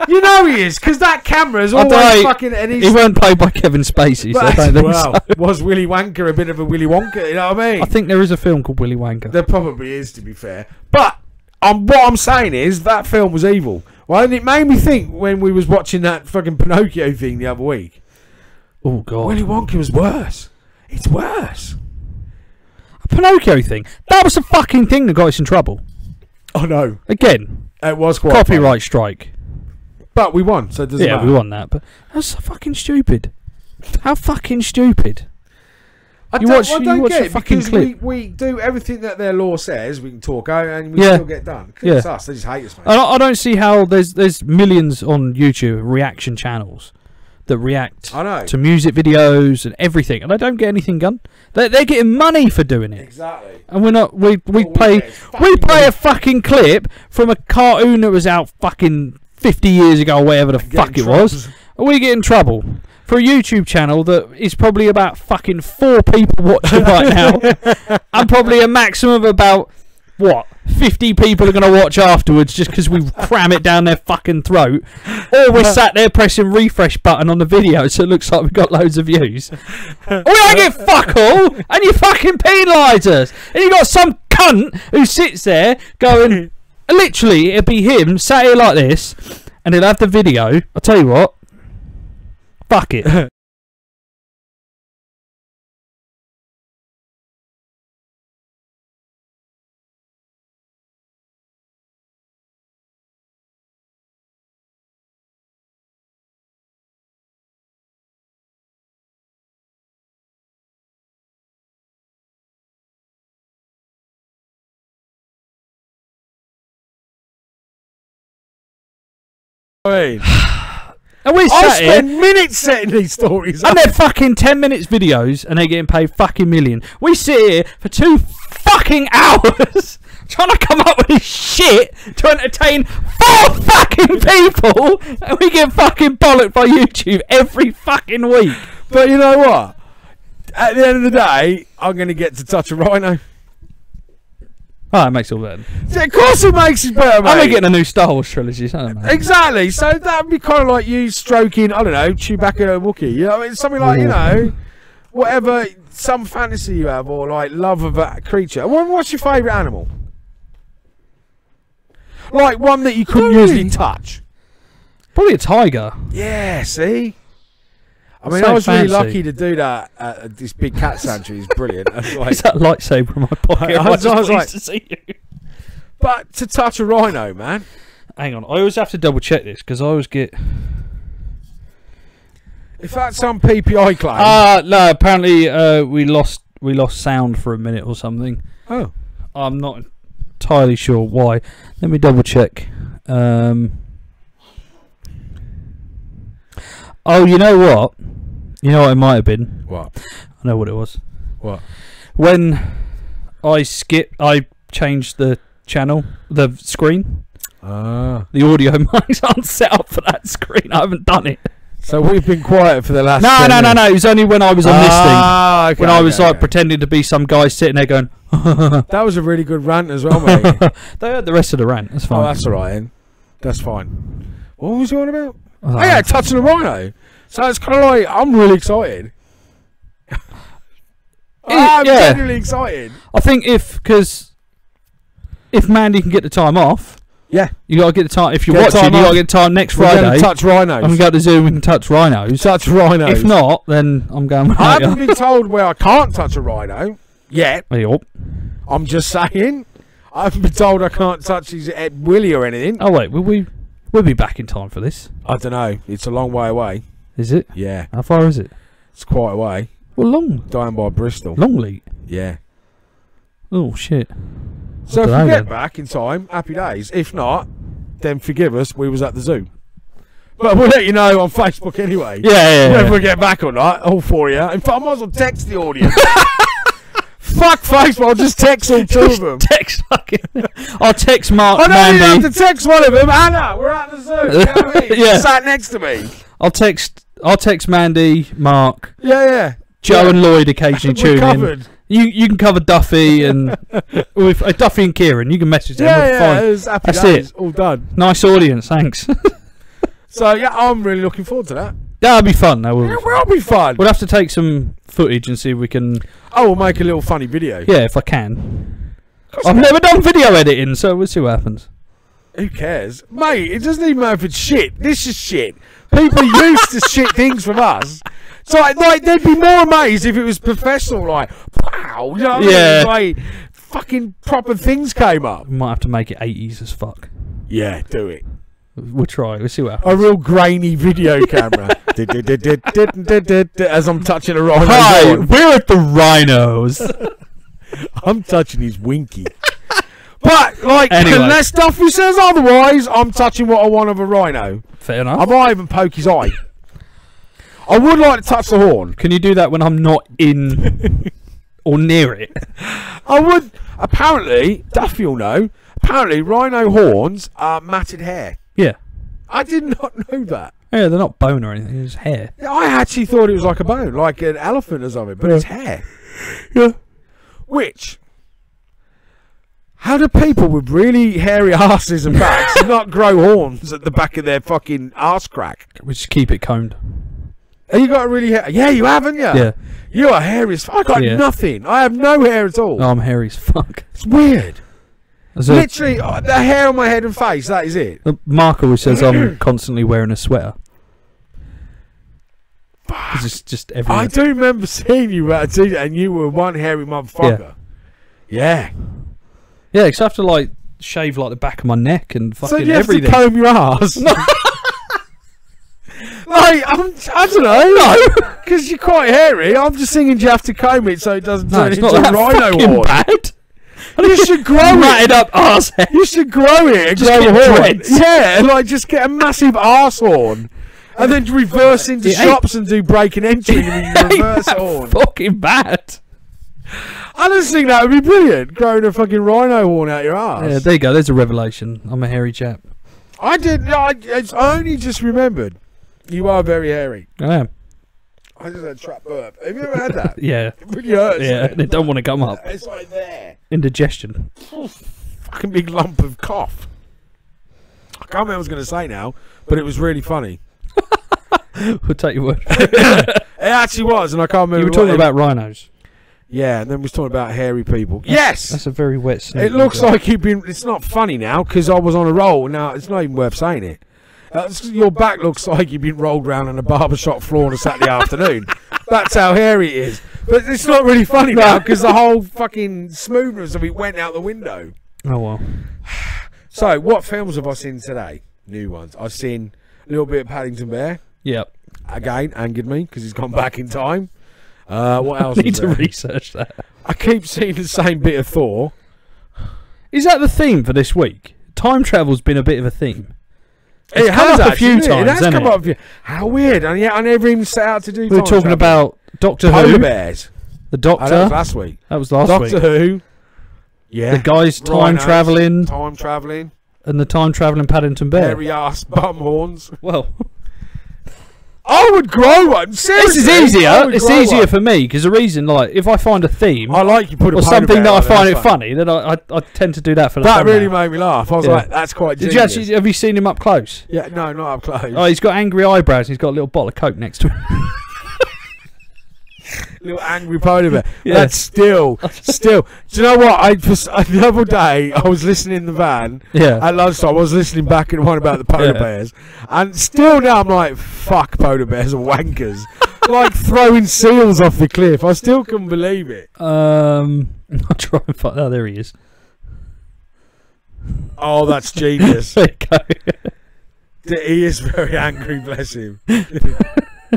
You know he is, because that camera's always fucking... And he weren't played by Kevin Spacey, so I don't think so. Was Willy Wonka a bit of a Willy Wonka, you know what I mean? I think there is a film called Willy Wonka. There probably is, to be fair. But what I'm saying is, that film was evil. Well, and it made me think when we was watching that fucking Pinocchio thing the other week. Oh, God. Willy Wonka was worse. It's worse. A Pinocchio thing? That was the fucking thing that got us in trouble. Oh, no. Again. It was quite copyright funny. Strike. But we won, so it doesn't matter. Yeah, we won that, but that's so fucking stupid. How fucking stupid. I don't get it, because we do everything that their law says, we can talk out, and we still get done. It's us, they just hate us, mate. I don't see how there's millions on YouTube reaction channels that react to music videos and everything, and they don't get anything done. They're getting money for doing it. Exactly. And we're not. We play a fucking clip from a cartoon that was out fucking 50 years ago, or whatever the fuck it was. And we get in trouble for a YouTube channel that is probably about fucking 4 people watching right now, and probably a maximum of about, 50 people are going to watch afterwards just because we cram it down their fucking throat, or we're sat there pressing refresh button on the video so it looks like we've got loads of views. We don't get fuck all, and you fucking penalise us. And you got some cunt who sits there going, literally, it'll be him sat here like this, and he'll have the video. I'll tell you what, fuck it. And we sat here, spend minutes setting these stories up. and they're fucking 10 minutes videos, and they're getting paid fucking million. We sit here for 2 fucking hours trying to come up with this shit to entertain 4 fucking people, and we get fucking bollocked by YouTube every fucking week. But you know what? At the end of the day, I'm going to get to touch a rhino. Oh, it makes it all better. Of course it makes it better, mate. I'm getting a new Star Wars trilogy, so Exactly. So that would be kind of like you stroking, I don't know, Chewbacca Wookiee. You know, it's something like, you know, whatever, some fantasy you have or like love of a creature. What's your favourite animal? Like one that you couldn't usually touch. Probably a tiger. Yeah, see? I mean, So I was really fancy. lucky to do that at this big cat sanctuary. It's brilliant. Like, Is that lightsaber in my pocket? I was like, to see you. but to touch a rhino, man. Hang on, I always have to double check this because I always get. If that's some PPI claim. No. Apparently, we lost sound for a minute or something. Oh. I'm not entirely sure why. Let me double check. Oh, you know what? You know what it might have been. What? I know what it was. What? When I changed the channel, the screen. Ah. The audio mics aren't set up for that screen. I haven't done it. So we've been quiet for the last. No. It was only when I was on Ah, listing. okay, When I was okay, like pretending to be some guy sitting there going. That was a really good rant as well, mate. They heard the rest of the rant. That's fine. Oh, that's all right, then. That's fine. What was you on about? I don't Oh, yeah, know. touching a rhino. So it's kind of like, I'm really excited. I'm yeah. genuinely excited. I think because if Mandy can get the time off, Yeah. you got to get the time. If you're Get watching, time you got off. to get the time next We're going Friday. to touch rhinos. I'm going to go to Zoo. We can touch rhinos. Touch rhinos. If not, then I'm going. I haven't been told where I can't touch a rhino yet. Oh I'm just saying. I haven't been told I can't touch his willy or anything. wait, we'll be back in time for this. I don't know. It's a long way away. Is it? Yeah. How far is it? It's quite away. Well, Down by Bristol. Longleat. Yeah. Oh shit. So if Dunno we then. get back in time, happy days. If not, then forgive us. We was at the zoo. But we'll let you know on Facebook anyway. Yeah. Whether we get back or not, all for you. In fact, I might as well text the audience. Fuck Facebook, I'll just text all 2 of them. Text fucking. I'll text Mark. I don't even Mandy. have to text one of them. Anna, we're at the zoo. You know what I mean? Yeah. Sat next to me. I'll text Mandy, Mark, Yeah. Joe, Yeah. and Lloyd occasionally We're tune in. covered. You can cover Duffy and with Duffy and Kieran. You can message them. We're Yeah, fine. it was happy That's days. it. All done. Nice audience, thanks. So yeah, I'm really looking forward to that. That'll be fun. That will. It will be fun. We'll have to take some footage and see if we can. I will make a little funny video. Yeah, if I can. I've never done video editing, so we'll see what happens. Who cares? Mate, it doesn't even matter if it's shit. This is shit. People are used to shit things from us. So like they'd be more amazed if it was professional, like, wow, you know what Yeah. I mean? Like, fucking proper things came up. We might have to make it 80s as fuck. Yeah, do it. We'll try. We'll see what happens. A real grainy video camera. As I'm touching a rhino. Hi, we're at the Rhinos. I'm touching his winky. But, like, Anyway. unless Duffy says otherwise, I'm touching what I want of a rhino. Fair I enough. might even poke his eye. I would like to touch the horn. Can you do that when I'm not in or near it? I would. Apparently, Duffy will know. Apparently, rhino horns are matted hair. Yeah. I did not know that. Yeah, they're not bone or anything. It's hair. I actually thought it was like a bone, like an elephant or something, but it's hair. Yeah. Which, how do people with really hairy asses and backs not grow horns at the back of their fucking arse crack? We just keep it combed. Have you got really hair? Yeah, you haven't, you? Yeah. You are hairy as fuck. I got nothing. I have no hair at all. No, I'm hairy as fuck. It's weird. Literally, the hair on my head and face, that is it. Mark always says I'm constantly wearing a sweater. Because it's just everywhere. I do remember seeing you at a t-shirt and you were one hairy motherfucker. Yeah. Yeah, because I have to, like, shave, like, the back of my neck and fucking everything. So you have everything. to comb your ass? Like, I don't know. No. Because you're quite hairy. I'm just thinking you have to comb it so it doesn't turn into a rhino horn. Bad. You should grow it. Matted up arse hair. You should grow it and just grow a horn. dreads. Yeah, like just get a massive arse horn. And then reverse into shops and do break and entry and reverse horn. Fucking bad. I just think that would be brilliant. Growing a fucking rhino horn out your arse. Yeah, there you go. There's a revelation. I'm a hairy chap. I only just remembered. You are very hairy. I am. I just had a trap burp. Have you ever had that? Yeah. It really hurts. Yeah, they don't want to come up. It's like there. Indigestion. Fucking big lump of cough. I can't remember what I was going to say now, but it was really funny. We'll take your word. It actually was, and I can't remember. You were talking about rhinos. Yeah, and then we was talking about hairy people. Yes! That's a very wet snake. It looks like you've been... It's not funny now, because I was on a roll. Now, it's not even worth saying it. Your back looks like you've been rolled around on a barbershop floor on a Saturday afternoon. That's how hairy it is. But it's not really funny now, because the whole fucking smoothness of it went out the window. Oh, well. So, what films have I seen today? New ones. I've seen a little bit of Paddington Bear. Yep. Again, angered me, because he's gone back in time. What else? I need to research that. I keep seeing the same bit of Thor. Is that the theme for this week? Time travel's been a bit of a theme. It has up a few times, it has hasn't come up a few. How weird! And yet I never even set out to do. We were talking about Doctor Who, Polar Bears. the Doctor. That was last week. That was last week. Doctor Who. Yeah. The guys time travelling, and the time travelling Paddington Bear. Hairy ass bum horns. Well. I would grow one. Seriously, this is easier. It's easier for me because the reason, like, if I find a theme, I like you put a or something that I find it funny, then I tend to do that for the that thumbnail. really made me laugh. I was like, that's quite Did genius. you actually, have you seen him up close? Yeah, no, not up close. Oh, he's got angry eyebrows and he's got a little bottle of Coke next to him. Little angry polar bear. Yeah. That's still. Do you know what? The other day I was listening in the van. Yeah. At lunchtime, I was listening back in one about the polar bears, and still now I'm like, fuck, polar bears are wankers. Like throwing seals off the cliff. I still couldn't believe it. I'll try and find. Oh, there he is. Oh, that's genius. There you go. He is very angry, bless him.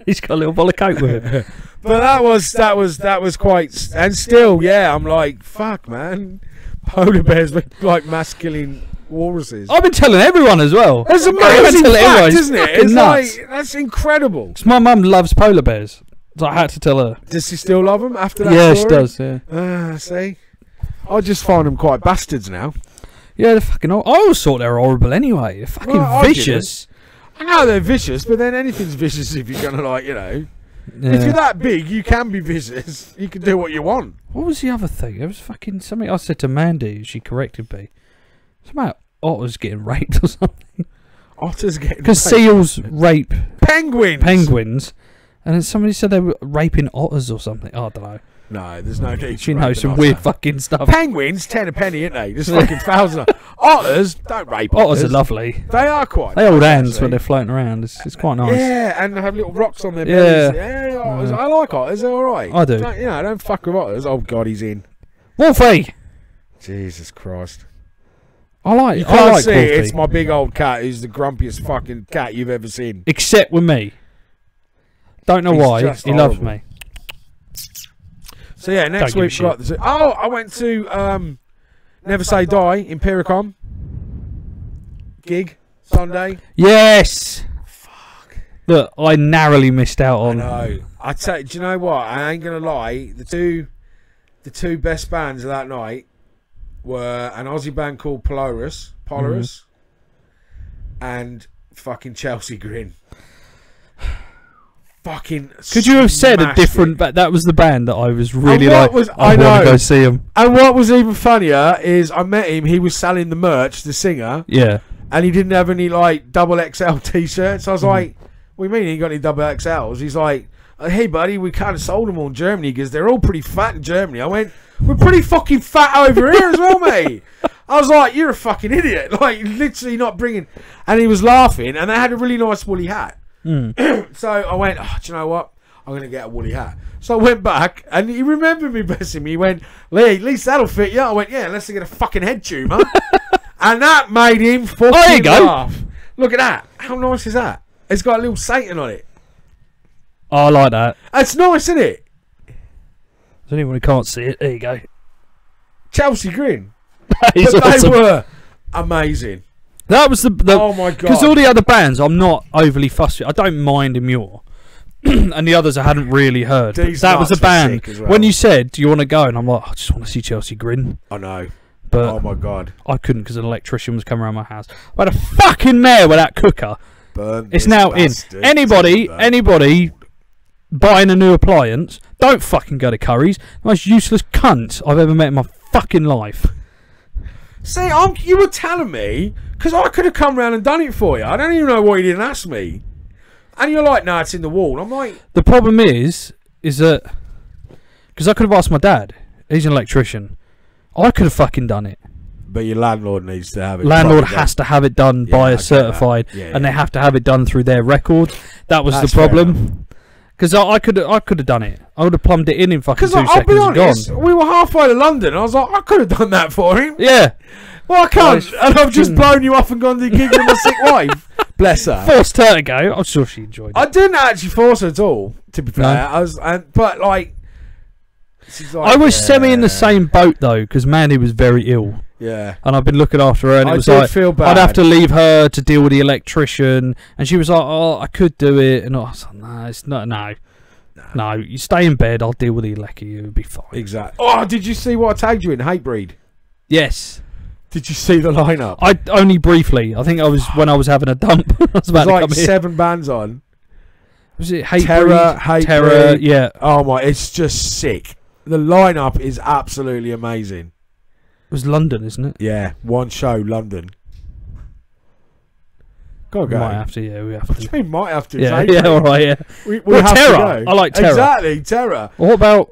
He's got a little bottle of Coke with him. But that was quite, and still, yeah, I'm like, fuck, man. Polar bears look like masculine walruses. I've been telling everyone as well. That's amazing fact, isn't it? It's nuts. Like, that's incredible. Because my mum loves polar bears, so I had to tell her. Does she still love them after that? Yeah, story? she does. Yeah. See, I just find them quite bastards now. Yeah, they're fucking. I always thought they were horrible anyway. They're fucking vicious. I know they're vicious, but then anything's vicious if you're gonna, like, you know. Yeah. If you're that big, you can be vicious. You can do what you want. What was the other thing? There was fucking something I said to Mandy. She corrected me. Something about otters getting raped or something. Otters getting raped? Because seals rape penguins. And then somebody said they were raping otters or something. Oh, I don't know. No, there's no need. She knows some weird fucking stuff. Penguins, 10 a penny, ain't they? Just fucking thousand. Otters, don't rape otters. Otters are lovely. They are quite. They hold hands when they're floating around. It's quite nice. Yeah, and they have little rocks on their bellies. Yeah, otters. I like otters. They're all right. I do. Don't fuck with otters. Oh God, he's in. Wolfie. Jesus Christ. I like. You can't I like see Wolfie. it. It's my big old cat, who's the grumpiest fucking cat you've ever seen. Except with me. Don't know why. He loves me. So yeah, next week we got this. Oh, I went to Never Say Die Impericon gig Sunday. Yes. Fuck. Look, I narrowly missed out on. I know. I tell you, do you know what? I ain't gonna lie. The two best bands of that night were an Aussie band called Polaris, and fucking Chelsea Grin. fucking. Could you have said a different? That was the band that I was really like. I want to go see him. And what was even funnier is I met him. He was selling the merch, the singer. Yeah. And he didn't have any like double XL t-shirts. I was like, "What do you mean he ain't got any double XLs?" He's like, "Hey buddy, we kind of sold them all in Germany because they're all pretty fat in Germany." I went, "We're pretty fucking fat over here as well, mate." I was like, "You're a fucking idiot!" Like literally not bringing. And he was laughing, and they had a really nice woolly hat. So I went, "Oh, do you know what? I'm gonna get a woolly hat." So I went back, and he remembered me, blessing me. He went, "Lee, at least that'll fit you." I went, "Yeah, unless I get a fucking head tumour." And that made him fucking laugh. Look at that. How nice is that? It's got a little Satan on it. Oh, I like that. It's nice, isn't it? There's anyone who can't see it. There you go. Chelsea grin. That is awesome. They were amazing. That was the oh my god. Because all the other bands, I'm not overly fussed with. I don't mind Immure. And the others I hadn't really heard. That was a band. Well. When you said, "Do you want to go?" and I'm like, "I just want to see Chelsea grin." I know. But oh my god. I couldn't because an electrician was coming around my house. I had a fucking mare with that cooker. It's now in. Anybody buying a new appliance, don't fucking go to Curry's. The most useless cunt I've ever met in my fucking life. See, you were telling me, because I could have come round and done it for you. I don't even know why you didn't ask me. And you're like, "No, it's in the wall." I'm like... The problem is that... Because I could have asked my dad. He's an electrician. I could have fucking done it. But your landlord needs to have it. Landlord has to have it done by a certified, and they have to have it done through their record. That was the problem. Because I could have done it. I would have plumbed it in fucking 2 seconds. I'll be honest, we were halfway to London. I was like, I could have done that for him. Yeah. Well, I can't. And I've just blown you off and gone to gig with my sick wife. Bless her. Forced her to go. I'm sure she enjoyed it. I didn't actually force her at all. To be fair, but like. I was semi in the same boat though, because Mandy was very ill. Yeah. And I've been looking after her, and it was like feel bad. I'd have to leave her to deal with the electrician, and she was like, "Oh, I could do it," and I was like, "No, it's not. No, you stay in bed. I'll deal with the electric. You'll be fine." Exactly. Oh, did you see what I tagged you in Hatebreed? Yes. Did you see the lineup? I only briefly. I think I was when I was having a dump. I was about to come 7 bands on. Was it Hatebreed? Terror. Yeah. Oh my! It's just sick. The lineup is absolutely amazing. It was London, isn't it? Yeah, one show, London. Gotta go. Might have to, yeah. We have to. What do you mean, might have to? Yeah, all right, yeah. We have Terror. to go. I like Terror. Exactly, Terror. What about...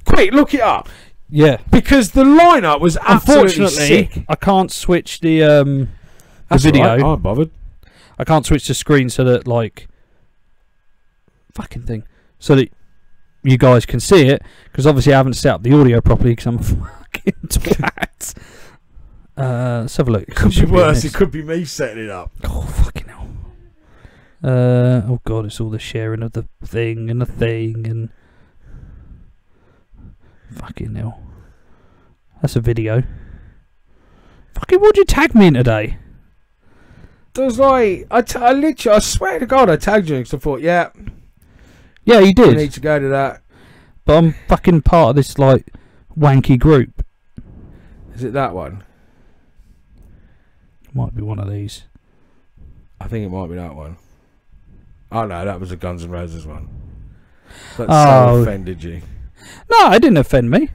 Quick, look it up. Yeah. Because the lineup was absolutely sick. I can't switch the video. Right. I'm bothered. I can't switch the screen so that, like... Fucking thing. So that you guys can see it, because obviously I haven't set up the audio properly because I'm a fucking twat. Let's have a look. It could be worse. It could be me setting it up. Oh, fucking hell. Oh, God, it's all the sharing of the thing and... Fucking hell. That's a video. Fucking, what'd you tag me in today? There's like... I literally... I swear to God, I tagged you because I thought, yeah... Yeah, you did. I need to go to that. But I'm fucking part of this, like, wanky group. Is it that one? Might be one of these. I think it might be that one. Oh, no, that was a Guns N' Roses one. That so offended you. No, it didn't offend me.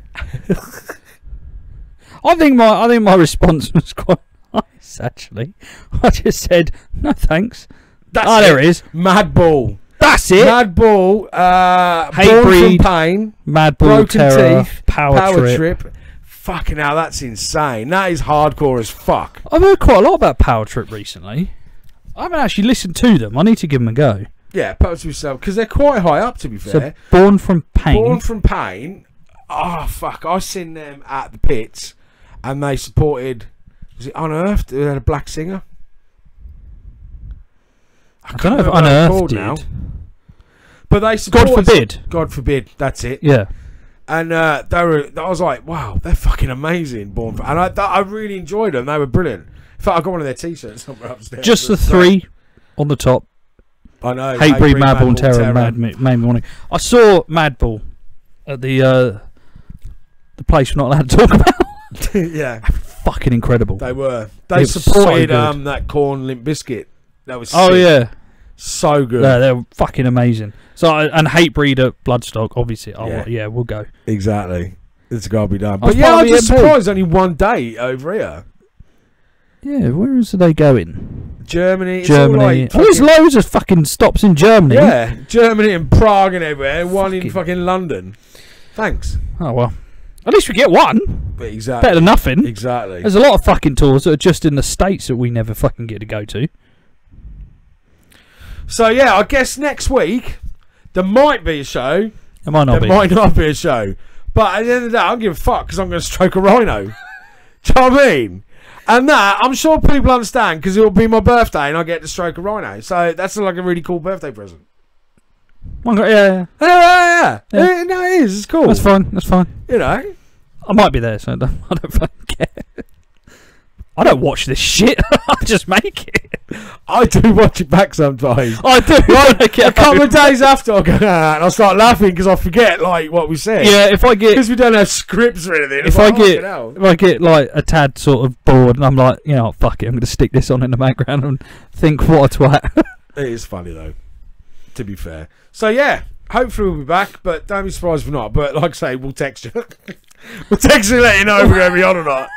I think my response was quite nice, actually. I just said, no thanks. There it is. Madball. That's it. Madball, Hatebreed, Born from Pain, Madball, Broken Terror, Teeth, Power Trip. Fucking hell, that's insane. That is hardcore as fuck. I've heard quite a lot about Power Trip recently. I haven't actually listened to them. I need to give them a go. Yeah, Power Trip yourself, because they're quite high up, to be fair. So Born from Pain. Born from Pain. Oh, fuck. I seen them at the Pits, and they supported... Was it Unearthed? They had a black singer. I don't know if Unearthed did. Now. But they supported... God forbid. God forbid. That's it. Yeah. And I was like, wow, they're fucking amazing. And I really enjoyed them. They were brilliant. In fact, I got one of their t-shirts somewhere upstairs. Just the three on the top. I know. Hatebreed, Madball, and Terror. Made me wanting. I saw Madball at the place we're not allowed to talk about. Yeah. Fucking incredible. They were. They supported that Korn Limp Bizkit. That was sick. Oh, yeah. So good. They're fucking amazing. So and Hatebreed at Bloodstock, obviously. Yeah, we'll go. Exactly. It's got to be done. I was But yeah, part I'm of the just MP. surprised only one day over here. Yeah, where else are they going? Germany. It's Germany. all like There's loads of fucking stops in Germany. yeah, Germany and Prague and everywhere. One in fucking London. Thanks. Oh well. At least we get one. But exactly. Better than nothing. Exactly. There's a lot of fucking tours that are just in the States that we never fucking get to go to. So yeah, I guess next week there might be a show. There might not be. There might not be a show. But at the end of the day, I don't give a fuck because I'm going to stroke a rhino. Do you know what I mean? And that, I'm sure people understand because it'll be my birthday and I get to stroke a rhino. So that's like a really cool birthday present. Yeah. Yeah. No, it is. It's cool. That's fine. That's fine. You know? I might be there, so I don't fucking care. I don't watch this shit. I just make it. I do watch it back sometimes. I do. Like, a couple of days after, I'll go, and I'll start laughing because I forget like what we said. Yeah, if I get, because we don't have scripts or anything. if I get like a tad sort of bored, and I'm like, you know, fuck it, I'm going to stick this on in the background and think, what a twat. It is funny though, to be fair. So yeah, hopefully we'll be back, but don't be surprised if not. But like I say, we'll text you. We'll text you, let you know if we're going to be on or not.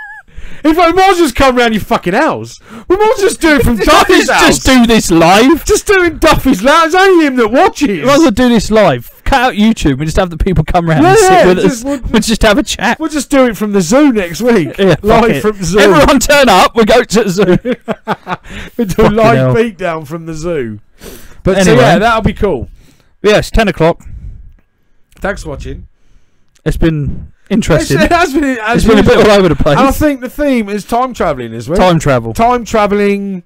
In fact, we might just come round your fucking house. We might just do it from Duffy's house. Just do this live. Just do it in Duffy's house. It's only him that watches. We might as well do this live. Cut out YouTube and just have the people come round and sit with us. We'll just have a chat. We'll just do it from the zoo next week. Yeah, live from the zoo. Everyone turn up. We go to the zoo. We do a live beatdown from the zoo. But anyway, so yeah, that'll be cool. Yes, 10 o'clock. Thanks for watching. It's been interesting. It's been a bit all over the place. And I think the theme is time travelling as well. Time travel. Time travelling.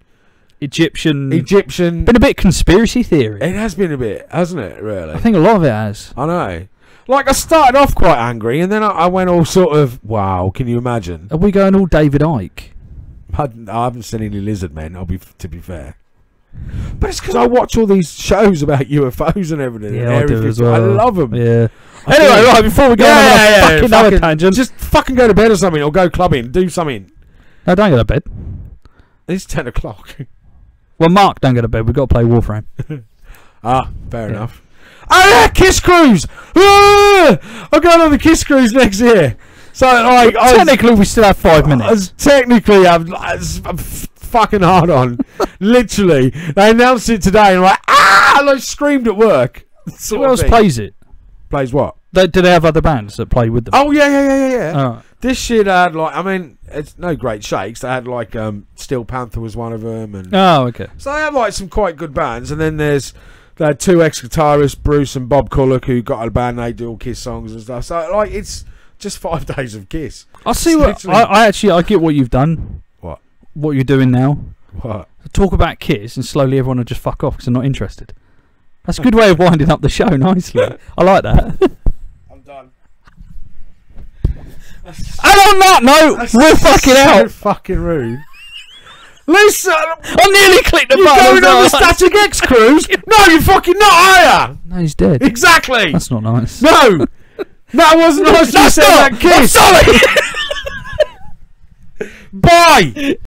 Egyptian. Been a bit conspiracy theory. It has been a bit, hasn't it, really? I think a lot of it has. I know. Like, I started off quite angry, and then I went all sort of, wow, can you imagine? Are we going all David Icke? I haven't seen any lizard men, to be fair. But it's because I watch all these shows about UFOs and everything. Yeah, I do as well. I love them. Yeah. Anyway, right, before we go on another tangent. Just fucking go to bed or something, or go clubbing, do something. No, don't go to bed. It's 10 o'clock. Well, Mark, don't go to bed. We've got to play Warframe. Fair enough. Oh yeah, Kiss Cruise! I'm going on the Kiss Cruise next year. So, like, technically, we still have 5 minutes. Technically, I'm fucking hard on. Literally. They announced it today, and I'm like, I like screamed at work. Who else plays it? Plays what? Do they have other bands that play with them? Oh, yeah. Oh. This shit had, like, I mean, it's no great shakes. They had, like, Steel Panther was one of them. And oh, okay. so they have, like, some quite good bands. And then they had two ex-guitarists, Bruce and Bob Culloch, who got a band. They do all Kiss songs and stuff. So, like, it's just 5 days of Kiss. I see what... I get what you've done. What? What you're doing now. What? Talk about Kiss and slowly everyone will just fuck off because they're not interested. That's a good way of winding up the show nicely. I like that. I'm done. And on that note, we're fucking out. Fucking rude. Lisa, I nearly clicked the button. You're going on the Static X cruise? No, you're fucking not, are you? No, he's dead. Exactly. That's not nice. No. That wasn't nice. You said that Kiss. I'm sorry. Bye.